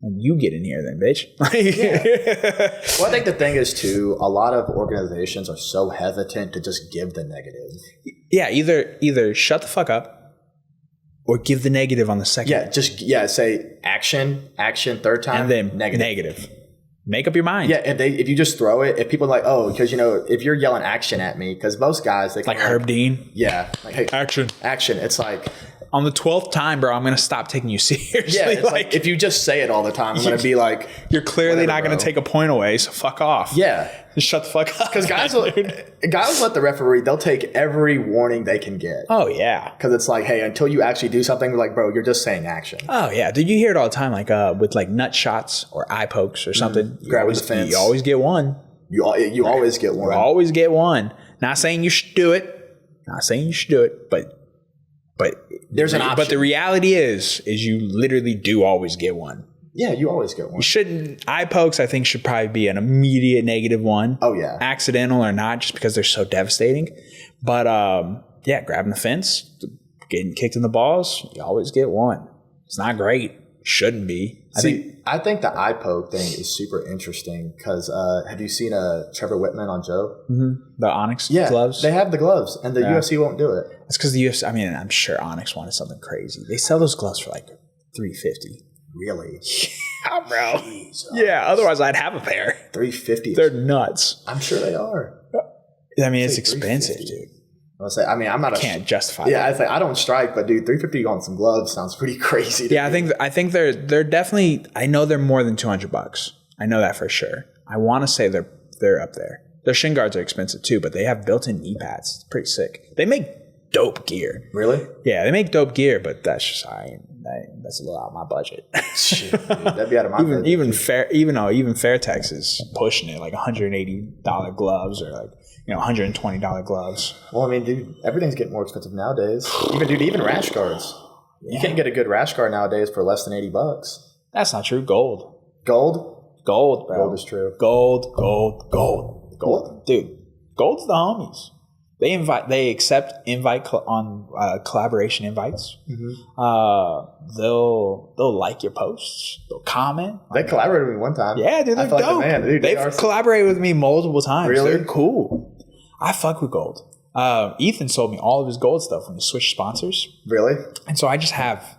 Like, you get in here then, bitch. Well, I think the thing is too, a lot of organizations are so hesitant to just give the negative. Yeah, either shut the fuck up or give the negative on the second. Say action, third time, and then negative. Make up your mind. Yeah, if you just throw it, if people are like, oh, because if you're yelling action at me, because most guys they like Herb Dean. Yeah, like, hey, action. It's like on the 12th time, bro, I'm going to stop taking you seriously. Yeah, it's like if you just say it all the time, I'm going to be like, you're clearly whatever, not going to take a point away, so fuck off. Yeah. Just shut the fuck up. Because guys will let the referee, they'll take every warning they can get. Oh, yeah. Because it's like, hey, until you actually do something, like, bro, you're just saying action. Oh, yeah. Dude, you hear it all the time, like with like nut shots or eye pokes or something. Grabbing the fence. You always get one. You always get one. You always get one. Not saying you should do it. Not saying you should do it, but there's an option. But the reality is you literally do always get one. Yeah, you always get one. You shouldn't. Eye pokes, I think, should probably be an immediate negative one. Oh, yeah. Accidental or not, just because they're so devastating. But yeah, grabbing the fence, getting kicked in the balls, you always get one. It's not great. Shouldn't be. I think the eye poke thing is super interesting because have you seen Trevor Whitman on Joe? Mm-hmm. The Onyx Yeah, gloves? they have the gloves, and the UFC won't do it. It's because the UFC, I mean, I'm sure Onyx wanted something crazy. They sell those gloves for like $350. Really? Yeah, bro. Jesus. Yeah, otherwise I'd have a pair. $350. They're nuts. I'm sure they are. I mean, it's expensive, dude. I'm not. Can't justify. Yeah, that. I don't strike, but dude, $350 on some gloves sounds pretty crazy. Yeah, I think they're definitely. I know they're more than $200. I know that for sure. I want to say they're up there. Their shin guards are expensive too, but they have built-in knee pads. It's pretty sick. They make dope gear. Really? Yeah, they make dope gear, but that's just that's a little out of my budget. Shit, dude, that'd be out of my budget. Even Fairtex is pushing it like $180 gloves or like $120 gloves. Well, I mean, dude, everything's getting more expensive nowadays. Even rash guards. Yeah. You can't get a good rash guard nowadays for less than $80. That's not true. Gold, bro. Gold is true. Gold. Dude, gold's the homies. They accept collaboration invites. Mm-hmm. They'll like your posts. They'll comment. They collaborated with me one time. Yeah, dude, they're dope. Like dude, they've collaborated with me multiple times. Really? They're cool. I fuck with gold. Ethan sold me all of his gold stuff when he switched sponsors. Really? And so I just have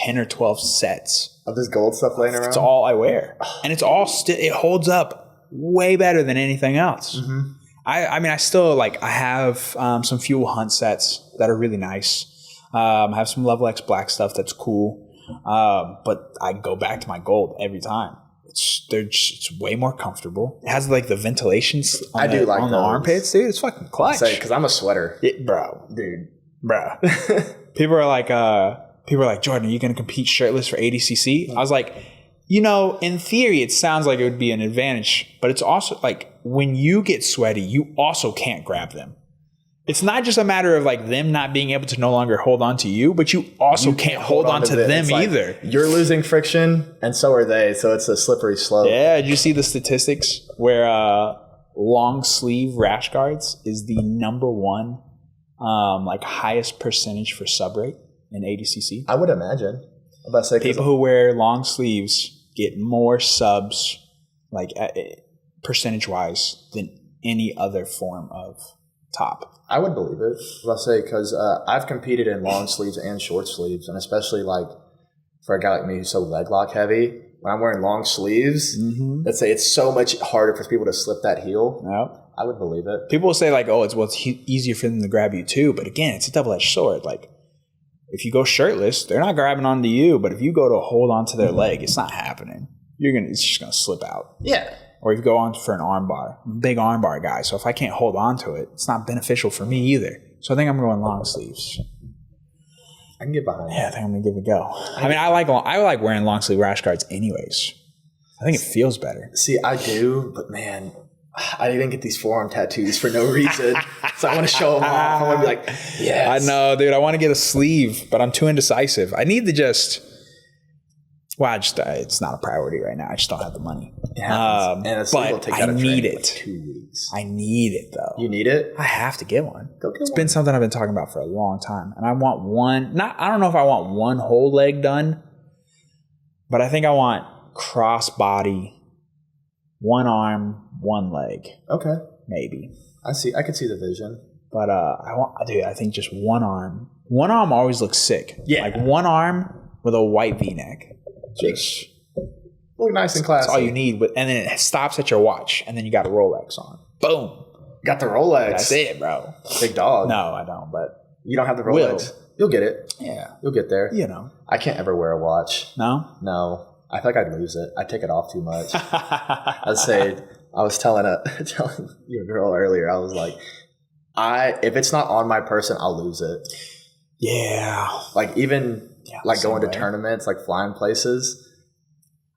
10 or 12 sets of this gold stuff laying around. It's all I wear, and it's all it holds up way better than anything else. Mm-hmm. I mean, I still I have some Fuel Hunt sets that are really nice. I have some Level X black stuff that's cool, but I go back to my gold every time. It's way more comfortable. It has like the ventilations on the armpits, dude. It's fucking clutch. Because I'm a sweater, bro. People are like, Jordan, are you going to compete shirtless for ADCC? I was like, in theory, it sounds like it would be an advantage, but it's also like when you get sweaty, you also can't grab them. It's not just a matter of like them not being able to no longer hold on to you, but you also can't hold on to them either. You're losing friction, and so are they. So it's a slippery slope. Yeah. Did you see the statistics where long sleeve rash guards is the number one highest percentage for sub rate in ADCC? I would imagine. I'm about to say people who wear long sleeves get more subs, percentage wise, than any other form of top. I would believe it. I'm about to say because I've competed in long sleeves and short sleeves, and especially for a guy like me who's so leg lock heavy, when I'm wearing long sleeves, let's say it's so much harder for people to slip that heel. Yep. I would believe it. People will say it's easier for them to grab you too, but again, it's a double-edged sword. If you go shirtless, they're not grabbing onto you, but if you go to hold onto their leg, it's not happening. It's just gonna slip out. Yeah. Or if you go on for an arm bar, I'm a big arm bar guy, so if I can't hold on to it, it's not beneficial for me either. So I think I'm going long sleeves. I can get behind that. Yeah, I think I'm gonna give it a go. I like wearing long sleeve rash guards anyways. I think it feels better. See, I do, but man, I didn't get these forearm tattoos for no reason. So I want to show them off. I want to be like, yeah. I know, dude. I want to get a sleeve, but I'm too indecisive. I need to just... Well, it's not a priority right now. I just don't have the money. And a sleeve will take out of need training it. 2 weeks. I need it, though. You need it? I have to get one. Go get It's one. been something I've been talking about for a long time. And I want one... I don't know if I want one whole leg done, but I think I want cross body, one arm, one leg. Okay. Maybe. I could see the vision. But I think just one arm. One arm always looks sick. Yeah. Like one arm with a white V-neck. Just look nice and classy. That's all you need. And then it stops at your watch, and then you got a Rolex on. Boom. Got the Rolex. That's it, bro. Big dog. No, I don't. But you don't have the Rolex. You'll get it. Yeah. You'll get there. You know. I can't ever wear a watch. No? No. I feel like I'd lose it. I take it off too much. I was telling your girl earlier, I was like, if it's not on my person, I'll lose it. Yeah. Like even going to tournaments, like flying places,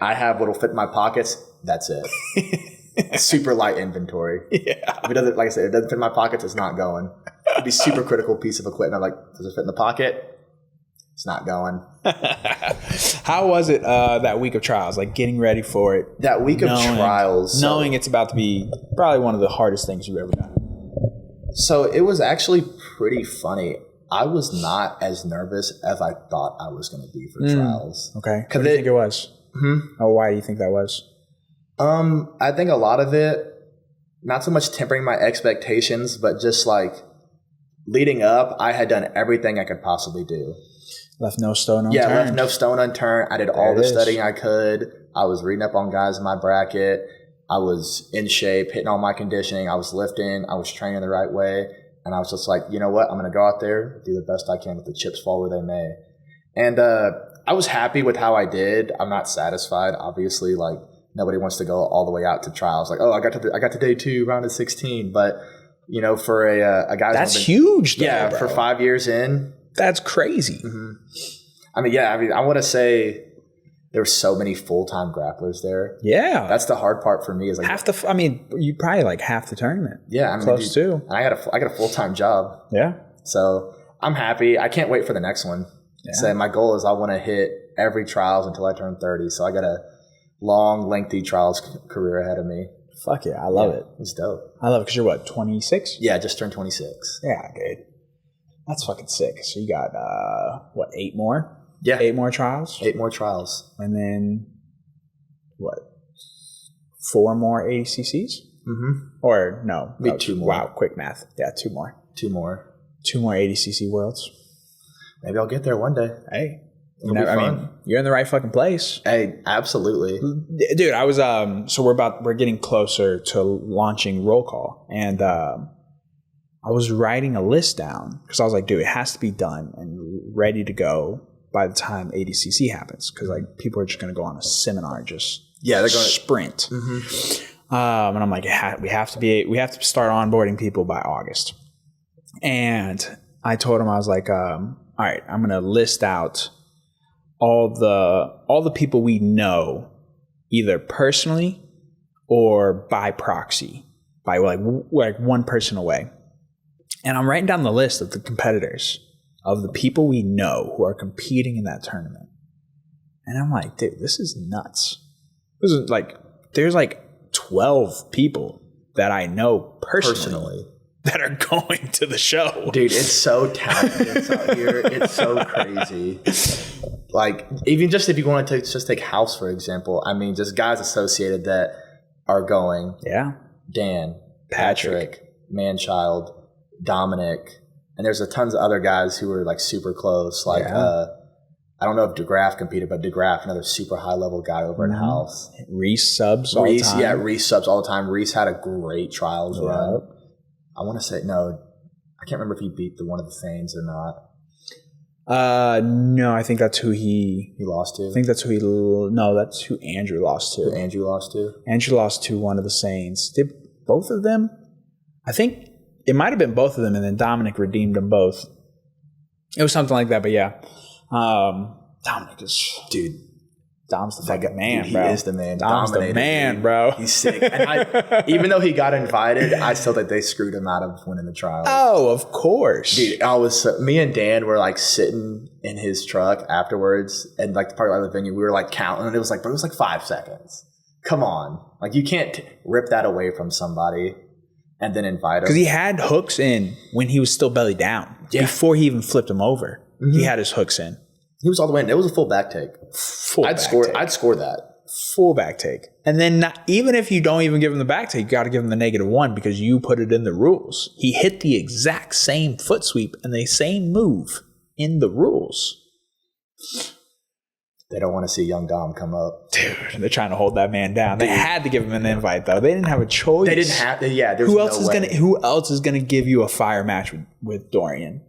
I have what'll fit in my pockets. That's it. Super light inventory. Yeah. If it doesn't, like I said, it doesn't fit in my pockets, it's not going. It'd be super critical piece of equipment. Like, does it fit in the pocket? It's not going. How was it that week of trials? Like getting ready for it. That week of trials. Knowing it's about to be probably one of the hardest things you've ever done. So it was actually pretty funny. I was not as nervous as I thought I was going to be for trials. Okay. What do you think it was? Oh, why do you think that was? I think a lot of it, not so much tempering my expectations, but just like leading up, I had done everything I could possibly do. Left no stone unturned. Yeah, left no stone unturned. I did all the studying I could. I was reading up on guys in my bracket. I was in shape, hitting all my conditioning. I was lifting. I was training the right way. And I was just like, you know what? I'm going to go out there, do the best I can, let the chips fall where they may. And I was happy with how I did. I'm not satisfied. Obviously, like nobody wants to go all the way out to trials. Like, oh, I got to day 2, round of 16. But you know, for a guy that's huge. Though, yeah, bro. for 5 years in, that's crazy. Mm-hmm. I want to say there were so many full-time grapplers there. Yeah, that's the hard part for me. Is like you probably like half the tournament. Yeah, close to. And I got a full-time job. Yeah, so I'm happy. I can't wait for the next one. Yeah. So my goal is I want to hit every trials until I turn 30. So I got a long, lengthy trials career ahead of me. Fuck yeah, I love it. It's dope. I love it because you're what, 26? Yeah, I just turned 26. Yeah, dude. That's fucking sick. So you got 8 more? Yeah. 8 more trials? 8 more trials. And then, 4 more ADCCs? Mm-hmm. Or no. Maybe 2 more. Wow, quick math. Yeah, 2 more. 2 more. 2 more ADCC Worlds. Maybe I'll get there one day. Hey. You're in the right fucking place. Hey, absolutely. Dude, I was, so we're getting closer to launching Roll Call. And I was writing a list down because I was like, dude, it has to be done and ready to go by the time ADCC happens, because like people are just going to go on a seminar, they're going to sprint. Mm-hmm. And I'm like, we have to start onboarding people by August. And I told him, I was like, all right, I'm going to list out all the people we know, either personally or by proxy, by like one person away. And I'm writing down the list of the competitors, of the people we know who are competing in that tournament. And I'm like, dude, this is nuts. This is like, there's like 12 people that I know personally that are going to the show. Dude, it's so talented out here. It's so crazy. Like, even just if you want to just take House, for example, I mean, just guys associated that are going. Yeah. Dan, Patrick, Manchild, Dominic, and there's a tons of other guys who are like super close. Like, I don't know if DeGraff competed, but DeGraff, another super high level guy over in House. Reese subs all the time. Yeah, Reese subs all the time. Reese had a great trials run. I want to say, no, I can't remember if he beat one of the Thanes or not. No, I think that's who he lost to. I think that's that's who Andrew lost to. Who Andrew lost to? Andrew lost to one of the Saints. Did both of them? I think it might have been both of them, and then Dominic redeemed them both. It was something like that, but yeah. Dominic is... Dude. Dom's the fucking man, bro. He is the man. Dom's the man, bro. He's sick. And even though he got invited, I still think they screwed him out of winning the trials. Oh, of course. Dude, me and Dan were like sitting in his truck afterwards, and like the parking lot of the venue, we were like counting, and it was like 5 seconds. Come on. Like, you can't rip that away from somebody and then invite him. Because he had hooks in when he was still belly down. Yeah. Before he even flipped him over. Mm-hmm. He had his hooks in. He was all the way in. It was a full back take. I'd score that. Full back take. And then even if you don't even give him the back take, you got to give him the -1 because you put it in the rules. He hit the exact same foot sweep and the same move in the rules. They don't want to see young Dom come up. Dude, they're trying to hold that man down. They had to give him an invite, though. They didn't have a choice. They didn't have to. Yeah, Who else is going to give you a fire match with Dorian?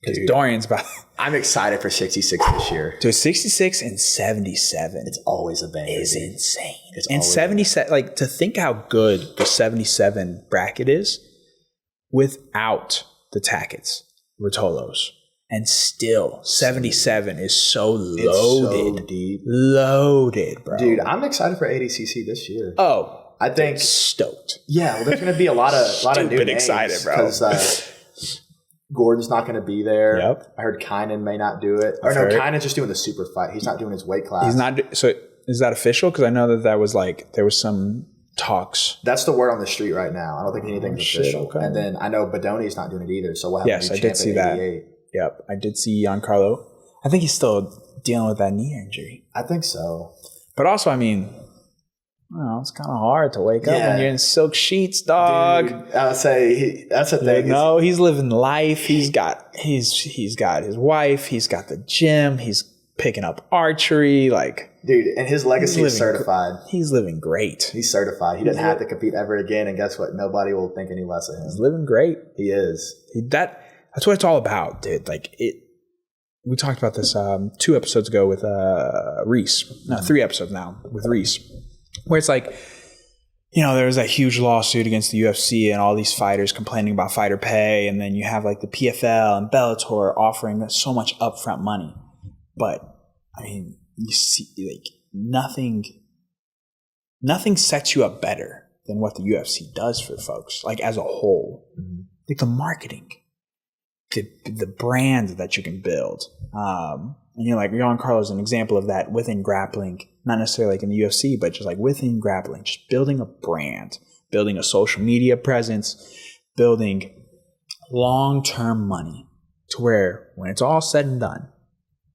Because Dorian's about. I'm excited for 66 this year. Dude, 66 and 77. It's always a banger. Is insane. It's and always 77, like to think how good the 77 bracket is without the Tackett's, Rotolos. And still, 77 is so loaded. It's so deep. Loaded, bro. Dude, I'm excited for ADCC this year. Oh, I think stoked. Yeah, well, there's going to be a lot of new names. Excited, bro. Because Gordon's not going to be there. Yep. I heard Kynan may not do it. Or no, Kynan's just doing the super fight. He's not doing his weight class. He's not. So is that official? Because I know that was like there was some talks. That's the word on the street right now. I don't think anything's official. Okay. And then I know Bodoni's not doing it either. So we'll have yes, I did see that. Yep, I did see Giancarlo. I think he's still dealing with that knee injury. I think so. But also, I mean, well, it's kind of hard to wake up when you're in silk sheets, dog. Dude, I would say that's the thing. No, he's living life. He's got his wife. He's got the gym. He's picking up archery. Like, dude, and his legacy is certified. He's living great. He's certified. He doesn't have to compete ever again. And guess what? Nobody will think any less of him. He's living great. He is. That's what it's all about, dude. Like we talked about this 2 episodes ago with Reese. No, 3 episodes now with Reese, where it's like, you know, there was that huge lawsuit against the UFC and all these fighters complaining about fighter pay, and then you have like the PFL and Bellator offering so much upfront money. But I mean, you see, like nothing sets you up better than what the UFC does for folks, like as a whole. Mm-hmm. Like the marketing. The brand that you can build. And you're like, Giancarlo's an example of that within grappling, not necessarily like in the UFC, but just like within grappling, just building a brand, building a social media presence, building long-term money to where when it's all said and done,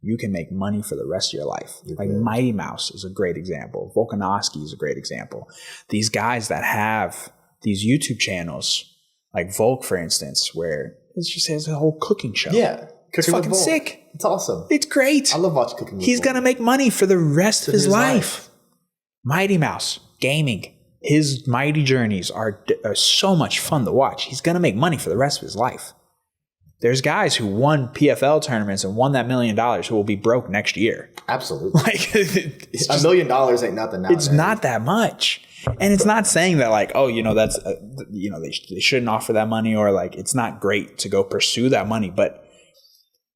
you can make money for the rest of your life. Like Mighty Mouse is a great example. Volkanovski is a great example. These guys that have these YouTube channels, like Volk, for instance, where it's just has a whole cooking show. Yeah. It's fucking sick. It's awesome. It's great. I love watching cooking. He's going to make money for the rest of his life. Mighty Mouse, gaming. His mighty journeys are so much fun to watch. He's going to make money for the rest of his life. There's guys who won PFL tournaments and won that $1 million who will be broke next year. Absolutely. Like $1 million ain't nothing now. It's not that much. And it's not saying that like, oh, you know, that's, you know, they shouldn't offer that money, or like it's not great to go pursue that money. But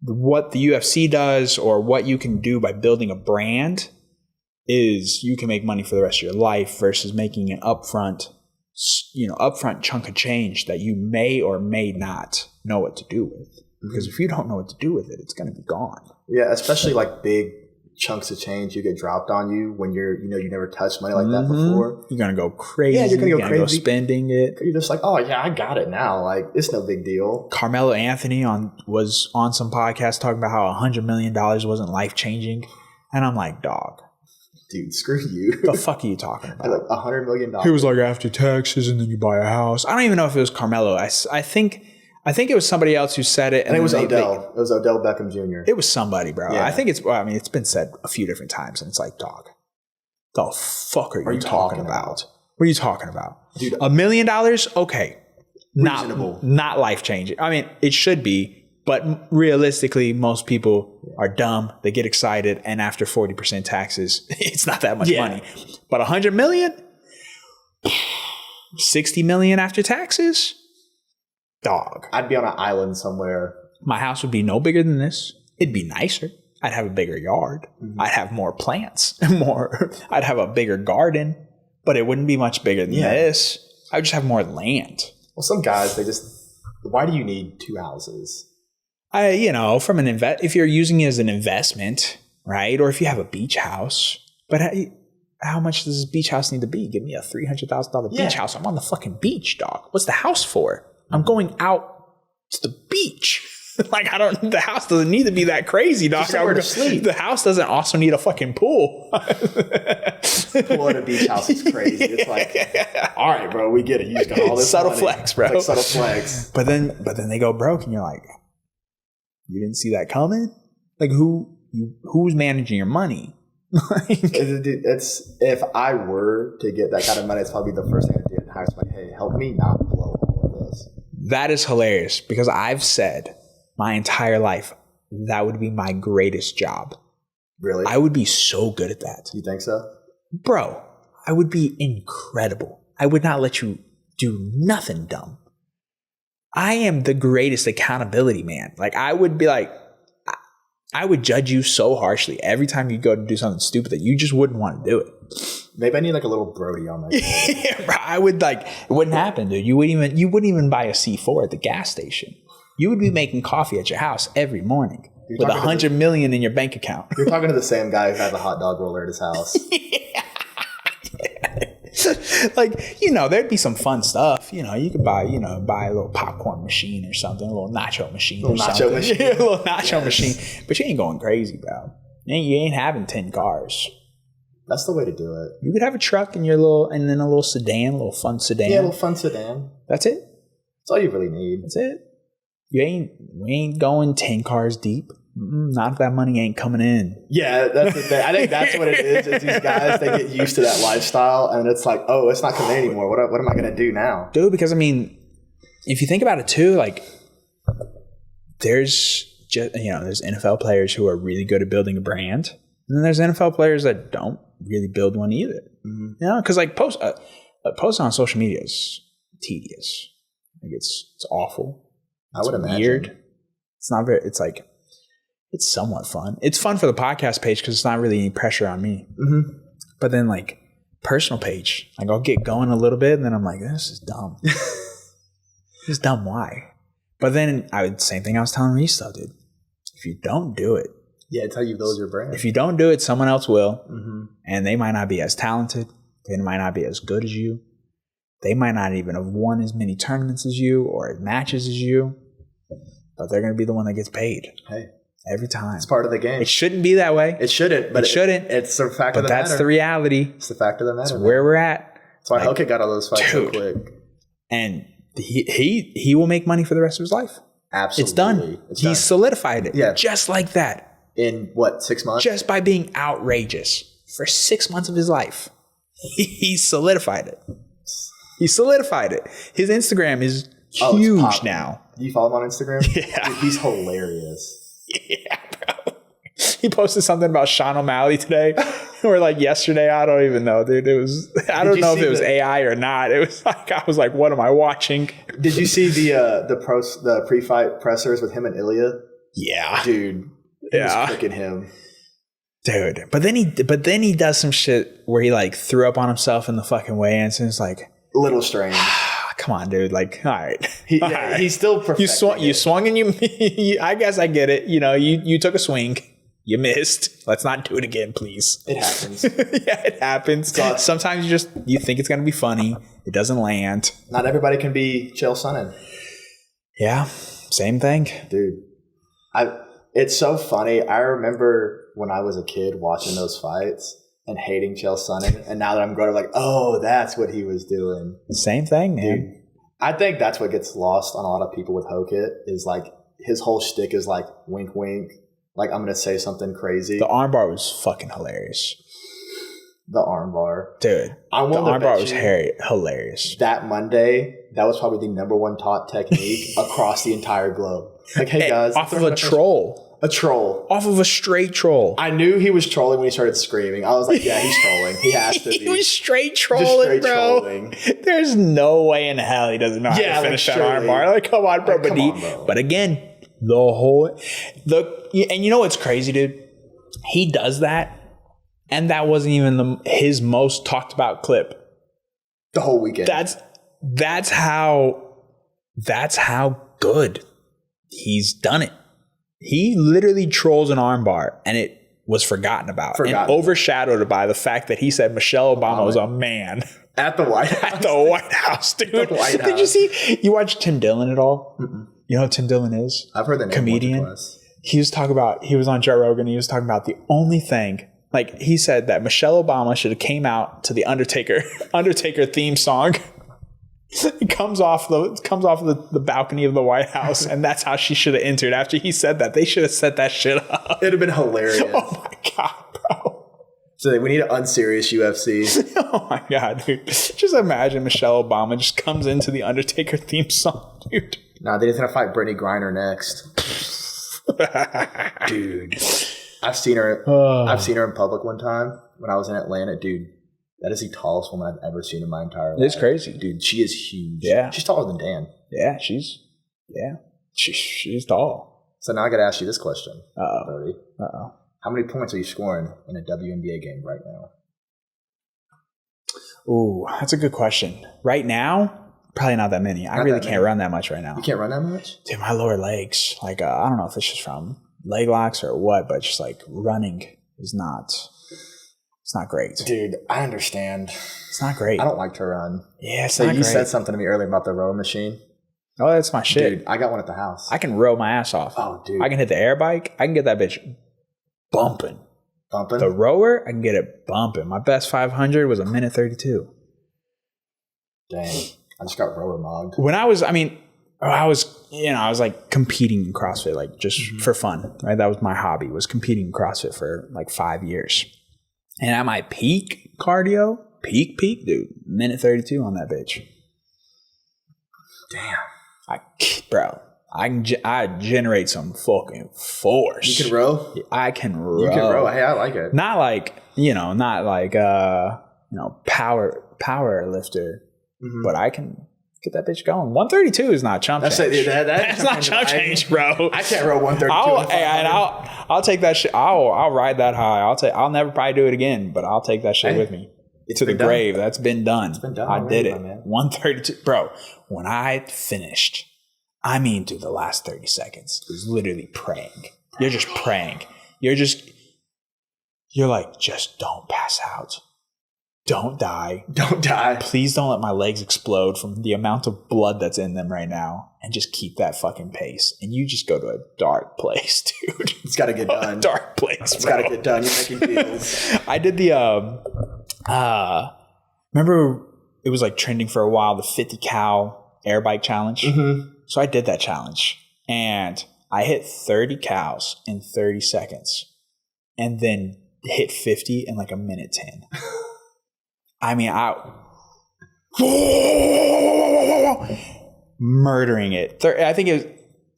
what the UFC does, or what you can do by building a brand, is you can make money for the rest of your life versus making an upfront chunk of change that you may or may not know what to do with. Because if you don't know what to do with it, it's going to be gone. Yeah, especially like big chunks of change you get dropped on you when you never touched money like that before. You're going to go crazy. Yeah, you're going to go crazy. Go spending it. You're just like, oh yeah, I got it now. Like, it's no big deal. Carmelo Anthony was on some podcast talking about how $100 million wasn't life-changing. And I'm like, dog. Dude, screw you. The fuck are you talking about? Like $100 million. He was like, after taxes and then you buy a house. I don't even know if it was Carmelo. I think it was somebody else who said it. And it was Odell. It was Odell Beckham Jr. It was somebody, bro. Yeah. I think it's been said a few different times, and it's like, dog, the fuck are you talking about? What are you talking about? Dude, $1 million? Okay. Reasonable. Not life-changing. I mean, it should be, but realistically, most people are dumb. They get excited, and after 40% taxes, it's not that much money. But $100 million? $60 million after taxes? Dog. I'd be on an island somewhere. My house would be no bigger than this. It'd be nicer. I'd have a bigger yard. Mm-hmm. I'd have more plants. I'd have a bigger garden, but it wouldn't be much bigger than this. I would just have more land. Well, some guys, why do you need 2 houses? From if you're using it as an investment, right? Or if you have a beach house, but how much does this beach house need to be? Give me a $300,000 beach house. I'm on the fucking beach, dog. What's the house for? I'm going out to the beach. Like, the house doesn't need to be that crazy, dog. Somewhere to sleep. The house doesn't also need a fucking pool. Pool at a beach house is crazy. It's like, all right, bro, we get it. You just got all this subtle money. flex, bro. It's like subtle flex. But then they go broke, and you're like, you didn't see that coming? Like, who's managing your money? It's if I were to get that kind of money, it's probably the first thing I did. Hire somebody, hey, help me not blow all of this. That is hilarious, because I've said my entire life, that would be my greatest job. Really? I would be so good at that. You think so? Bro, I would be incredible. I would not let you do nothing dumb. I am the greatest accountability man. Like, I would be like, I would judge you so harshly every time you go to do something stupid that you just wouldn't want to do it. Maybe I need like a little Brodey on my shoulder. Yeah, bro, I would like, it wouldn't happen, dude. You wouldn't even buy a C4 at the gas station. You would be making coffee at your house every morning with $100 million in your bank account. You're talking to the same guy who has a hot dog roller at his house. Like, you know, there'd be some fun stuff. You know, you could buy a little popcorn machine or something, a little nacho machine or something. A little nacho machine. But you ain't going crazy, bro. You ain't having 10 cars. That's the way to do it. You could have a truck and and then a little sedan, a little fun sedan. Yeah, a little fun sedan. That's it. That's all you really need. That's it. We ain't going 10 cars deep. Not if that money ain't coming in. Yeah, that's the thing. I think that's what it is. It's these guys, they get used to that lifestyle, and it's like, oh, it's not coming in anymore. What am I going to do now? Dude, because, I mean, if you think about it, too, like, there's NFL players who are really good at building a brand, and then there's NFL players that don't really build one either. Mm-hmm. You know, because, like, posting on social media is tedious. Like, it's awful. I would imagine. Weird. It's not very, it's like, it's somewhat fun. It's fun for the podcast page because it's not really any pressure on me. Mm-hmm. But then, like, personal page, like, I'll get going a little bit, and then I'm like, this is dumb. This is dumb. Why? But then same thing I was telling Reese, though, dude. If you don't do it, yeah, it's how you build your brand. If you don't do it, someone else will, and they might not be as talented. They might not be as good as you. They might not even have won as many tournaments as you or matches as you, but they're going to be the one that gets paid. Hey. Every time. It's part of the game. It shouldn't be that way. It shouldn't, but it shouldn't. It's the fact of the matter. But that's the reality. It's the fact of the matter. It's where we're at. That's why Hoka got all those fights so quick. And he will make money for the rest of his life. Absolutely. It's done. He's solidified it. Yeah. Just like that. In what, 6 months? Just by being outrageous for 6 months of his life. He solidified it. He solidified it. His Instagram is huge now. Do you follow him on Instagram? Yeah. Dude, he's hilarious. Yeah, bro. He posted something about Sean O'Malley today, or like yesterday. I don't even know, dude. It was. I don't know if it was AI or not. It was like I was like, what am I watching? Did you see the pre-fight pressers with him and Ilya? Yeah, dude. Yeah, was cooking him, dude. But then he does some shit where he like threw up on himself in the fucking weigh-ins, and it's like a little strange. Come on, dude. Like, all right. He's still perfecting You swung and you I guess I get it. You know, you took a swing. You missed. Let's not do it again, please. It happens. Yeah, it happens. Sometimes you think it's going to be funny. It doesn't land. Not everybody can be Chael Sonnen. Yeah, same thing. Dude, it's so funny. I remember when I was a kid watching those fights and hating Chael Sonnen, and now that I'm grown up, like, oh, that's what he was doing. Same thing, man. Dude, I think that's what gets lost on a lot of people with Hokit is like his whole shtick is like wink, wink. Like I'm gonna say something crazy. The armbar was fucking hilarious. The armbar, dude. The armbar was hilarious. That Monday, that was probably the number one taught technique across the entire globe. Like, hey guys, off of a troll. A troll. Off of a straight troll. I knew he was trolling when he started screaming. I was like, yeah, he's trolling. He has to be. He was straight trolling, bro. Trolling. There's no way in hell he doesn't know how to finish that armbar. Like, come on, bro. Like, but again, and you know what's crazy, dude? He does that, and that wasn't even his most talked about clip. The whole weekend. That's how good he's done it. He literally trolls an armbar, and it was forgotten about and overshadowed by the fact that he said Michelle Obama was a man. At the White House? At the White House, dude. Did you see? You watch Tim Dillon at all? Mm-mm. You know who Tim Dillon is? I've heard the name. Comedian. He was on Joe Rogan. He was talking about the only thing, like he said that Michelle Obama should have came out to the Undertaker theme song. It comes off the balcony of the White House, and that's how she should have entered. After he said that, they should have set that shit up. It'd have been hilarious. Oh my god, bro! So we need an unserious UFC. Oh my god, dude! Just imagine Michelle Obama just comes into the Undertaker theme song, dude. Nah, they're just gonna fight Brittany Griner next. Dude, I've seen her in public one time when I was in Atlanta. Dude, that is the tallest woman I've ever seen in my entire life. It's crazy. Dude, she is huge. Yeah. She's taller than Dan. Yeah, she's tall. So now I got to ask you this question, Uh-oh. Brodey. Uh-oh. How many points are you scoring in a WNBA game right now? Ooh, that's a good question. Right now, probably not that many. I really can't run that much right now. You can't run that much? Dude, my lower legs, like, I don't know if it's just from leg locks or what, but just like running is not, it's not great. Dude, I understand. It's not great. I don't like to run. Yeah, it's So not you great. said something to me earlier about the row machine. Oh, that's my shit. Dude, I got one at the house. I can row my ass off. Oh, dude. I can hit the air bike. I can get that bitch bumping. Bumping? The rower, I can get it bumping. My best 500 was 1:32. Dang. I just got rower mogged. When I was like competing in CrossFit, like just for fun, right? That was my hobby, was competing in CrossFit for like 5 years. And at my peak cardio, peak, dude, 1:32 on that bitch. Damn. I generate some fucking force. You can row? I can row. You can row. Hey, I like it. Not like, power lifter, but I can get that bitch going. 132 is not chump change. That's not chump change, bro. I can't row 132. I'll take that shit. I'll ride that high. I'll never probably do it again, but I'll take that shit with me to the grave. That's been done. It's been done. I did it. 132, bro. When I finished, I mean, dude, the last 30 seconds is literally praying. You're just praying. You're like, just don't pass out. Don't die. Don't die. Please don't let my legs explode from the amount of blood that's in them right now, and just keep that fucking pace. And you just go to a dark place, dude. It's got to get done. A dark place, It's got to get done. You're making deals. I did the, remember it was like trending for a while, the 50 cal air bike challenge. Mm-hmm. So I did that challenge, and I hit 30 cows in 30 seconds, and then hit 50 in like 1:10. I mean, murdering it. I think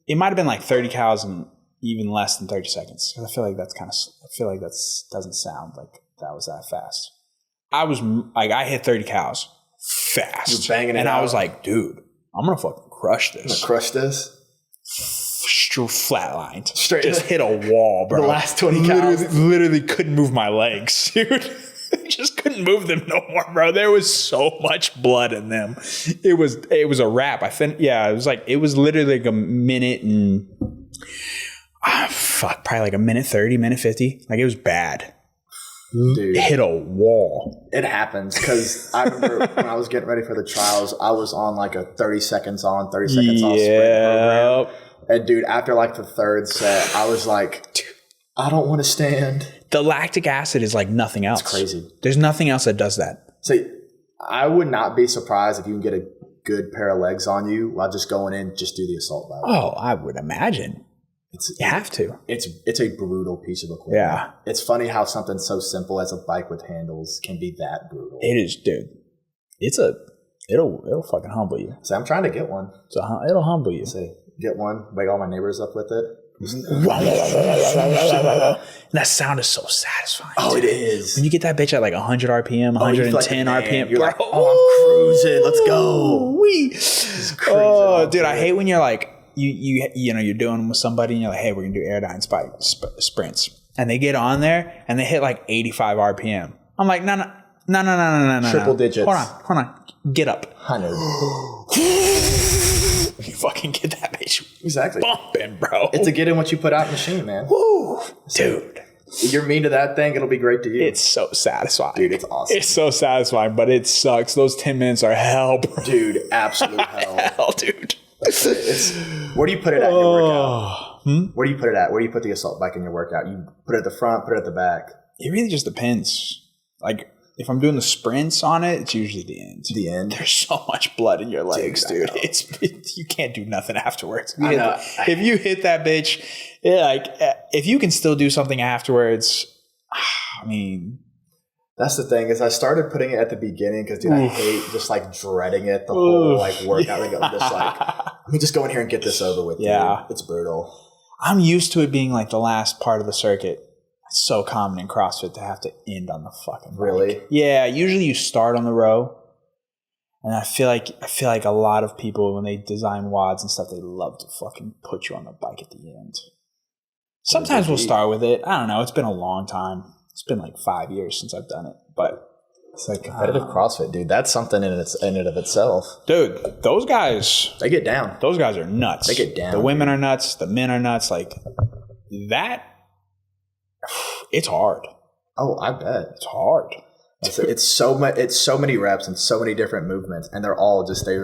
it might have been like 30 cows in even less than 30 seconds. Because I feel like that doesn't sound like that was that fast. I hit 30 cows fast. You're banging it and out. I was like, dude, I'm going to fucking crush this. I'm going to crush this? Flatlined. Straight. Just hit a wall, bro. The last 20 cows. Literally couldn't move my legs, dude. Just couldn't move them no more, bro. There was so much blood in them. It was a wrap. It was literally like a minute and probably like 1:30, 1:50. Like, it was bad. Dude, it hit a wall. It happens because I remember when I was getting ready for the trials, I was on like a 30 seconds on, 30 seconds off sprint program. And dude, after like the third set, I was like, dude, I don't want to stand. The lactic acid is like nothing else. It's crazy. There's nothing else that does that. So I would not be surprised if you can get a good pair of legs on you while just going in, just do the assault bike. Oh, I would imagine. You have to. It's a brutal piece of equipment. Yeah. It's funny how something so simple as a bike with handles can be that brutal. It is, dude. It'll fucking humble you. So I'm trying to get one. So it'll humble you. Say, get one, wake all my neighbors up with it. That sound is so satisfying. Oh, it is. When you get that bitch at like 100 RPM, 110 RPM, you're like, oh, I'm cruising. Let's go. Oh, dude, I hate when you're like, you're doing with somebody and you're like, hey, we're gonna do airdyne sprints, and they get on there and they hit like 85 RPM. I'm like, no. Triple digits. Hold on. Get up. 100. You fucking get that bitch exactly bumping, bro. It's a get in what you put out machine, man. Woo, dude. You're mean to that thing, it'll be great to you. It's so satisfying. Dude, it's awesome. It's so satisfying, but it sucks. Those 10 minutes are hell, bro. Dude, absolute hell. Hell, dude. Where do you put it at in your workout? Where do you put it at? Where do you put the assault bike in your workout? You put it at the front, put it at the back? It really just depends. Like, if I'm doing the sprints on it, it's usually the end. The end? There's so much blood in your legs, dude. You can't do nothing afterwards. If you hit that bitch, if you can still do something afterwards, I mean... That's the thing, is I started putting it at the beginning because, dude, I hate just like dreading it the whole like workout. I'm just like, let me just go in here and get this over with. Yeah. Dude. It's brutal. I'm used to it being like the last part of the circuit. It's so common in CrossFit to have to end on the fucking bike. Really? Yeah, usually you start on the row. And I feel like a lot of people, when they design WODs and stuff, they love to fucking put you on the bike at the end. Sometimes we'll start with it. I don't know. It's been a long time. It's been like 5 years since I've done it. But it's like competitive CrossFit, dude. That's something in and of itself. Dude, those guys, they get down. Those guys are nuts. They get down. The women are nuts. The men are nuts. Like that, it's hard. Oh, I bet. It's hard. It's so many reps and so many different movements, and they're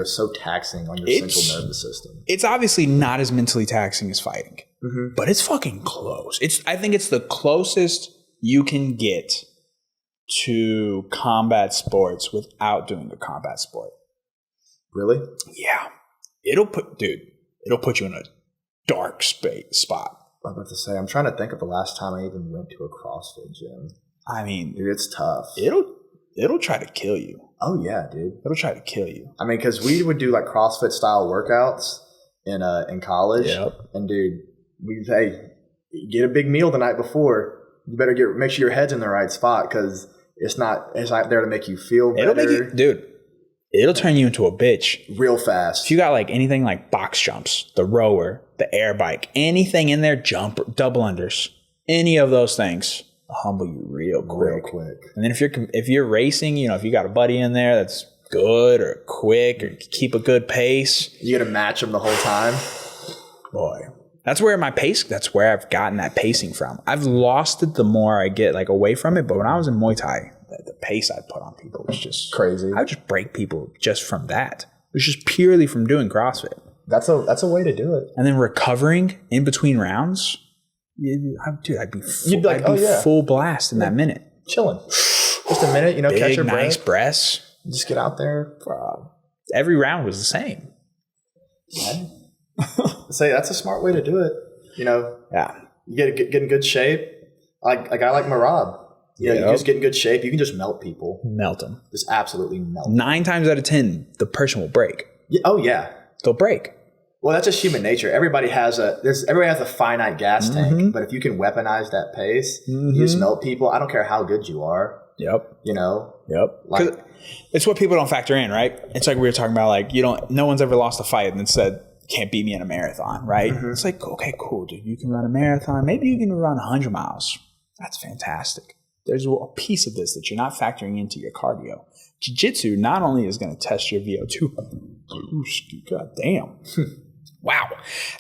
so taxing on your central nervous system. It's obviously not as mentally taxing as fighting, but it's fucking close. I think it's the closest you can get to combat sports without doing a combat sport. Really? Yeah. It'll put you in a dark spot. I'm about to say, I'm trying to think of the last time I even went to a CrossFit gym. I mean, dude, it's tough. It'll try to kill you. Oh yeah, dude. It'll try to kill you. I mean, because we would do like CrossFit style workouts in college. Yep. And dude, we'd say, get a big meal the night before. You better make sure your head's in the right spot because it's not there to make you feel better. It'll turn you into a bitch real fast. If you got like anything like box jumps, the rower, the air bike, anything in there, double unders, any of those things. Humble you real quick. And then if you're racing, if you got a buddy in there that's good or quick or keep a good pace, you gotta match them the whole time. Boy, that's where I've gotten that pacing from. I've lost it the more I get like away from it. But when I was in Muay Thai, the pace I'd put on people was just crazy. I would just break people just from that. It was just purely from doing CrossFit. That's a way to do it. And then recovering in between rounds. I'd be full blast in that minute. Chilling. Just a minute, Big, catch your nice breath. breaths. Just get out there. Every round was the same. Yeah. Say that's a smart way to do it. Yeah. You get in good shape. Like a guy like Marab. You just get in good shape. You can just melt people. Melt them. Just absolutely melt them. 9 times out of 10, the person will break. Yeah. Oh yeah. They'll break. Well, that's just human nature. Everybody has a finite gas tank, but if you can weaponize that pace, you just melt people. I don't care how good you are. Yep. Like, it's what people don't factor in, right? It's like we were talking about, like no one's ever lost a fight and then said, "Can't beat me in a marathon," right? It's like, okay, cool, dude. You can run a marathon. Maybe you can run 100 miles. That's fantastic. There's a piece of this that you're not factoring into your cardio. Jiu-Jitsu not only is going to test your VO2. God damn. Wow.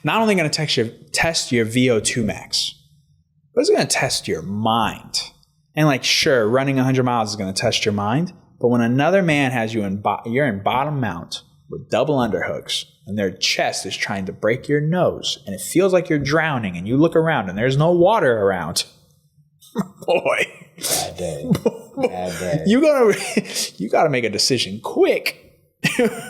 Not only going to test your VO2 max, but it's going to test your mind. And like, sure, running 100 miles is going to test your mind, but when another man has you're in bottom mount with double underhooks and their chest is trying to break your nose and it feels like you're drowning and you look around and there's no water around. Boy. Bad day. Bad day. You gotta make a decision quick.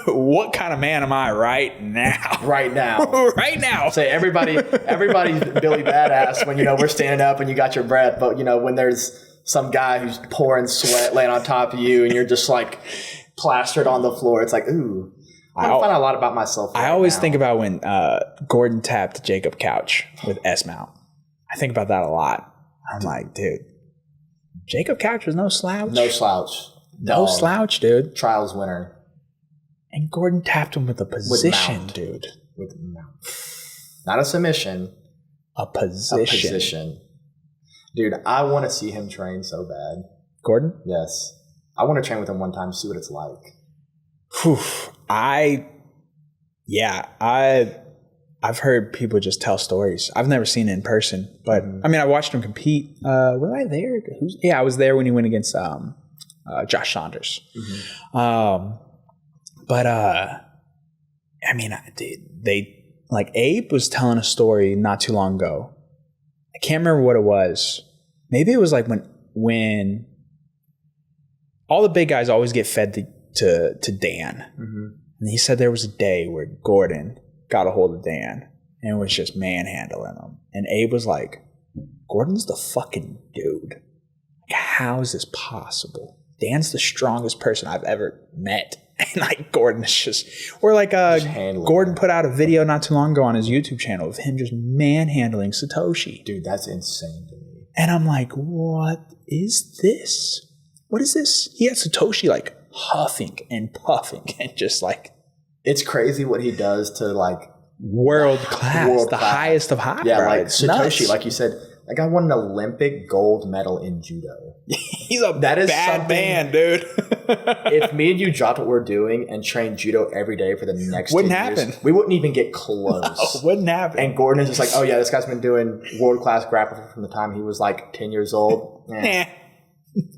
What kind of man am I right now? Right now. Right now. Say everybody's Billy Badass when we're standing up and you got your breath, but when there's some guy who's pouring sweat laying on top of you and you're just like plastered on the floor, it's like, ooh. I find out a lot about myself. I always think about when Gordon tapped Jacob Couch with S-mount. I think about that a lot. I'm like, dude, Jacob Couch was no slouch. No slouch. No slouch, dude. Trials winner. And Gordon tapped him with a position, dude. With mount. Not a submission. A position. Dude, I want to see him train so bad. Gordon? Yes. I want to train with him one time to see what it's like. Whew. I've heard people just tell stories. I've never seen it in person, but I mean, I watched him compete. Was I there? I was there when he went against Josh Saunders. But I mean, they like Abe was telling a story not too long ago. I can't remember what it was. Maybe it was like when all the big guys always get fed to Dan. And he said there was a day where Gordon got a hold of Dan and was just manhandling him. And Abe was like, Gordon's the fucking dude. Like, how is this possible? Dan's the strongest person I've ever met. And like Gordon is just, or like handling Gordon it. put out a video not too long ago on his YouTube channel of him just manhandling Satoshi. Dude, that's insane to me. And I'm like, what is this? What is this? He had Satoshi like huffing and puffing and just like It's crazy what he does to like world class, the highest of high. Yeah, bro. like It's Satoshi, nuts. like you said, like I won an Olympic gold medal in judo. He's a That is bad something- man, dude. If me and you dropped what we're doing and trained judo every day for the next 10 Wouldn't years, happen. we wouldn't even get close. Wouldn't happen. And Gordon is just like, oh yeah, this guy's been doing world-class grappling from the time he was like 10 years old. Eh,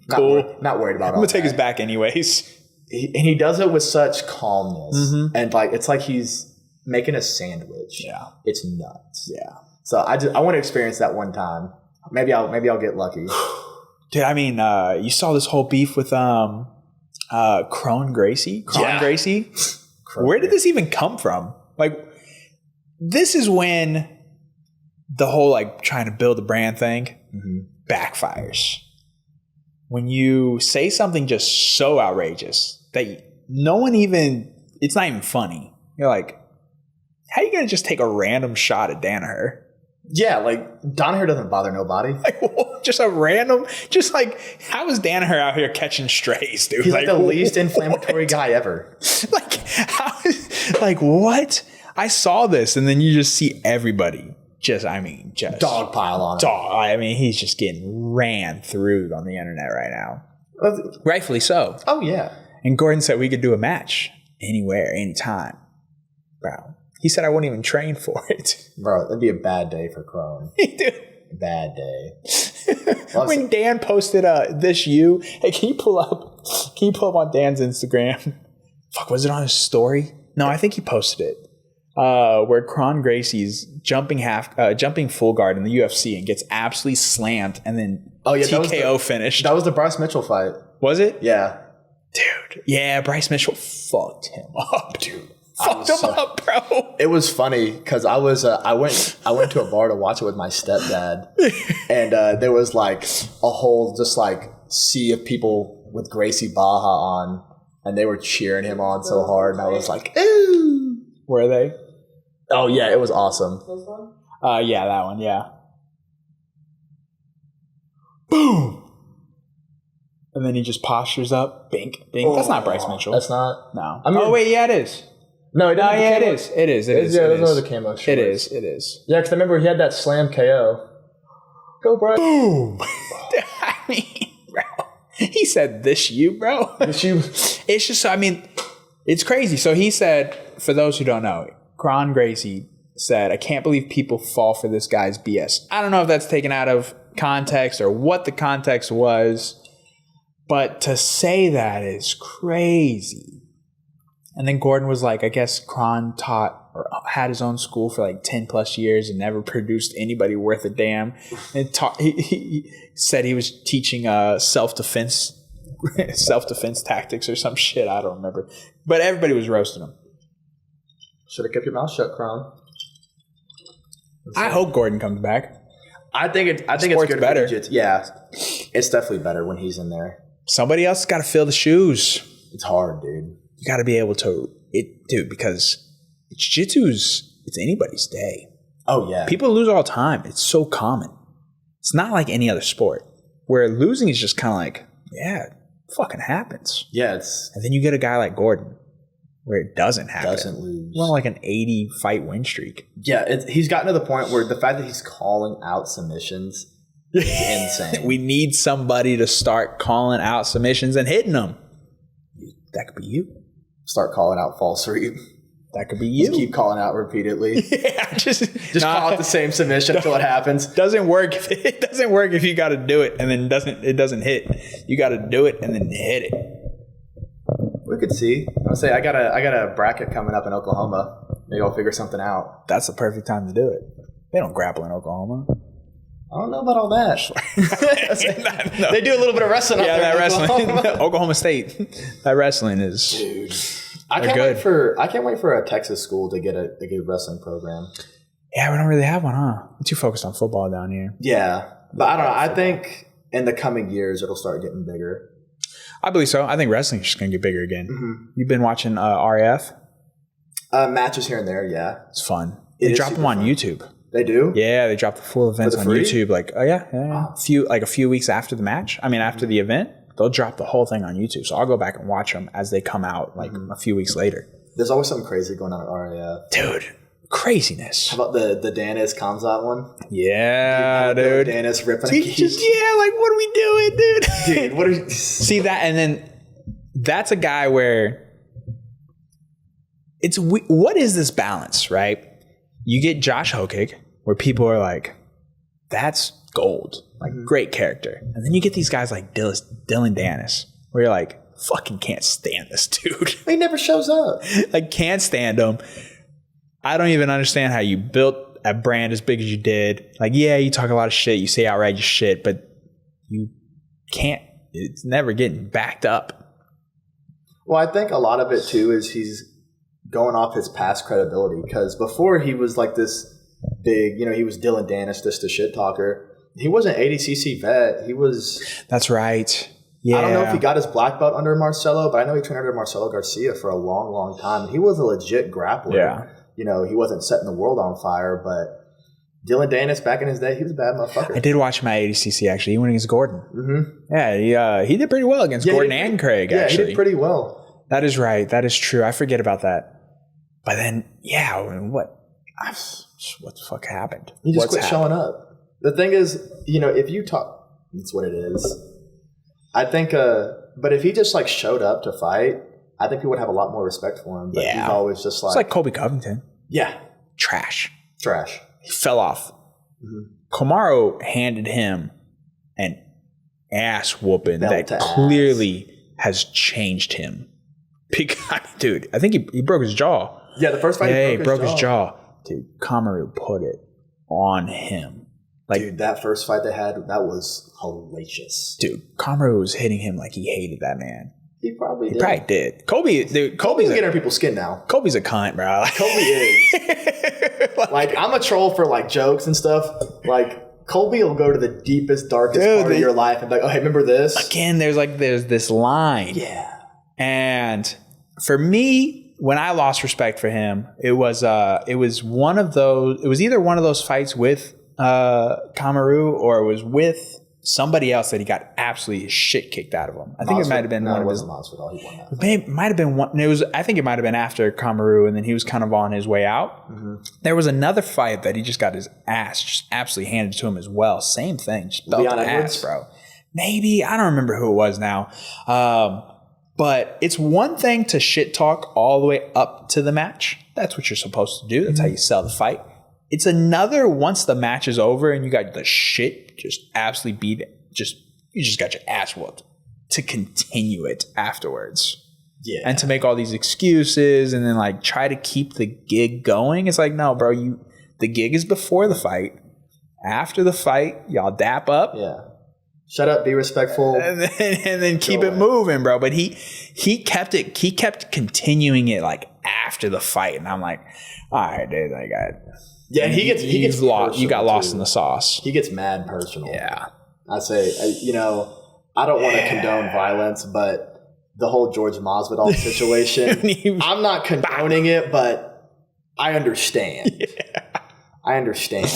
Not cool. Not worried about I'm all gonna take that. his back anyways. And he does it with such calmness. Mm-hmm. And like, it's like he's making a sandwich. Yeah. It's nuts. Yeah. So I want to experience that one time. Maybe I'll get lucky. Dude, I mean, you saw this whole beef with Crone Gracie? Yeah. Gracie? Where did this even come from? Like, this is when the whole like trying to build a brand thing backfires. When you say something just so outrageous that no one even, it's not even funny. You're like, how are you going to just take a random shot at Danaher? Yeah, like Danaher doesn't bother nobody. Like, just a random, just like, how is Danaher out here catching strays, dude? He's like the least inflammatory guy ever. Like, how is, like, what? I saw this, and then you just see everybody just Dog pile on him. dog. I mean, he's just getting ran through on the internet right now. Rightfully so. Oh, yeah. And Gordon said we could do a match anywhere, anytime. Bro, he said I wouldn't even train for it. Bro, that'd be a bad day for Crone. Dude. Bad day. When Dan posted this hey, can you pull up on Dan's Instagram? Fuck, was it on his story? No, I think he posted it. Where Cron Gracie's jumping full guard in the UFC and gets absolutely slammed and then TKO finished. That was the Bryce Mitchell fight. Was it? Yeah. Dude. Yeah, Bryce Mitchell fucked him up, dude. Fucked him up, bro. It was funny because I went to a bar to watch it with my stepdad, and there was like a whole just like sea of people with Gracie Baja on, and they were cheering him on so hard, and I was like, ooh. Were they? Oh yeah, it was awesome. This one? Yeah, that one, yeah. Boom. And then he just postures up. Bink, bink. That's not Bryce Mitchell. That's not. No. I mean- oh, wait, yeah, it is. No, it No, didn't. yeah, it is. It is. It is. Yeah, It those are is. the camo shorts. It is. It is. Yeah, because I remember he had that slam KO. Go, Bryce. Boom. I mean, bro. He said, this you, bro? This you. It's just, I mean, it's crazy. So he said, for those who don't know, Cron Gracie said, I can't believe people fall for this guy's BS. I don't know if that's taken out of context or what the context was, but to say that is crazy. And then Gordon was like, I guess Cron taught or had his own school for like 10 plus years and never produced anybody worth a damn. And he said he was teaching self-defense tactics or some shit. I don't remember. But everybody was roasting him. Should have kept your mouth shut, Crown. I hope Gordon comes back. I think it's Sport's good better. for jiu-jitsu. Yeah, it's definitely better when he's in there. Somebody else has got to fill the shoes. It's hard, dude. You got to be able to, dude, because jiu-jitsu's, it's anybody's day. Oh yeah, People lose all the time. It's so common. It's not like any other sport where losing is just kind of like, yeah, it fucking happens. yeah, it's And then you get a guy like Gordon where it doesn't happen. doesn't lose. Well, like an 80 fight win streak. Yeah, he's gotten to the point where the fact that he's calling out submissions is insane. We need somebody to start calling out submissions and hitting them. That could be you. Start calling out false read. That could be you. Just keep calling out repeatedly. Yeah, just Call it the same submission until it happens. Doesn't work. It doesn't work if you got to do it and then it doesn't hit. You got to do it and then hit it. We could see. I'll say I got a bracket coming up in Oklahoma. Maybe I'll figure something out. That's the perfect time to do it. They don't grapple in Oklahoma. I don't know about all that. No. They do a little bit of wrestling. Yeah, up there that in wrestling. Oklahoma. Oklahoma State. That wrestling is. Dude, They're good. I can't wait for a Texas school to get a good wrestling program. Yeah, we don't really have one, huh? We're too focused on football down here. Yeah, but I don't know. I think in the coming years it'll start getting bigger. I believe so. I think wrestling's just going to get bigger again. Mm-hmm. You've been watching RAF? Matches here and there, yeah. It's fun. They drop them on YouTube. They do? Yeah, they drop the full events on free? YouTube. Like, a few weeks after the match. I mean, after the event, they'll drop the whole thing on YouTube. So I'll go back and watch them as they come out, like a few weeks later. There's always something crazy going on at RAF. Dude, craziness. How about the Danis Kamzat one? Yeah, dude. Danis ripping a Like, what are we doing, dude? Dude, what are you... See that? And then that's a guy where what is this balance, right? You get Josh Hokig, where people are like, that's gold. Like, great character. And then you get these guys like Dylan Danis, where you're like, fucking can't stand this dude. He never shows up. Like, can't stand him. I don't even understand how you built a brand as big as you did. Like, yeah, you talk a lot of shit, you say outrageous shit, but you can't, it's never getting backed up. Well, I think a lot of it too is he's going off his past credibility, because before he was like this big, he was Dylan Danis, the shit talker. He wasn't ADCC vet. He was... That's right. Yeah. I don't know if he got his black belt under Marcelo, but I know he trained under Marcelo Garcia for a long, long time. He was a legit grappler. Yeah. He wasn't setting the world on fire, but Dylan Danis back in his day, he was a bad motherfucker. I did watch him at ADCC, actually. He went against Gordon. Mm-hmm. Yeah, he did pretty well against Gordon and Craig, actually. Yeah, he did pretty well. That is right. That is true. I forget about that. But then, what the fuck happened? He just quit showing up. The thing is, if you talk, that's what it is. I think, but if he just like showed up to fight, I think people would have a lot more respect for him. But he's always just like... It's like Colby Covington. Yeah. Trash. He fell off. Mm-hmm. Kamaru handed him an ass whooping that clearly has changed him. Because, dude, I think he broke his jaw. Yeah, the first fight he broke his jaw. Dude, Kamaru put it on him. Like, dude, that first fight they had, that was hellacious. Dude, Kamaru was hitting him like he hated that man. He probably did. Kobe's getting under people's skin now. Kobe's a cunt, bro. Kobe is. like, I'm a troll for like jokes and stuff. Like, Kobe will go to the deepest, darkest part of your life and be like, oh, hey, remember this? Again, there's this line. Yeah. And for me, when I lost respect for him, it was one of those. It was either one of those fights with Kamaru, or it was with somebody else that he got absolutely his shit kicked out of him. I think it might have been one of his. It might have been one. I think it might have been after Kamaru, and then he was kind of on his way out. Mm-hmm. There was another fight that he just got his ass just absolutely handed to him as well. Same thing, just belt to ass, bro. Maybe, I don't remember who it was now. But it's one thing to shit talk all the way up to the match. That's what you're supposed to do. That's how you sell the fight. It's another once the match is over and you got the shit just absolutely beat it. You just got your ass whooped, to continue it afterwards. Yeah. And to make all these excuses and then like try to keep the gig going. It's like, no, bro, the gig is before the fight. After the fight, y'all dap up. Yeah. Shut up, be respectful, and then keep it moving, bro. But he kept continuing it like after the fight, and I'm like, all right, dude, like, and he gets lost. You got lost in the sauce. He gets mad personal. Yeah, I say, I don't want to condone violence, but the whole George Masvidal situation, I'm not condoning it, but I understand. Yeah. I understand.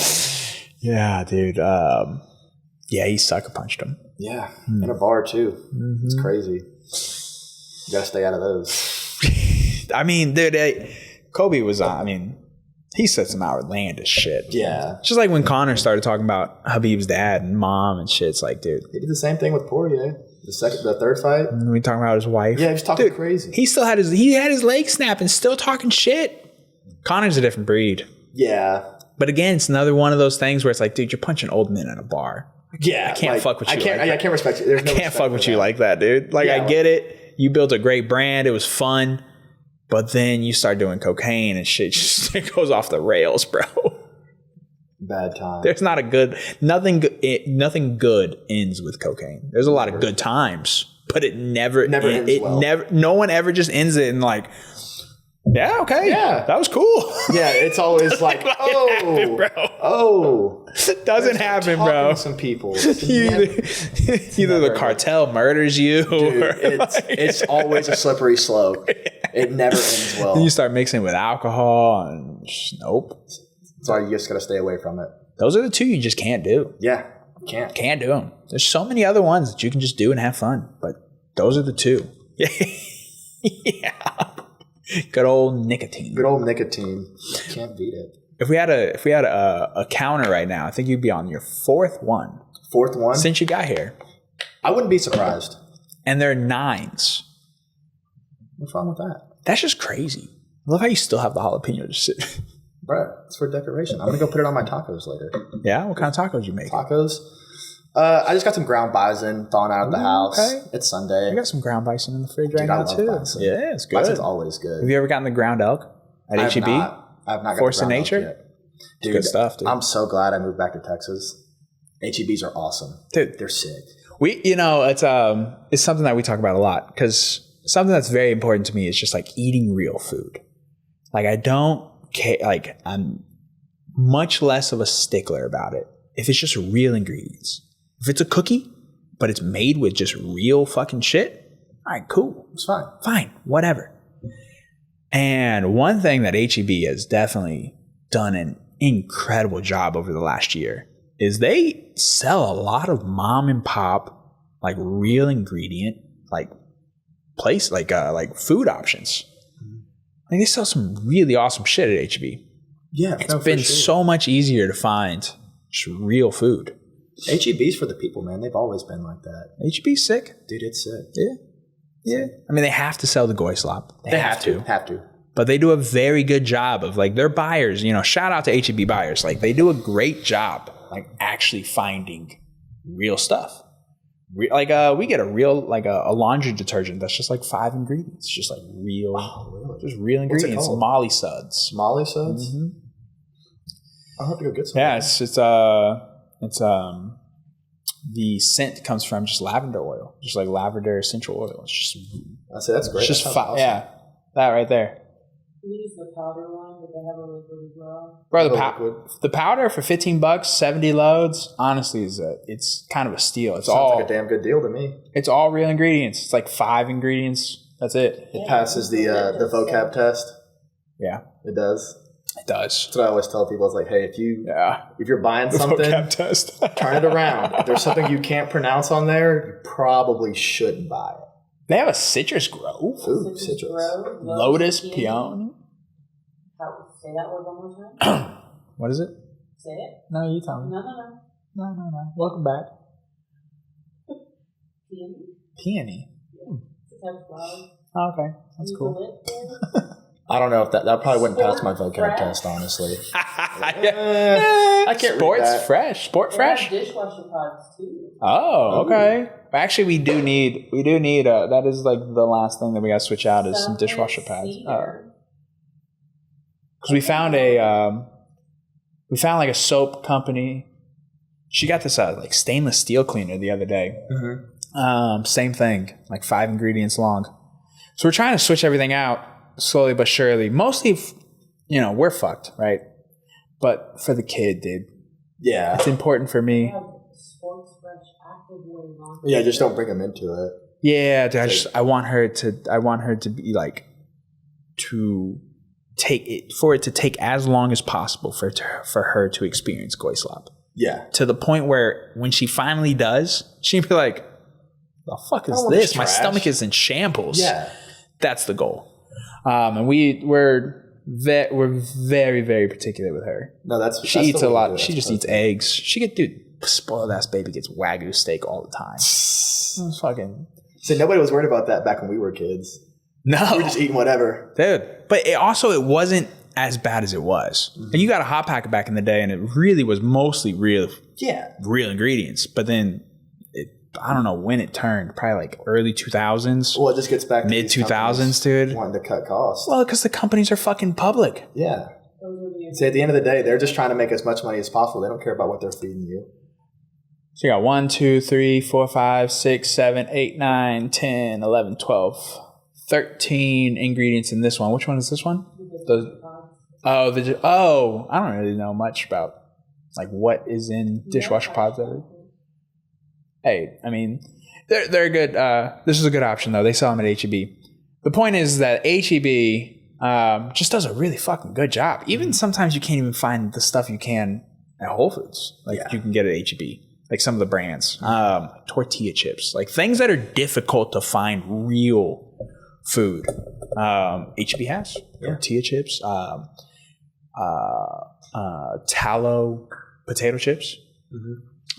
Yeah, dude. Yeah, he sucker punched him. Yeah, in a bar too. Mm-hmm. It's crazy. You gotta stay out of those. I mean, dude, Kobe was on. I mean, he said some outlandish shit. Yeah. Just like when Connor started talking about Habib's dad and mom and shit. It's like, dude. He did the same thing with Poirier. The third fight. We talking about his wife. Yeah, he was talking crazy. He still had his leg snap and still talking shit. Connor's a different breed. Yeah. But again, it's another one of those things where it's like, dude, you're punching old men in a bar. Yeah, I can't fuck with you. I can't respect you. There's no can't fuck with you like that, dude. Like, I get it. You built a great brand. It was fun. But then you start doing cocaine and shit. Just it goes off the rails, bro. Bad time. There's not a good nothing good ends with cocaine. There's a lot of good times, but it never ends well. No one ever just ends it and like, yeah, okay, yeah, that was cool. Yeah, it's always like, oh, bro. Oh, Doesn't happen, bro. Some people. Either the cartel murders you, Dude, or it's always a slippery slope. It never ends well. then you start mixing with alcohol, and nope. So you just gotta stay away from it. Those are the two you just can't do. Yeah, can't. Can't do them. There's so many other ones that you can just do and have fun, but those are the two. Yeah. Good old nicotine. Good old nicotine. Can't beat it. If we had a counter right now, I think you'd be on your fourth one. Fourth one? Since you got here. I wouldn't be surprised. And they're 9s. What's wrong with that? That's just crazy. I love how you still have the jalapeno just sit. Bro, it's for decoration. I'm going to go put it on my tacos later. Yeah? What kind of tacos you make? Tacos? I just got some ground bison thawing out at the house. Okay. It's Sunday. I got some ground bison in the fridge right Dude, now, I love too. bison. Yeah, it's good. Bison's always good. Have you ever gotten the ground elk at HEB? I have not got Force the of ground Nature? elk yet. Dude, Good stuff, dude. I'm so glad I moved back to Texas. HEBs are awesome. Dude. They're sick. It's something that we talk about a lot, because something that's very important to me is just like eating real food. Like I don't care, like I'm much less of a stickler about it if it's just real ingredients. If it's a cookie, but it's made with just real fucking shit, all right, cool. It's fine. Fine, whatever. And one thing that HEB has definitely done an incredible job over the last year is they sell a lot of mom and pop, like real ingredient, like place, like food options. Like they sell some really awesome shit at HEB. Yeah, It's been so much easier to find just real food. HEB's for the people, man. They've always been like that. HEB's sick. Dude, it's sick. Yeah. I mean, they have to sell the goy slop. They have to. But they do a very good job of like their buyers, shout out to HEB buyers. Like they do a great job like actually finding real stuff. We get a real, like a laundry detergent that's just like 5 ingredients. Just like real, just real ingredients. What's it called? Molly Suds. Molly Suds? Mm-hmm. I'll have to go get some. Yeah, it's the scent comes from just lavender oil, just like lavender essential oil. It's just, I say that's great. it's just That sounds awesome. yeah, that right there. You use the powder one, but they have a liquid as well. Bro, the powder for $15, 70 loads, honestly, it's kind of a steal. It's Sounds like a damn good deal to me. It's all real ingredients. It's like 5 ingredients. That's it. It passes the vocab test. Yeah, It does. it does. That's what I always tell people. It's like, hey, if you're buying The something, vocab test. turn it around. If there's something you can't pronounce on there, you probably shouldn't buy it. They have a citrus grove. Ooh, citrus. Grove, Lotus peony. peony. Say that word one more time. What is it? Say it. No, you tell me. No. No. Welcome back. Peony. Peony. It's a type of flower. Oh, okay. That's Use cool. the lip there. I don't know if that probably wouldn't pass my Sport vocab fresh. test, honestly. I can't read Sports that. fresh. Sport They fresh. have dishwasher pods too. Oh, okay. Actually, we do need. That is like the last thing that we got to switch out is some dishwasher pads. Because we found like a soap company. She got this like stainless steel cleaner the other day. Mm-hmm. Same thing, like 5 ingredients long. So we're trying to switch everything out slowly but surely. Mostly, we're fucked, right? But for the kid, dude, Yeah. it's important for They me. have sports fresh active weight on. Yeah, just don't bring them into it. Yeah, dude, I want her to be like to take it for it to take as long as possible for her to experience goy slop. Yeah. To the point where when she finally does, she'd be like, "The fuck is want this? this My trash." stomach is in shambles." Yeah. That's the goal. And we're very, very particular with her. No, that's She that's eats the a way to lot. do it. She That's just eats perfect. eggs. She spoiled ass baby gets Wagyu steak all the time. It's fucking So nobody was worried about that back when we were kids. no, We were just eating whatever. dude. But it wasn't as bad as it was. Mm-hmm. And you got a hot pack back in the day, and it really was mostly real Yeah. ingredients. But then I don't know when it turned. Probably like early 2000s, Well, it just gets back to mid these 2000s, companies dude. wanting to cut costs. Well, because the companies are fucking public. Yeah. Those are the See, at the end of the day, they're just trying to make as much money as possible. They don't care about what they're feeding you. So you got 1, 2, 3, 4, 5, 6, 7, 8, 9, 10, 11, 12, 13 ingredients in this one. Which one is this one? dishwasher pods. I don't really know much about Like what is in dishwasher pods that are... Hey, I mean, they're good. This is a good option though. They sell them at H-E-B. The point is that H-E-B just does a really fucking good job. Even sometimes you can't even find the stuff you can at Whole Foods. Like you can get at H-E-B. Like some of the brands. Tortilla chips. Like things that are difficult to find real food. H-E-B has. Tortilla chips. Tallow potato chips.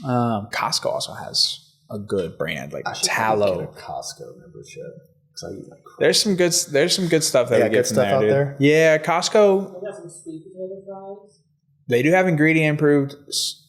Costco also has a good brand like Tallow. Get a Costco membership. I eat like there's some good stuff that we get from there, dude. There. Yeah, Costco. They got some sweet potato fries. They do have ingredient improved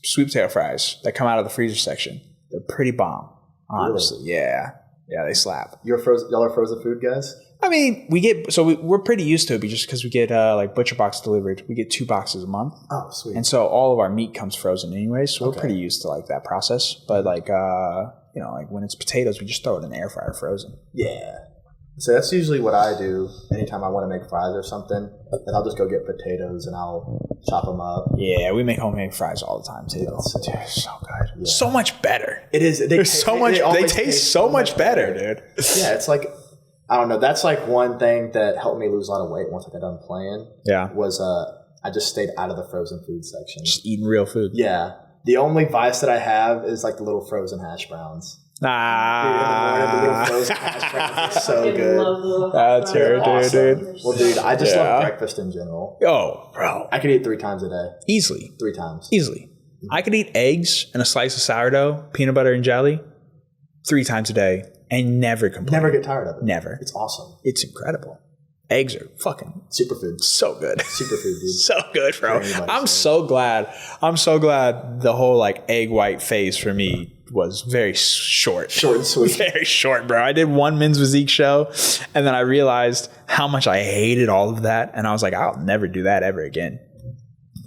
sweet potato fries that come out of the freezer section. They're pretty bomb, honestly. Really? Yeah, they slap. Y'all are frozen food guys? I mean, we're pretty used to it just because we get like butcher box delivered. We get 2 boxes a month. Oh, sweet. And so all of our meat comes frozen anyway, so we're pretty used to like that process. But like like when it's potatoes, we just throw it in the air fryer frozen. Yeah. So that's usually what I do anytime I want to make fries or something. Then I'll just go get potatoes and I'll chop them up. Yeah, we make homemade fries all the time too. Dude, so good. Yeah. So much better. It is. They taste so much better, dude. Yeah, it's like, I don't know. That's like one thing that helped me lose a lot of weight once I got done playing. Yeah. Was I just stayed out of the frozen food section. Just eating real food. Yeah. The only vice that I have is like the little frozen hash browns. Dude, in the morning, the little frozen hash browns are so good. That's your dude. Well, dude, I just love breakfast in general. Oh, bro. I could eat 3 times a day. Easily. 3 times. Easily. I could eat eggs and a slice of sourdough, peanut butter and jelly 3 times a day and never complain. Never get tired of it. Never. It's awesome. It's incredible. Eggs are fucking superfood. So good. Superfood, dude. So good, bro. I'm so glad the whole like egg white phase for me was very short. Short and sweet. Very short, bro. I did one men's physique show and then I realized how much I hated all of that. And I was like, I'll never do that ever again.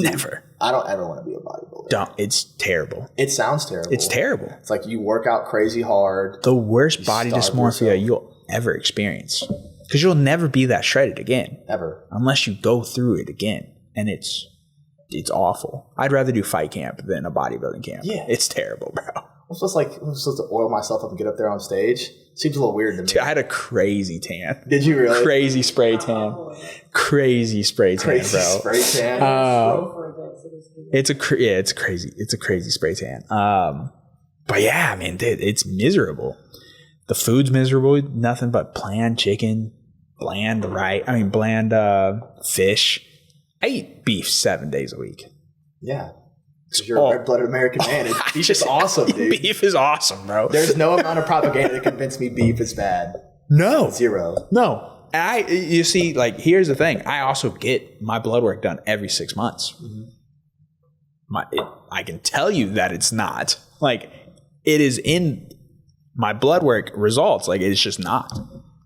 Never. I don't ever want to be a bodybuilder. Don't. It's terrible. It sounds terrible. It's terrible. It's like you work out crazy hard. The worst body dysmorphia you'll ever experience. Because you'll never be that shredded again. Ever. Unless you go through it again. And it's awful. I'd rather do fight camp than a bodybuilding camp. Yeah. It's terrible, bro. I'm supposed to oil myself up and get up there on stage. Seems a little weird to me. Dude, I had a crazy tan. Did you really? Crazy spray tan. Crazy spray tan, crazy bro. Spray tan. It's a crazy spray tan. But yeah, I mean, dude, it's miserable. The food's miserable. Nothing but bland chicken, bland fish. I eat beef 7 days a week. Yeah. Because you're a red-blooded American man. Beef is awesome, dude. Beef is awesome, bro. There's no amount of propaganda to convince me beef is bad. No. 0. No. And you see, like, here's the thing. I also get my blood work done every 6 months. Mm-hmm. I can tell you that it's not. Like, it is in my blood work results. Like, it's just not.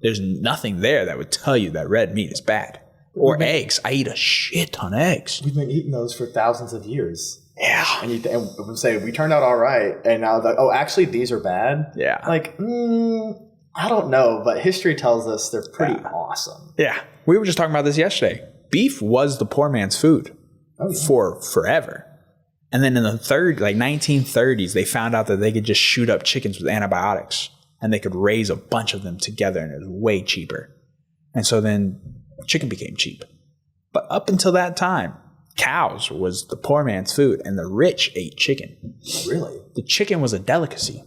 There's nothing there that would tell you that red meat is bad. Or eggs. I eat a shit ton of eggs. We've been eating those for thousands of years. Yeah. And we say, we turned out all right. And now, actually, these are bad. Yeah. Like, I don't know. But history tells us they're pretty awesome. Yeah. We were just talking about this yesterday. Beef was the poor man's food for forever. And then in the 1930s, they found out that they could just shoot up chickens with antibiotics. And they could raise a bunch of them together. And it was way cheaper. And so then chicken became cheap. But up until that time, cows was the poor man's food, and the rich ate chicken. Really? The chicken was a delicacy.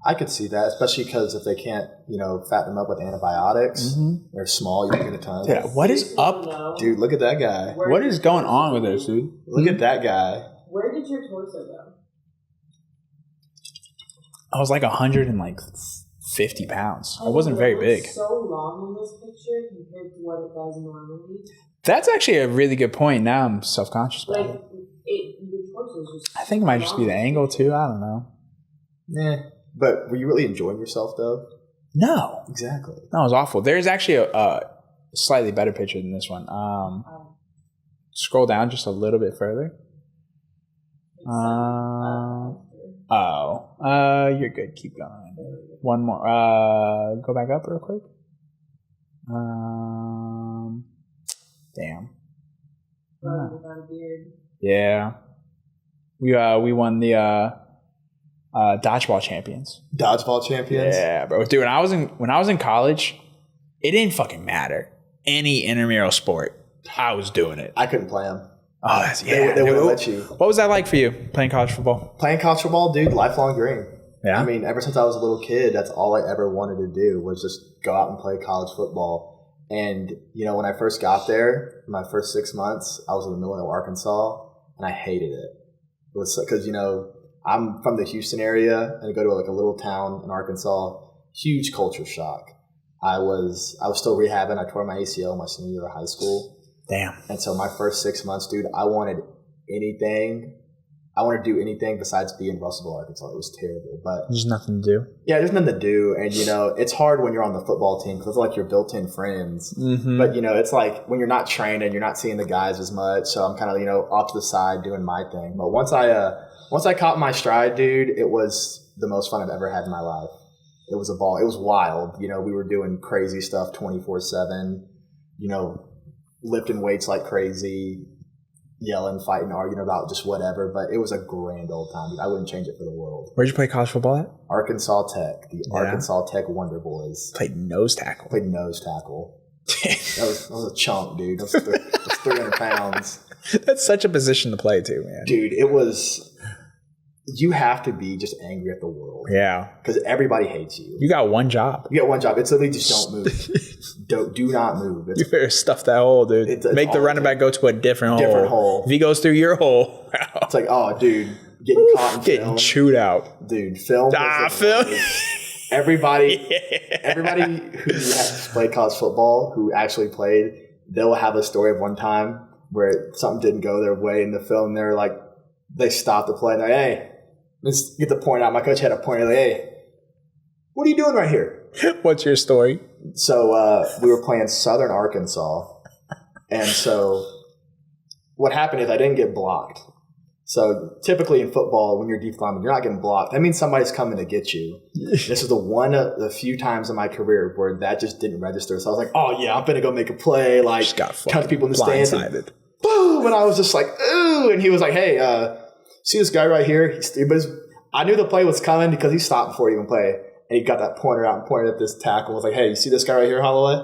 I could see that, especially because if they can't, fatten them up with antibiotics, they're small, you can get a ton. Yeah, what is up? Dude, look at that guy. What is going on with this, dude? Look at that guy. Where did your torso go? I was like 150 pounds. I wasn't very big. So long in this picture compared to what it does normally. That's actually a really good point. Now I'm self-conscious about it. Your torso is just. I think it might just be the angle too. I don't know. Nah. But were you really enjoying yourself though? No. Exactly. That was awful. There's actually a slightly better picture than this one. Scroll down just a little bit further. You're good. Keep going. One more. Go back up real quick. Damn. Without a beard. Yeah. We won the dodgeball champions. Dodgeball champions? Yeah, bro. Dude, when I was in college, it didn't fucking matter. Any intramural sport, I was doing it. I couldn't play them. Oh, that's, yeah. They wouldn't let you. What was that like for you, playing college football? Playing college football, dude, lifelong dream. Yeah. I mean, ever since I was a little kid, that's all I ever wanted to do was just go out and play college football. And, you know, when I first got there, my first 6 months, I was in the middle of Arkansas, and I hated it. It was because, you know, I'm from the Houston area, and I go to like a little town in Arkansas. Huge culture shock. I was still rehabbing. I tore my ACL my senior year of high school. Damn. And so my first 6 months, dude, I wanted to do anything besides be in Russellville, Arkansas. It was terrible. But There's nothing to do. yeah, there's nothing to do. And, you know, it's hard when you're on the football team because it's like your built-in friends. Mm-hmm. But, you know, it's like when you're not training, you're not seeing the guys as much. So I'm kind of, you know, off to the side doing my thing. But once I caught my stride, dude, it was the most fun I've ever had in my life. It was a ball. It was wild. You know, we were doing crazy stuff 24/7, you know, lifting weights like crazy, yelling, fighting, arguing about just whatever. But it was a grand old time, dude. I wouldn't change it for the world. Where'd you play college football at? Arkansas Tech, the Arkansas Tech Wonder Boys. Played nose tackle. Played nose tackle. that was a chunk, dude. That was 300 pounds. That's such a position to play too, man. Dude, it was... You have to be just angry at the world. Yeah. Because everybody hates you. You got one job. You got one job. It's literally just don't move. do not move. You better stuff that hole, dude. It's Make the running back go to a different hole. If he goes through your hole. It's like, oh, dude, getting caught in Getting film. chewed out. Dude, film. Phil. Everybody who has played college football, who actually played, they'll have a story of one time where something didn't go their way in the film. They're like, they stopped the play and they're like, hey, let's get the point out. My coach had a point. Like, hey, what are you doing right here? What's your story? So we were playing Southern Arkansas. And so what happened is I didn't get blocked. So typically in football, when you're deep lineman, you're not getting blocked. That means somebody's coming to get you. This is the few times in my career where that just didn't register. So I was like, oh, yeah, I'm going to go make a play. Like, Just got touch people in the stands. blindsided. Boom! And I was just like, ooh. And he was like, hey, see this guy right here? I knew the play was coming because he stopped before he even played. And he got that pointer out and pointed at this tackle. I was like, hey, you see this guy right here, Holloway?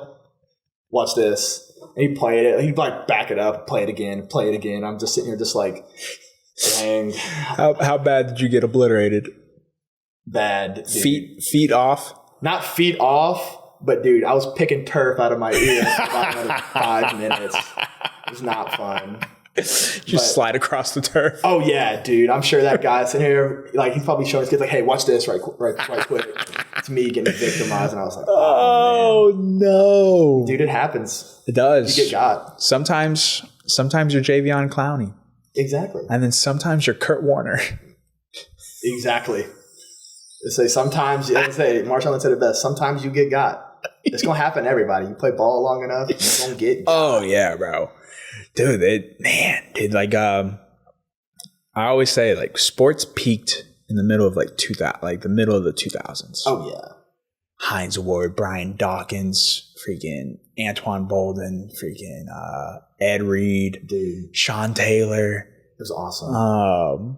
Watch this. And he played it. He'd like back it up, play it again. I'm just sitting here just like, dang. How bad did you get obliterated? Bad. Dude. Feet off? Not feet off, but dude, I was picking turf out of my ears for about another 5 minutes. It was not fun. Just slide across the turf. Oh yeah, dude. I'm sure that guy's sitting here, like he's probably showing his kids, like, "Hey, watch this right quick." It's me getting victimized, and I was like, "Oh man. No, Dude, it happens. It does. You get got. Sometimes you're Javion Clowney, Exactly. and then sometimes you're Kurt Warner. Exactly. They say sometimes. They say Marshall Allen said it best. Sometimes you get got. It's gonna happen to everybody. You play ball long enough, you're gonna get got. Oh yeah, bro. Dude, like I always say, like sports peaked in the middle of the middle of the 2000s. Oh yeah. Hines Ward, Brian Dawkins, freaking Antoine Bolden, freaking Ed Reed, Dude. Sean Taylor. It was awesome.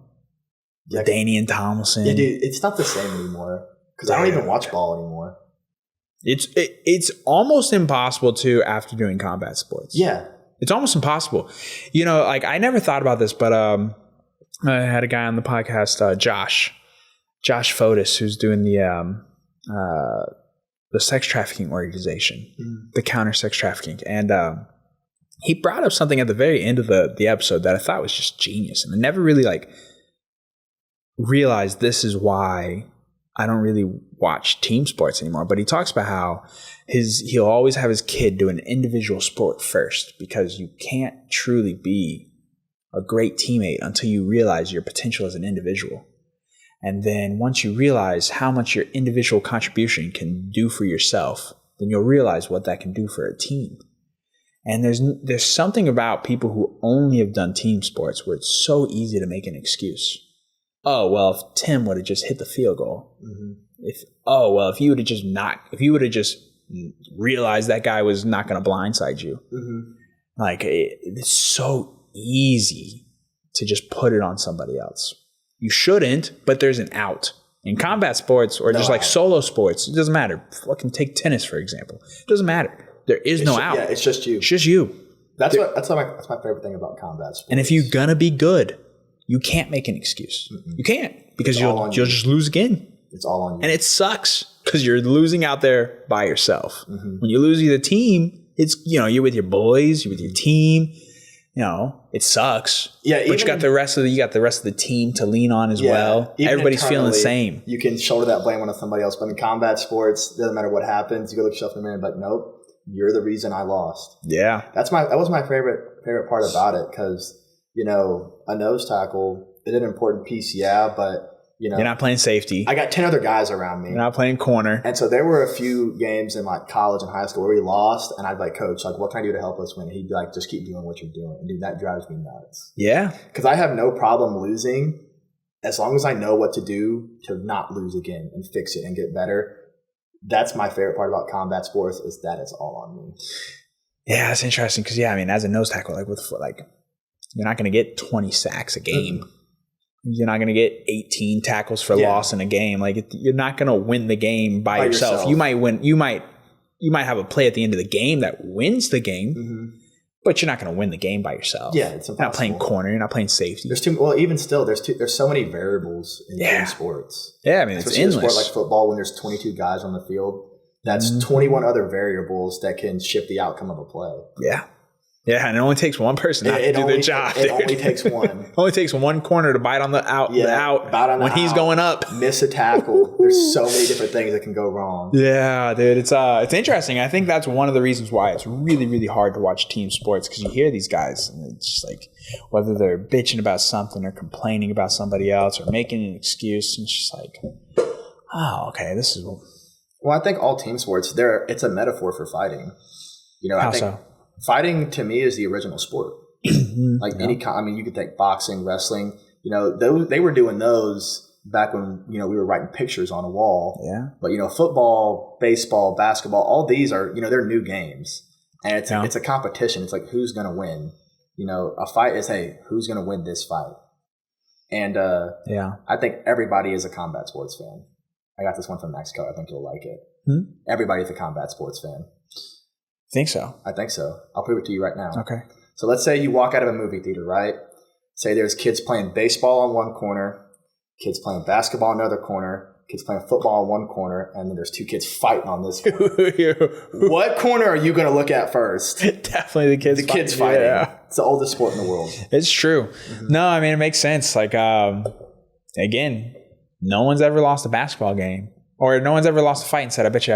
Danian Tomlinson. Yeah, dude, it's not the same anymore because I don't even watch ball anymore. It's almost impossible to after doing combat sports. Yeah. It's almost impossible. You know, like I never thought about this, but I had a guy on the podcast, Josh Fotis, who's doing the sex trafficking organization, the counter sex trafficking. And he brought up something at the very end of the episode that I thought was just genius. And I never really realized this is why I don't really watch team sports anymore. But he talks about how he'll always have his kid do an individual sport first because you can't truly be a great teammate until you realize your potential as an individual. And then once you realize how much your individual contribution can do for yourself, then you'll realize what that can do for a team. And there's something about people who only have done team sports where it's so easy to make an excuse. Oh, well, if Tim would have just hit the field goal. Mm-hmm. If you would have just realized that guy was not going to blindside you. Mm-hmm. Like it's so easy to just put it on somebody else. You shouldn't, but there's an out. In combat sports or just like solo sports, it doesn't matter. Fucking take tennis, for example. It doesn't matter. There is no out. Yeah, it's just you. It's just you. That's my favorite thing about combat sports. And if you're going to be good, you can't make an excuse. You can't, because you'll just lose again. It's all on you. And it sucks because you're losing out there by yourself. When you lose with a team, it's, you're with your boys, you're with your team. It sucks. Yeah, but you got the rest of the team to lean on as well. Everybody's feeling the same. You can shoulder that blame on somebody else. But in combat sports, it doesn't matter what happens. You go look yourself in the mirror and be like, nope, you're the reason I lost. Yeah, that was my favorite part about it, because a nose tackle is an important piece. Yeah, but you're not playing safety. I got 10 other guys around me. You're not playing corner. And so there were a few games in like college and high school where we lost, and I'd be like, coach, like, what can I do to help us win? He'd be like, just keep doing what you're doing. And dude, that drives me nuts. Yeah. Because I have no problem losing as long as I know what to do to not lose again and fix it and get better. That's my favorite part about combat sports, is that it's all on me. Yeah, it's interesting because, as a nose tackle, you're not going to get 20 sacks a game. You're not going to get 18 tackles for loss in a game. You're not going to win the game by yourself. You might win. You might have a play at the end of the game that wins the game, but you're not going to win the game by yourself. Yeah, it's impossible. You're not playing corner. You're not playing safety. Even still, there's so many variables in sports. Yeah, it's endless. In a sport like football, when there's 22 guys on the field, that's 21 other variables that can shift the outcome of a play. Yeah. Yeah, and it only takes one person to do their job. It only takes one. It only takes one corner to bite on the out, when he's going up. Miss a tackle. There's so many different things that can go wrong. Yeah, dude, it's interesting. I think that's one of the reasons why it's really, really hard to watch team sports, because you hear these guys, and it's just like, whether they're bitching about something or complaining about somebody else or making an excuse, and it's just like, oh, okay, this is. Well, I think all team sports, it's a metaphor for fighting. How so? Fighting to me is the original sport. You could take boxing, wrestling. They were doing those back when we were writing pictures on a wall. Yeah. But football, baseball, basketball, all these are they're new games, and it's a competition. It's like, who's going to win? A fight is, hey, who's going to win this fight? And I think everybody is a combat sports fan. I got this one from Mexico. I think you'll like it. Everybody's a combat sports fan. Think so? I think so. I'll prove it to you right now. Okay. So let's say you walk out of a movie theater, right? Say there's kids playing baseball on one corner, kids playing basketball on another corner, kids playing football on one corner, and then there's two kids fighting on this corner. What corner are you going to look at first? Definitely the kids fighting. The kids fighting. Yeah. It's the oldest sport in the world. It's true. No, it makes sense. Again, no one's ever lost a basketball game. Or no one's ever lost a fight and said, I bet you,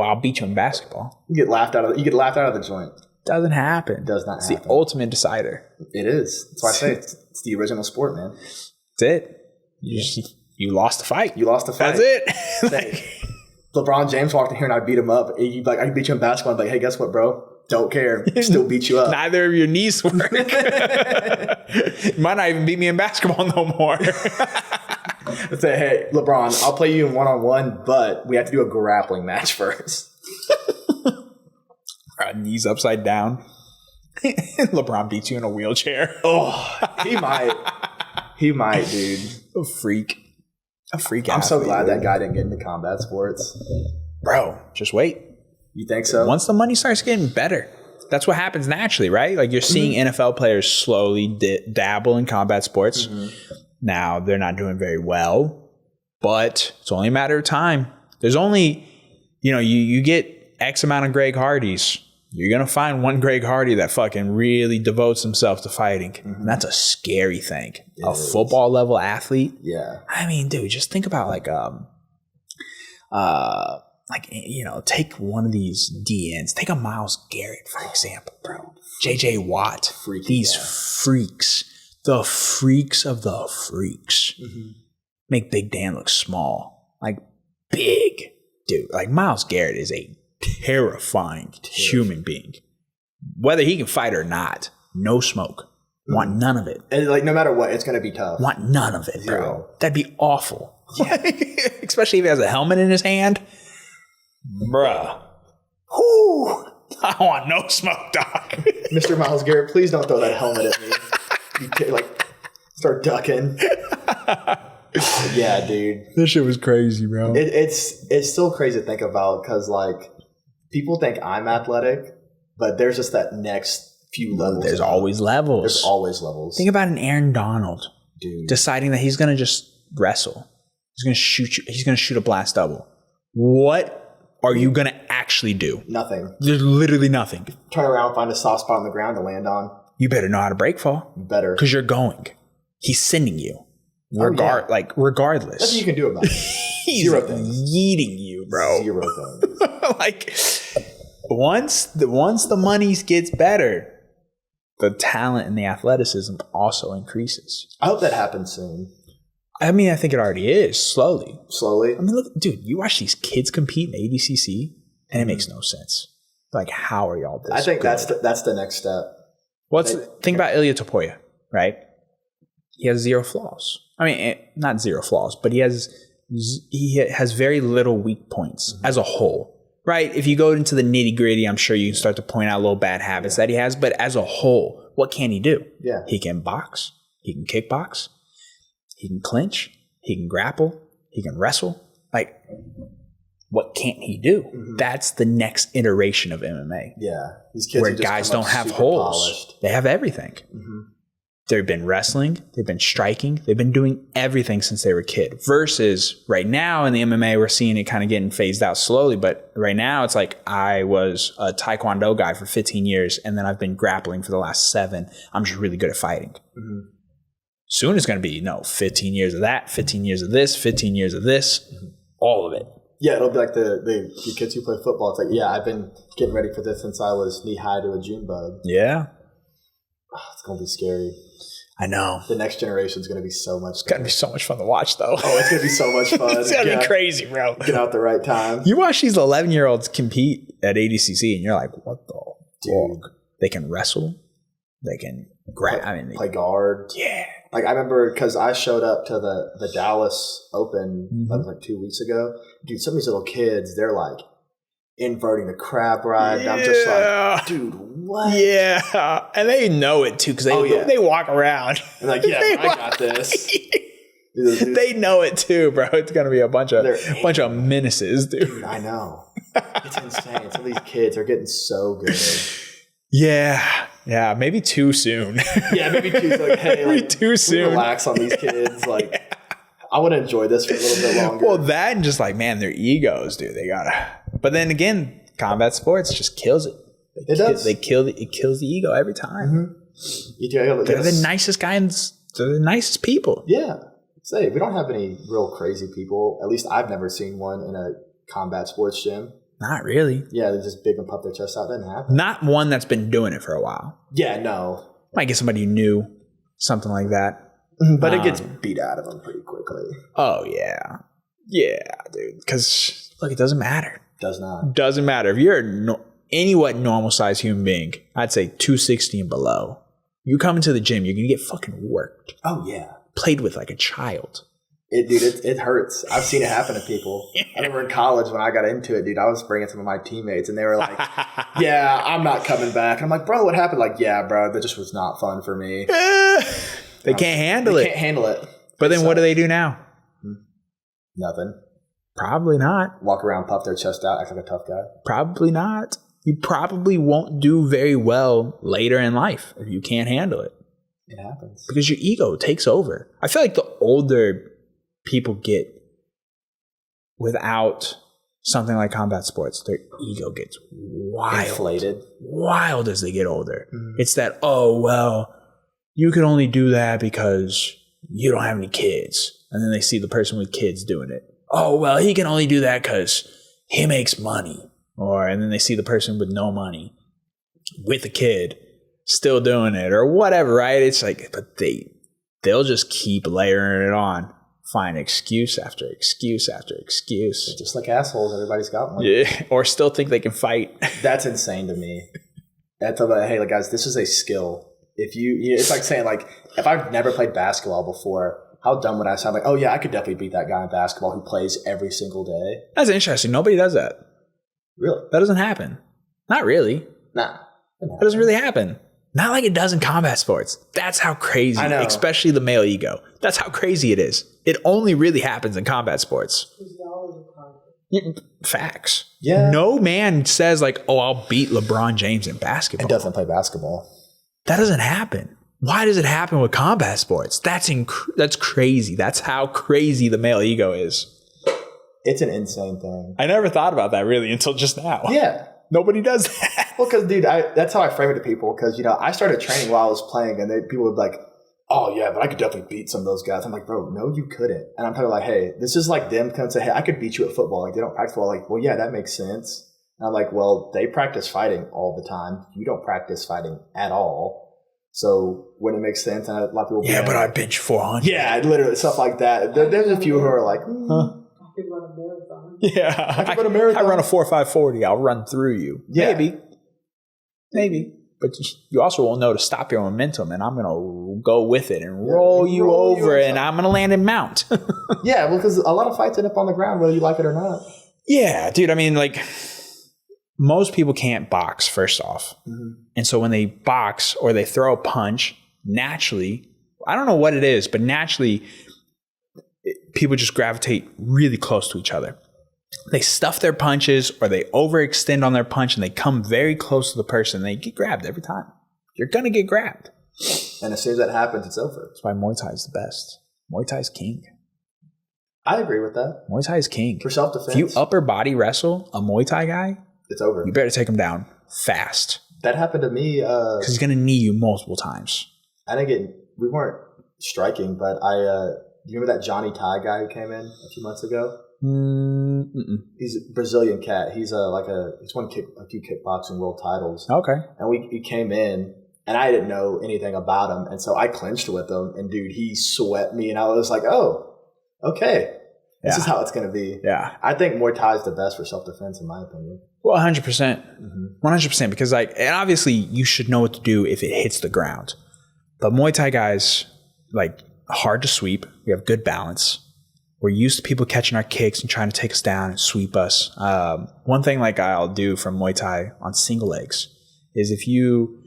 I'll beat you in basketball. You get laughed out of the joint. Doesn't happen. It does not happen. It's the ultimate decider. It is. That's why I say it's the original sport, man. That's it. You lost the fight. You lost the fight. That's it. LeBron James walked in here and I beat him up. He'd be like, I can beat you in basketball. I'm like, hey, guess what, bro? Don't care. Still beat you up. Neither of your knees work. You might not even beat me in basketball no more. Say, hey, LeBron, I'll play you in one-on-one, but we have to do a grappling match first. Knees upside down. LeBron beats you in a wheelchair. Oh, he might. He might, dude. A freak. I'm so glad that guy didn't get into combat sports. Bro, just wait. You think so? Once the money starts getting better, that's what happens naturally, right? Like, you're seeing NFL players slowly dabble in combat sports. Now, they're not doing very well, but it's only a matter of time. There's only, you get X amount of Greg Hardys. You're going to find one Greg Hardy that fucking really devotes himself to fighting. And that's a scary thing. A football level athlete. Yeah. Dude, just think about take one of these DNs. Take a Myles Garrett, for example, bro. JJ Watt. These freaks. The freaks of the freaks make Big Dan look small. Big. Dude, Myles Garrett is a terrifying human being. Whether he can fight or not, no smoke. Want none of it. And no matter what, it's going to be tough. Want none of it, bro. That'd be awful. Especially if he has a helmet in his hand. Bruh. Whoo! I want no smoke, dog. Mr. Myles Garrett, please don't throw that helmet at me. Start ducking. Yeah, dude. This shit was crazy, bro. It's still crazy to think about because, like, people think I'm athletic, but there's just that next few levels. There's always levels. There's always levels. Think about an Aaron Donald, dude, deciding that he's going to just wrestle. He's going to shoot you. He's going to shoot a blast double. What are you going to actually do? Nothing. There's literally nothing. Turn around, find a soft spot on the ground to land on. You better know how to break fall. Better. Because you're going. He's sending you. Regardless. Nothing you can do about it. He's Zero things. yeeting you, bro. Zero things. Like, once the money gets better, the talent and the athleticism also increases. I hope that happens soon. I mean, I think it already is, slowly. Slowly? I mean, look, dude, you watch these kids compete in ADCC, and it makes no sense. Like, how are y'all this I think good? that's the next step. Think about Ilya Topuria, right? He has zero flaws. I mean, not zero flaws, but he has very little weak points as a whole, right? If you go into the nitty gritty, I'm sure you can start to point out little bad habits that he has. But as a whole, what can he do? Yeah, he can box, he can kickbox, he can clinch, he can grapple, he can wrestle. Like, what can't he do? Mm-hmm. That's the next iteration of MMA. Yeah, these kids where guys don't have holes; polished. They have everything. Mm-hmm. They've been wrestling, they've been striking, they've been doing everything since they were a kid. Versus right now in the MMA, we're seeing it kind of getting phased out slowly. But right now, it's like I was a Taekwondo guy for 15 years, and then I've been grappling for the last 7. I'm just really good at fighting. Mm-hmm. Soon it's going to be 15 years of that, 15 years of this, 15 years of this, all of it. Yeah, it'll be like the kids who play football. It's like, yeah, I've been getting ready for this since I was knee high to a June bug. Yeah. Oh, it's going to be scary. I know. The next generation is going to be so much. It's going to be so much fun to watch, though. Oh, it's going to be so much fun. It's going to be crazy, bro. Get out the right time. You watch these 11-year-olds compete at ADCC, and you're like, what the fuck? They can wrestle. They can play guard. Yeah. Like, I remember because I showed up to the Dallas Open that was like 2 weeks ago. Dude, some of these little kids, they're like inverting the crab ride. Yeah. I'm just like, dude, what? Yeah. And they know it too because they walk around. And like, yeah, I got this. They know it too, bro. It's going to be a bunch of menaces, dude. I know. It's insane. Some of these kids are getting so good. Yeah. Yeah, maybe too soon. Yeah, maybe too soon. Like, hey, maybe too soon. Relax on these kids. Like, I want to enjoy this for a little bit longer. Well, that and just like, man, their egos, dude. They gotta. But then again, combat sports just kills it. It does. It kills the ego every time. Mm-hmm. They're the nicest guys. They're the nicest people. Yeah. Say, we don't have any real crazy people. At least I've never seen one in a combat sports gym. Not really. Yeah, they just big and puff their chest out. Doesn't happen. Not one that's been doing it for a while. Yeah, no. Might get somebody new, something like that. But it gets beat out of them pretty quickly. Oh, yeah. Yeah, dude. Because, look, it doesn't matter. Does not. Doesn't matter. If you're any normal-sized human being, I'd say 260 and below, you come into the gym, you're going to get fucking worked. Oh, yeah. Played with like a child. It hurts. I've seen it happen to people. Yeah. I remember in college when I got into it, dude, I was bringing some of my teammates and they were like, yeah, I'm not coming back. And I'm like, bro, what happened? Like, yeah, bro, that just was not fun for me. They can't handle it. They can't handle it. But then what do they do now? Nothing. Probably not. Walk around, puff their chest out, act like a tough guy. Probably not. You probably won't do very well later in life if you can't handle it. It happens. Because your ego takes over. I feel like the older people get without something like combat sports, their ego gets wild. Inflated. Wild as they get older. Mm-hmm. It's that, oh, well, you can only do that because you don't have any kids. And then they see the person with kids doing it. Oh, well, he can only do that because he makes money. And then they see the person with no money with a kid still doing it or whatever, right? It's like, but they'll just keep layering it on. Find excuse after excuse after excuse. They're just like assholes. Everybody's got one. Yeah, or still think they can fight. That's insane to me. I tell them, hey, like, guys, this is a skill. If it's like saying, like, if I've never played basketball before, how dumb would I sound? Like, oh yeah, I could definitely beat that guy in basketball who plays every single day. That's interesting. Nobody does that. Really? That doesn't happen. Not really. Nah. That doesn't really happen. Not like it does in combat sports. That's how crazy, I know. especially the male ego. That's how crazy it is. It only really happens in combat sports. Facts. Yeah. No man says like, oh, I'll beat LeBron James in basketball. It doesn't play basketball. That doesn't happen. Why does it happen with combat sports? That's crazy. That's how crazy the male ego is. It's an insane thing. I never thought about that really until just now. Yeah. Nobody does that. Well, because, dude, that's how I frame it to people. Because, I started training while I was playing, and people would be like, oh, yeah, but I could definitely beat some of those guys. I'm like, bro, no, you couldn't. And I'm talking like, hey, this is like them coming and say, hey, I could beat you at football. Like, they don't practice football. Like, well, yeah, that makes sense. And I'm like, well, they practice fighting all the time. You don't practice fighting at all. So when it makes sense, and a lot of people Yeah, but I bench 400. Yeah, literally, stuff like that. There's a few who are like, I could run a marathon. Yeah. I could run a marathon. I run a 4.540. I'll run through you. Yeah. Maybe. But you also won't know to stop your momentum, and I'm going to go with it and roll you over, and I'm going to land and mount. Yeah, well, because a lot of fights end up on the ground, whether you like it or not. Yeah, dude. I mean, like, most people can't box, first off. Mm-hmm. And so when they box or they throw a punch, naturally, I don't know what it is, but naturally, people just gravitate really close to each other. They stuff their punches or they overextend on their punch and they come very close to the person. They get grabbed every time. You're going to get grabbed. And as soon as that happens, it's over. That's why Muay Thai is the best. Muay Thai is king. I agree with that. Muay Thai is king. For self-defense. If you upper body wrestle a Muay Thai guy, it's over. You better take him down fast. That happened to me. Because he's going to knee you multiple times. We weren't striking, but you remember that Johnny Thai guy who came in a few months ago? He's a Brazilian cat. He's he's won a few kickboxing world titles. Okay. And he came in, and I didn't know anything about him, and so I clinched with him, and dude, he swept me, and I was like, oh, okay, this is how it's going to be. Yeah. I think Muay Thai is the best for self-defense, in my opinion. Well, 100%. 100%, because and obviously you should know what to do if it hits the ground. But Muay Thai guys, hard to sweep. We have good balance. We're used to people catching our kicks and trying to take us down and sweep us. One thing I'll do from Muay Thai on single legs is if you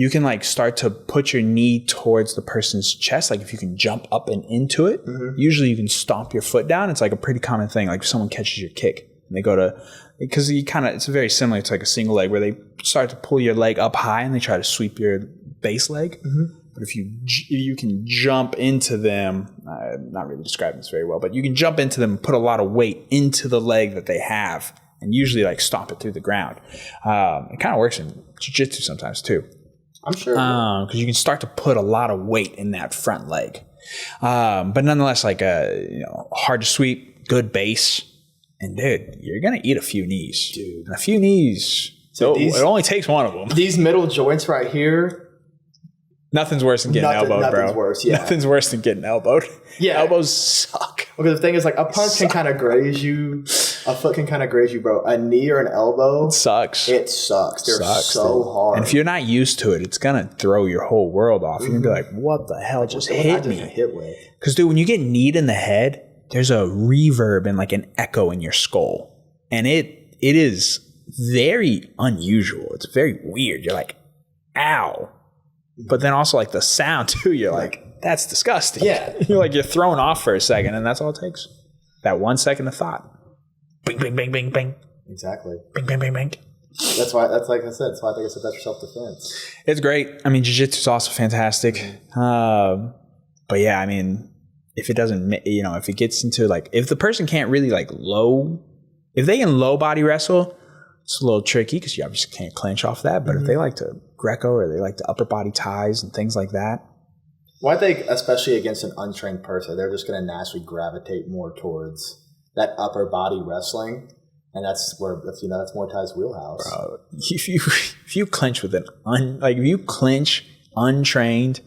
can start to put your knee towards the person's chest, if you can jump up and into it, usually you can stomp your foot down. It's a pretty common thing. If someone catches your kick and they go to, because it's very similar to a single leg where they start to pull your leg up high and they try to sweep your base leg. But if you can jump into them, I'm not really describing this very well, but you can jump into them and put a lot of weight into the leg that they have and usually stomp it through the ground. It kind of works in jiu-jitsu sometimes too. I'm sure. Because you can start to put a lot of weight in that front leg. But nonetheless, hard to sweep, good base. And dude, you're going to eat a few knees. Dude. And a few knees, so it only takes one of them. These middle joints right here. Nothing's worse than getting elbowed, bro. Nothing's worse, yeah. Nothing's worse than getting elbowed. Yeah. Elbows suck. Because the thing is, a punch can kind of graze you. A foot can kind of graze you, bro. A knee or an elbow. It sucks. They're so hard. And if you're not used to it, it's going to throw your whole world off. You're going to be like, what the hell just hit me? Because, dude, when you get kneed in the head, there's a reverb and an echo in your skull. And it is very unusual. It's very weird. You're like, ow. But then also the sound too, you're like, that's disgusting. Yeah. You're thrown off for a second and that's all it takes. That 1 second of thought. Bing, bing, bing, bing, bing. Exactly. Bing, bing, bing, bing. That's why, like I said, that's why I think it's the best for self-defense. It's great. I mean, jiu-jitsu is also fantastic. But yeah, I mean, if it doesn't, if it gets into if the person can't really if they can low body wrestle, it's a little tricky because you obviously can't clinch off that. But if they like to Greco or they like to upper body ties and things like that. Well, I think especially against an untrained person, they're just going to naturally gravitate more towards that upper body wrestling. And that's Muay Thai's wheelhouse. Bro, if you clinch with if you clinch untrained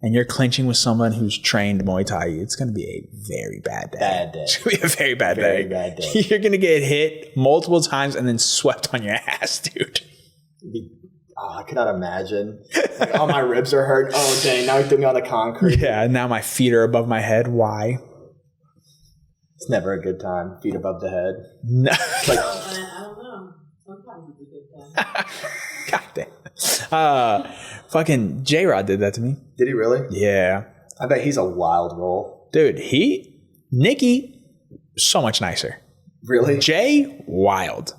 and you're clinching with someone who's trained Muay Thai, it's going to be a very bad day. It's going to be a very bad day. You're going to get hit multiple times and then swept on your ass, dude. I cannot imagine. All my ribs are hurt. Oh, dang. Now he threw me on the concrete. Yeah, and now my feet are above my head. Why? It's never a good time. Feet above the head. No. I don't know. Sometimes it's a good time. God damn. Fucking J-Rod did that to me. Did he really? Yeah. I bet he's a wild roll. Dude, Nikki, so much nicer. Really? Jay, wild.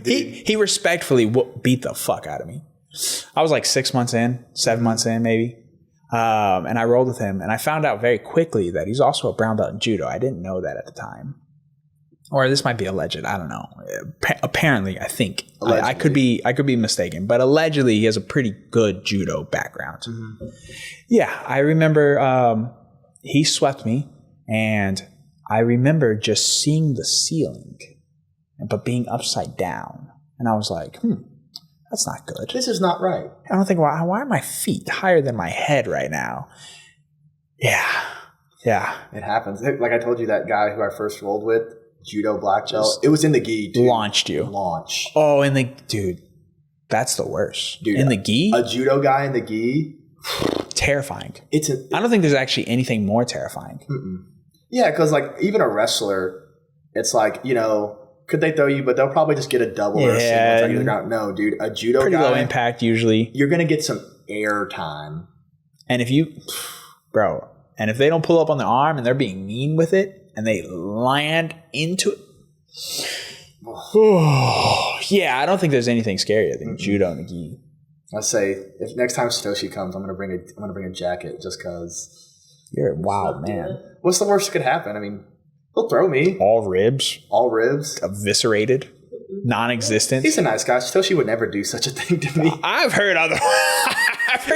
he respectfully beat the fuck out of me. I was like 7 months in maybe. And I rolled with him, and I found out very quickly that he's also a brown belt in judo. I didn't know that at the time. Or this might be alleged. I don't know. Apparently, I think. I could be mistaken, but allegedly he has a pretty good judo background. Mm-hmm. Yeah, I remember he swept me, and I remember just seeing the ceiling, but being upside down. And I was like, that's not good. This is not right. I don't think, why are my feet higher than my head right now? Yeah. It happens. Like I told you, that guy who I first rolled with, judo black belt, it was in the gi, dude. Launched you. Oh, dude, that's the worst. Dude, in the gi? A judo guy in the gi. Terrifying. I don't think there's actually anything more terrifying. Yeah, because like even a wrestler, it's like, could they throw you? But they'll probably just get a double or a single to the ground. No, dude, a judo pretty guy, low impact usually. You're gonna get some air time. And if they don't pull up on the arm and they're being mean with it and they land into it, yeah, I don't think there's anything scarier than judo and gi. I say if next time Satoshi comes, I'm gonna bring a jacket just because. You're a wild man. What's the worst that could happen? I mean, he'll throw me. All ribs. Eviscerated. Non-existent. He's a nice guy. Satoshi would never do such a thing to me. I've heard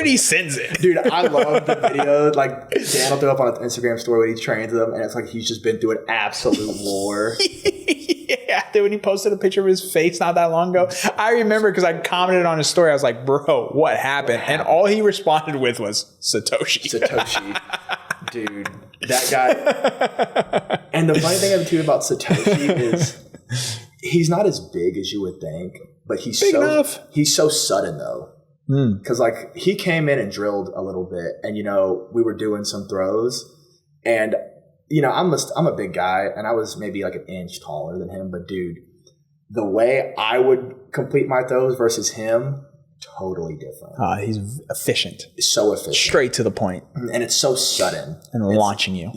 he sends it. Dude, I love the video. Like, Dan will throw up on an Instagram story when he trains them, and it's like he's just been through an absolute war. Yeah, dude, when he posted a picture of his face not that long ago, I remember because I commented on his story. I was like, bro, what happened? And all he responded with was Satoshi. Dude, that guy. And the funny thing too about Satoshi is he's not as big as you would think, but he's big enough. He's so sudden though. Because like he came in and drilled a little bit, and we were doing some throws, and I'm a big guy, and I was maybe like an inch taller than him, but dude, the way I would complete my throws versus him, totally different. He's efficient. So efficient. Straight to the point. And it's so sudden. And launching you.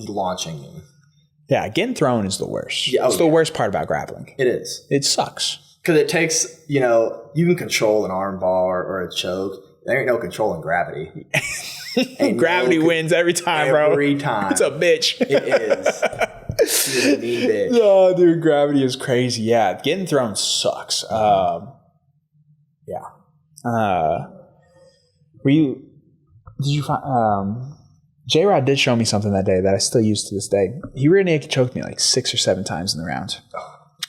Yeah, getting thrown is the worst. Yeah, it's the worst part about grappling. It is. It sucks. Because it takes, you can control an arm bar or a choke. There ain't no controlling gravity. Gravity wins every time, bro. Every time. It's a bitch. It is. She's a mean bitch. Oh, dude, gravity is crazy. Yeah, getting thrown sucks. J-Rod did show me something that day that I still use to this day. He rear naked choked me like 6 or 7 times in the round.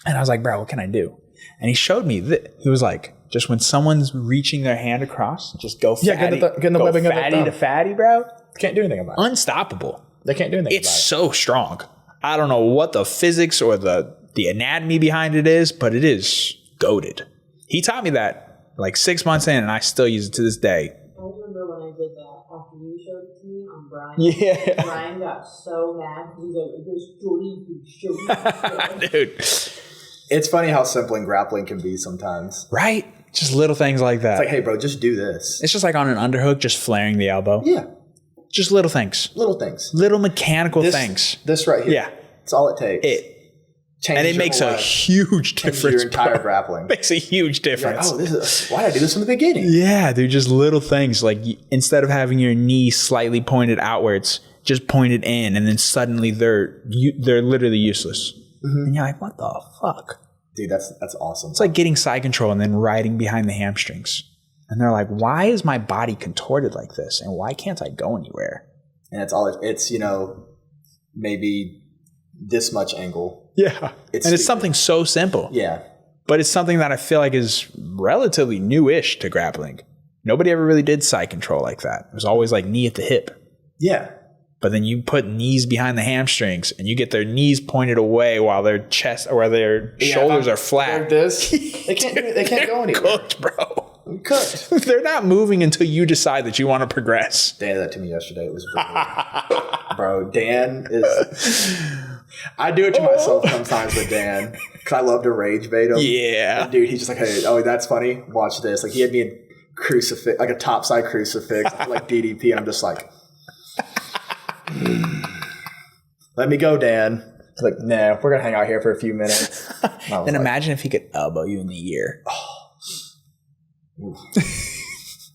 And I was like, bro, what can I do? And he showed me that. He was like, just when someone's reaching their hand across, just go fatty. Get in the webbing of fatty to fatty, bro. Can't do anything about it. Unstoppable. They can't do anything about it. It's so strong. I don't know what the physics or the anatomy behind it is, but it is goated. He taught me that like 6 months in, and I still use it to this day. I remember when I did that after you showed it to me on Brian. Yeah. Brian got so mad because he's like, "There's Jordy, dude. It's funny how simple grappling can be sometimes. Right? Just little things like that. It's like, hey, bro, just do this. It's just like on an underhook, just flaring the elbow. Yeah. Just little things. Little mechanical things. This right here. Yeah. It's all it takes. And it makes a huge difference. Your entire grappling. Makes a huge difference. Like, why did I do this from the beginning? Yeah, they're just little things. Like instead of having your knee slightly pointed outwards, just pointed in, and then suddenly they're literally useless. Mm-hmm. And you're like, what the fuck? Dude, that's awesome. It's like getting side control and then riding behind the hamstrings. And they're like, why is my body contorted like this? And why can't I go anywhere? And it's maybe this much angle. Yeah. It's something so simple. Yeah. But it's something that I feel like is relatively newish to grappling. Nobody ever really did side control like that. It was always like knee at the hip. Yeah. But then you put knees behind the hamstrings and you get their knees pointed away while their chest or their shoulders are flat. Like this. They can't go anywhere. Cooked, bro. Cooked. They're not moving until you decide that you want to progress. Dan did that to me yesterday. It was bro, Dan is... I do it to myself sometimes with Dan because I love to rage bait him. Yeah. And dude, he's just like, hey, that's funny. Watch this. Like he had me in crucifix, like a topside crucifix, like DDP, and I'm just like, let me go, Dan. He's like, nah, we're gonna hang out here for a few minutes. Then imagine if he could elbow you in the ear.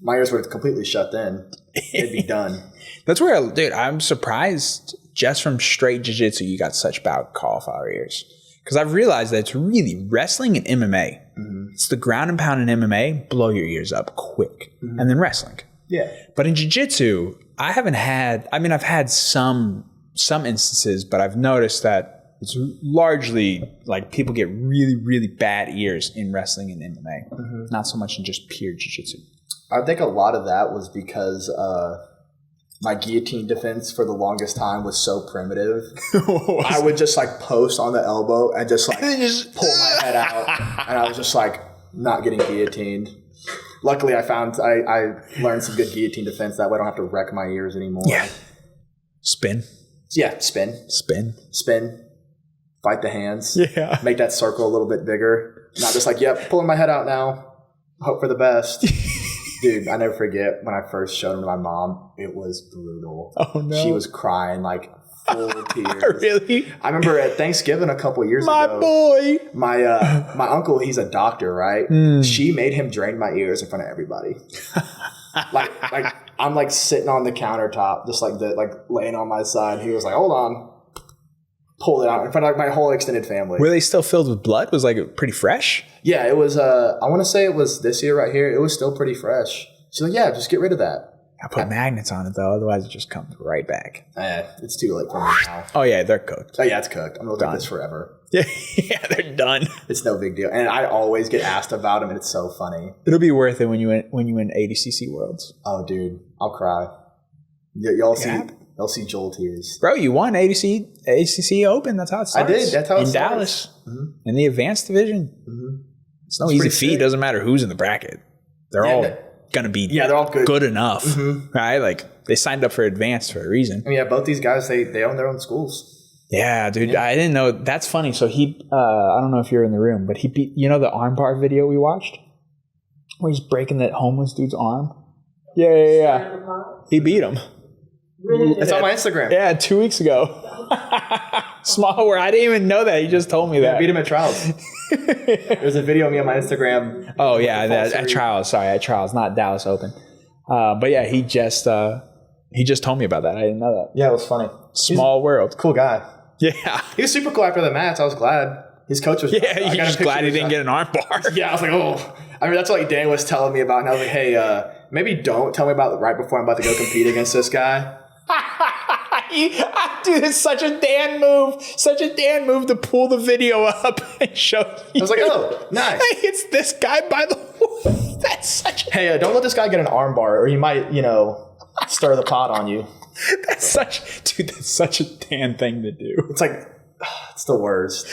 My ears were completely shut then. It'd be done. That's where, dude, I'm surprised just from straight jiu-jitsu you got such bout cauliflower ears. Because I've realized that it's really wrestling and MMA. Mm-hmm. It's the ground and pound in MMA, blow your ears up quick. Mm-hmm. And then wrestling. Yeah. But in jiu-jitsu, I've had some instances, but I've noticed that it's largely like people get really, really bad ears in wrestling and MMA. Mm-hmm. Not so much in just pure jiu-jitsu. I think a lot of that was because my guillotine defense for the longest time was so primitive. I would just like post on the elbow and just like pull my head out, and I was just like not getting guillotined. Luckily, I learned some good guillotine defense that way I don't have to wreck my ears anymore. Yeah. Spin. Yeah, spin. Fight the hands. Yeah. Make that circle a little bit bigger. Not just like, yep, pulling my head out now. Hope for the best. Dude, I never forget when I first showed him to my mom. It was brutal. Oh, no. She was crying like full tears. Really? I remember at Thanksgiving a couple years ago. My boy. My uncle, he's a doctor, right? Mm. She made him drain my ears in front of everybody. like I'm like sitting on the countertop, just like laying on my side. He was like, hold on. Pulled it out in front of like my whole extended family. Were they still filled with blood? Was like pretty fresh? Yeah, it was. I want to say it was this year right here. It was still pretty fresh. She's like, yeah, just get rid of that. I put magnets on it though, otherwise it just comes right back. It's too late for me now. Oh yeah, they're cooked. Oh yeah, it's cooked. I'm gonna look at this forever. Yeah, they're done. It's no big deal, and I always get asked about them, and it's so funny. It'll be worth it when you win ADCC Worlds. Oh, dude, I'll cry. Y'all see Joel tears. Bro, you won ADCC Open. That's how it starts. I did. That's how it starts. In Dallas. Mm-hmm. In the advanced division. Mm-hmm. It's no easy feat. It doesn't matter who's in the bracket. They're all going to be they're all good enough. Mm-hmm. Right? Like, they signed up for advanced for a reason. I mean, yeah, both these guys, they own their own schools. Yeah, dude. Yeah. I didn't know. That's funny. So he, I don't know if you're in the room, but he beat, you know the armbar video we watched? Where he's breaking that homeless dude's arm? Yeah. He beat him. Really? It's on my Instagram. Yeah, 2 weeks ago. Small world. I didn't even know that. He just told me that. I beat him at trials. There's a video of me on my Instagram. Oh, yeah. At trials. Sorry, at trials, not Dallas Open. But yeah, he just told me about that. I didn't know that. Yeah, it was funny. Small world. Cool guy. Yeah. He was super cool after the match. I was glad. His coach was... Yeah, you're just glad he didn't get an arm bar. Yeah, I was like, oh. I mean, that's what Dan was telling me about. And I was like, hey, maybe don't tell me about right before I'm about to go compete against this guy. Dude, it's such a Dan move. Such a Dan move to pull the video up and show you. I was like, oh, nice. Hey, it's this guy by the way. That's such a... Hey, don't let this guy get an arm bar or he might, stir the pot on you. That's such a Dan thing to do. It's like, it's the worst.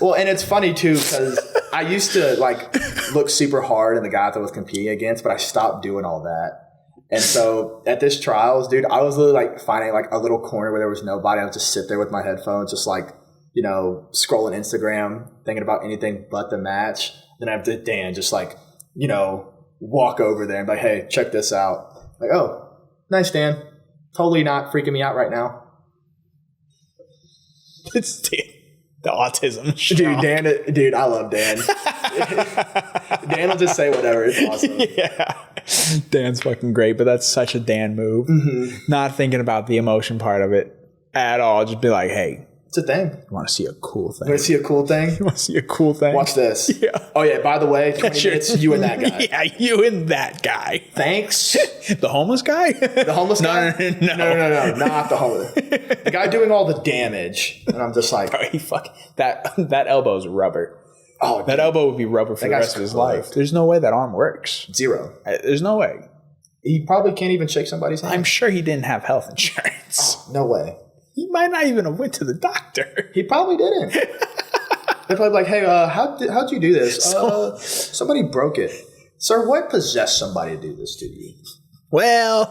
Well, and it's funny too because I used to look super hard in the guys I was competing against, but I stopped doing all that. And so at this trials, dude, I was literally finding a little corner where there was nobody. I would just sit there with my headphones, just scrolling Instagram, thinking about anything but the match. Then I have to Dan just walk over there and be like, hey, check this out. Like, oh, nice, Dan. Totally not freaking me out right now. It's the autism. Dude, I love Dan. Dan will just say whatever. It's awesome. Yeah. Dan's fucking great, but that's such a Dan move. Mm-hmm. Not thinking about the emotion part of it at all. Just be like, hey. It's a thing. You want to see a cool thing? You want to see a cool thing? You want to see a cool thing? Watch this. Yeah. Oh, yeah. By the way, 20 minutes, you and that guy. Yeah, you and that guy. Thanks. The homeless guy? The homeless guy? No. Not the homeless. The guy doing all the damage. And I'm just like... Bro, that elbow's rubber. Oh, that elbow would be rubber for the rest of his life. There's no way that arm works. Zero. There's no way. He probably can't even shake somebody's hand. I'm sure he didn't have health insurance. Oh, no way. He might not even have went to the doctor. He probably didn't. They're probably like, hey, how'd you do this? Somebody broke it. Sir, what possessed somebody to do this to you? Well,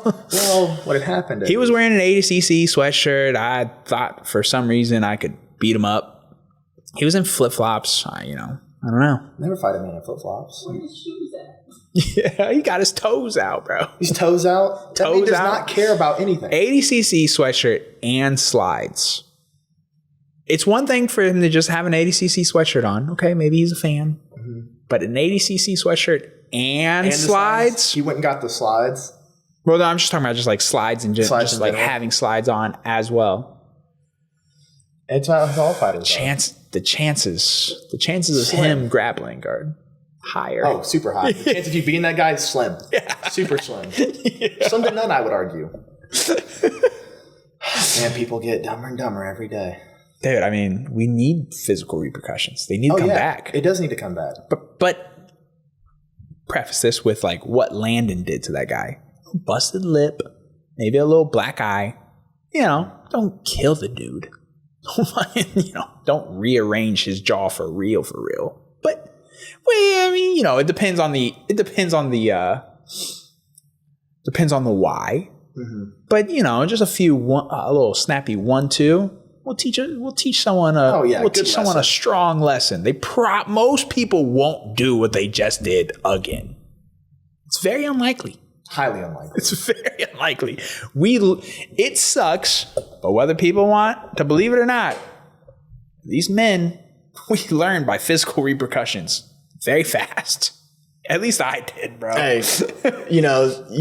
what had happened? He was wearing an ADCC sweatshirt. I thought for some reason I could beat him up. He was in flip-flops. I don't know. Never fight a man in flip-flops. Where his shoes at? Yeah, he got his toes out, bro. His toes out. That man Toes does out. not care about anything. ADCC sweatshirt and slides. It's one thing for him to just have an ADCC sweatshirt on. Okay, maybe he's a fan. But an ADCC sweatshirt and the slides? He went and got the slides. Well, no, I'm just talking about just like slides and just Slides in like general. having slides on as well. It's not all fighters. The chances of Slim. him grappling are higher. Oh, super high. The chance of you beating that guy is slim. Super slim. Slim to none, I would argue. And people get dumber and dumber every day. Dude, I mean, we need physical repercussions. They need to come back. It does need to come back. But preface this with like what Landon did to that guy. Busted lip, maybe a little black eye. You know, don't kill the dude. Don't rearrange his jaw for real. But well, I mean, it depends on the why. Mm-hmm. But just a little snappy 1-2. We'll teach someone a strong lesson. Most people won't do what they just did again. It's very unlikely. Highly unlikely. It's very unlikely. It sucks, but whether people want to believe it or not, these men, we learn by physical repercussions very fast. At least I did, bro. Hey, you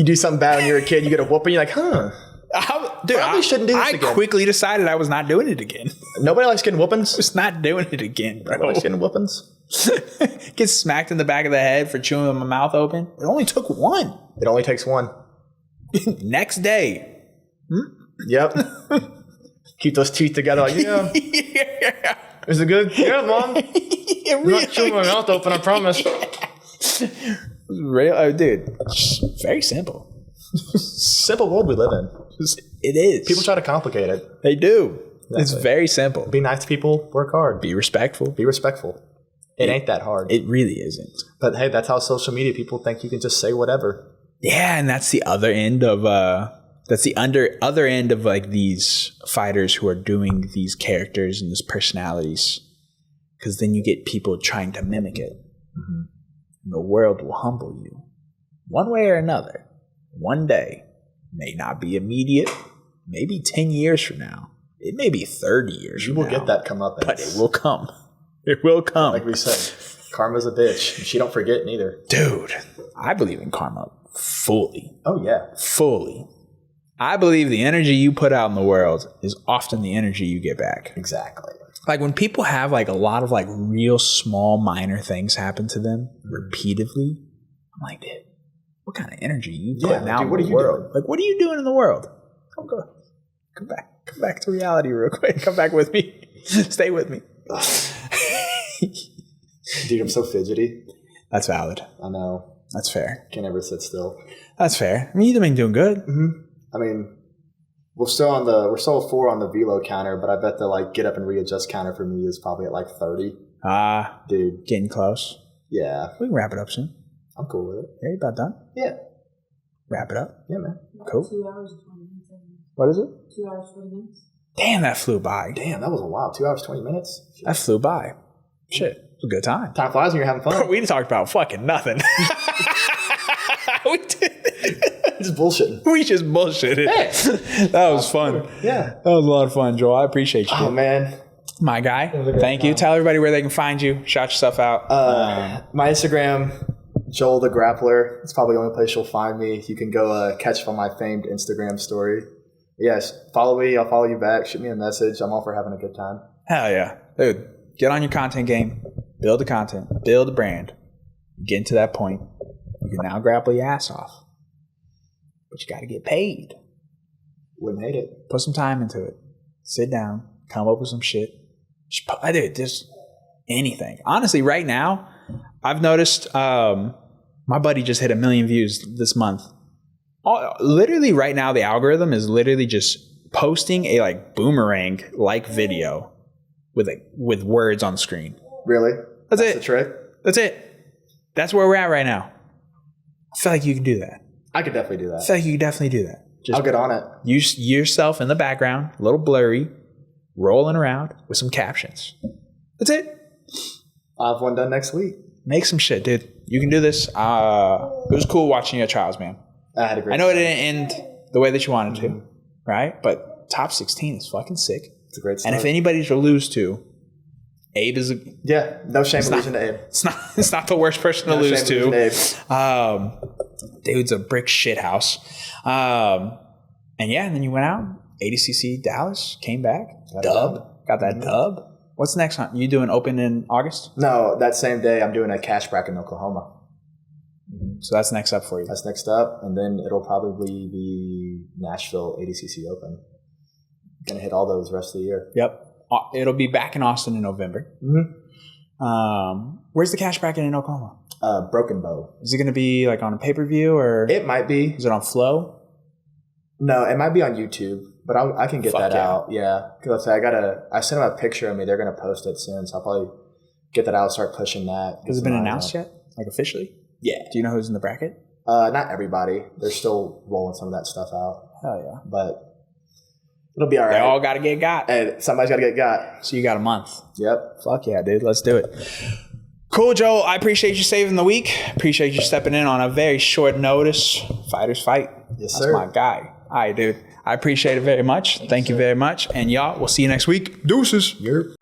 do something bad when you're a kid, you get a whooping, you're like, probably shouldn't do this again. I quickly decided I was not doing it again. Nobody likes getting whoopings. Just not doing it again, bro. Nobody likes getting whoopings. Get smacked in the back of the head for chewing my mouth open. It only took one. It only takes one. Next day. Yep. Keep those teeth together like, yeah. Is it good? Yeah, Mom. I'm not chewing my mouth open, I promise. Real, dude. Very simple. Simple world we live in. It is. People try to complicate it. They do. Exactly. It's very simple. Be nice to people, work hard. Be respectful. Be respectful. It ain't that hard. It really isn't. But hey, that's how social media people think you can just say whatever. Yeah, and that's the other end of other end of like these fighters who are doing these characters and these personalities. Because then you get people trying to mimic it. Mm-hmm. The world will humble you. One way or another. One day. May not be immediate. Maybe 10 years from now. It may be 30 years from now. You will get that come up. But it will come. It will come. Like we said, karma's a bitch. She don't forget neither. Dude, I believe in karma fully. Oh, yeah. Fully. I believe the energy you put out in the world is often the energy you get back. Exactly. Like when people have like a lot of like real small minor things happen to them repeatedly, I'm like, dude, what kind of energy you putting out in the world? Doing? Like, what are you doing in the world? Come back to reality real quick. Come back with me. Stay with me. Dude, I'm so fidgety. That's valid. I know. That's fair. Can't ever sit still. That's fair. I mean, you've been doing good. Mm-hmm. I mean, we're still a 4 on the velo counter, but I bet the like get up and readjust counter for me is probably at like 30. Dude, getting close. Yeah, we can wrap it up soon. I'm cool with it. Yeah, you about done? Yeah. Wrap it up. Yeah, man. Cool. 2 hours and 20 minutes. What is it? 2 hours 20 minutes. Damn, that flew by. Damn, that was a while. 2 hours 20 minutes. Shit. That flew by. Shit, it was a good time. Time flies when you're having fun. We talked about fucking nothing. We did. Just bullshitting. We just bullshitted. Hey. That was fun. Yeah. That was a lot of fun, Joel. I appreciate you. Oh, man. My guy. Thank you. Tell everybody where they can find you. Shout yourself out. My Instagram, Joel the Grappler. It's probably the only place you'll find me. You can go catch up on my famed Instagram story. Yes, follow me. I'll follow you back. Shoot me a message. I'm all for having a good time. Hell yeah. Dude, get on your content game. Build the content. Build the brand. Get into that point. You can now grapple your ass off. But you got to get paid. Wouldn't hate it. Put some time into it. Sit down. Come up with some shit. Just anything. Honestly, right now, I've noticed my buddy just hit 1 million views this month. Literally right now, the algorithm is literally just posting a like boomerang like video with words on the screen. Really? That's it. The trick? That's it. That's where we're at right now. I feel like you can do that. I could definitely do that. I feel like you can definitely do that. Just I'll get on it. Use yourself in the background, a little blurry, rolling around with some captions. That's it. I'll have one done next week. Make some shit, dude. You can do this. It was cool watching your trials, man. I had a great I know it time. didn't end the way that you wanted to, right? But top 16 is fucking sick. It's a great start. And if anybody's to lose to, Abe is no shame in losing to Abe. it's not the worst person to lose shame in losing to. Dude's a brick shit house. And then you went out, ADCC Dallas, came back, got that dub. What's next? You doing open in August? No, that same day I'm doing a cash bracket in Oklahoma. So that's next up for you. That's next up, and then it'll probably be Nashville ADCC Open. Gonna hit all those rest of the year. Yep. It'll be back in Austin in November. Where's the cash bracket in Oklahoma? Broken Bow. Is it going to be like on a pay-per-view or It might be. is it on Flow? No, it might be on YouTube, but I can get that out. Yeah, because I sent them a picture of me. They're gonna post it soon, so I'll probably get that out. Start pushing that. Has it been announced yet? Like officially? Yeah. Do you know who's in the bracket? Not everybody. They're still rolling some of that stuff out, Hell yeah. but it'll be all right. They all got to get got. And somebody's got to get got. So you got a month. Yep. Fuck yeah, dude. Let's do it. Cool, Joel. I appreciate you saving the week. Appreciate you stepping in on a very short notice. Fighters fight. Yes, That's sir. my guy. All right, dude. I appreciate it very much. Thank you very much. And y'all, we'll see you next week. Deuces. Yep.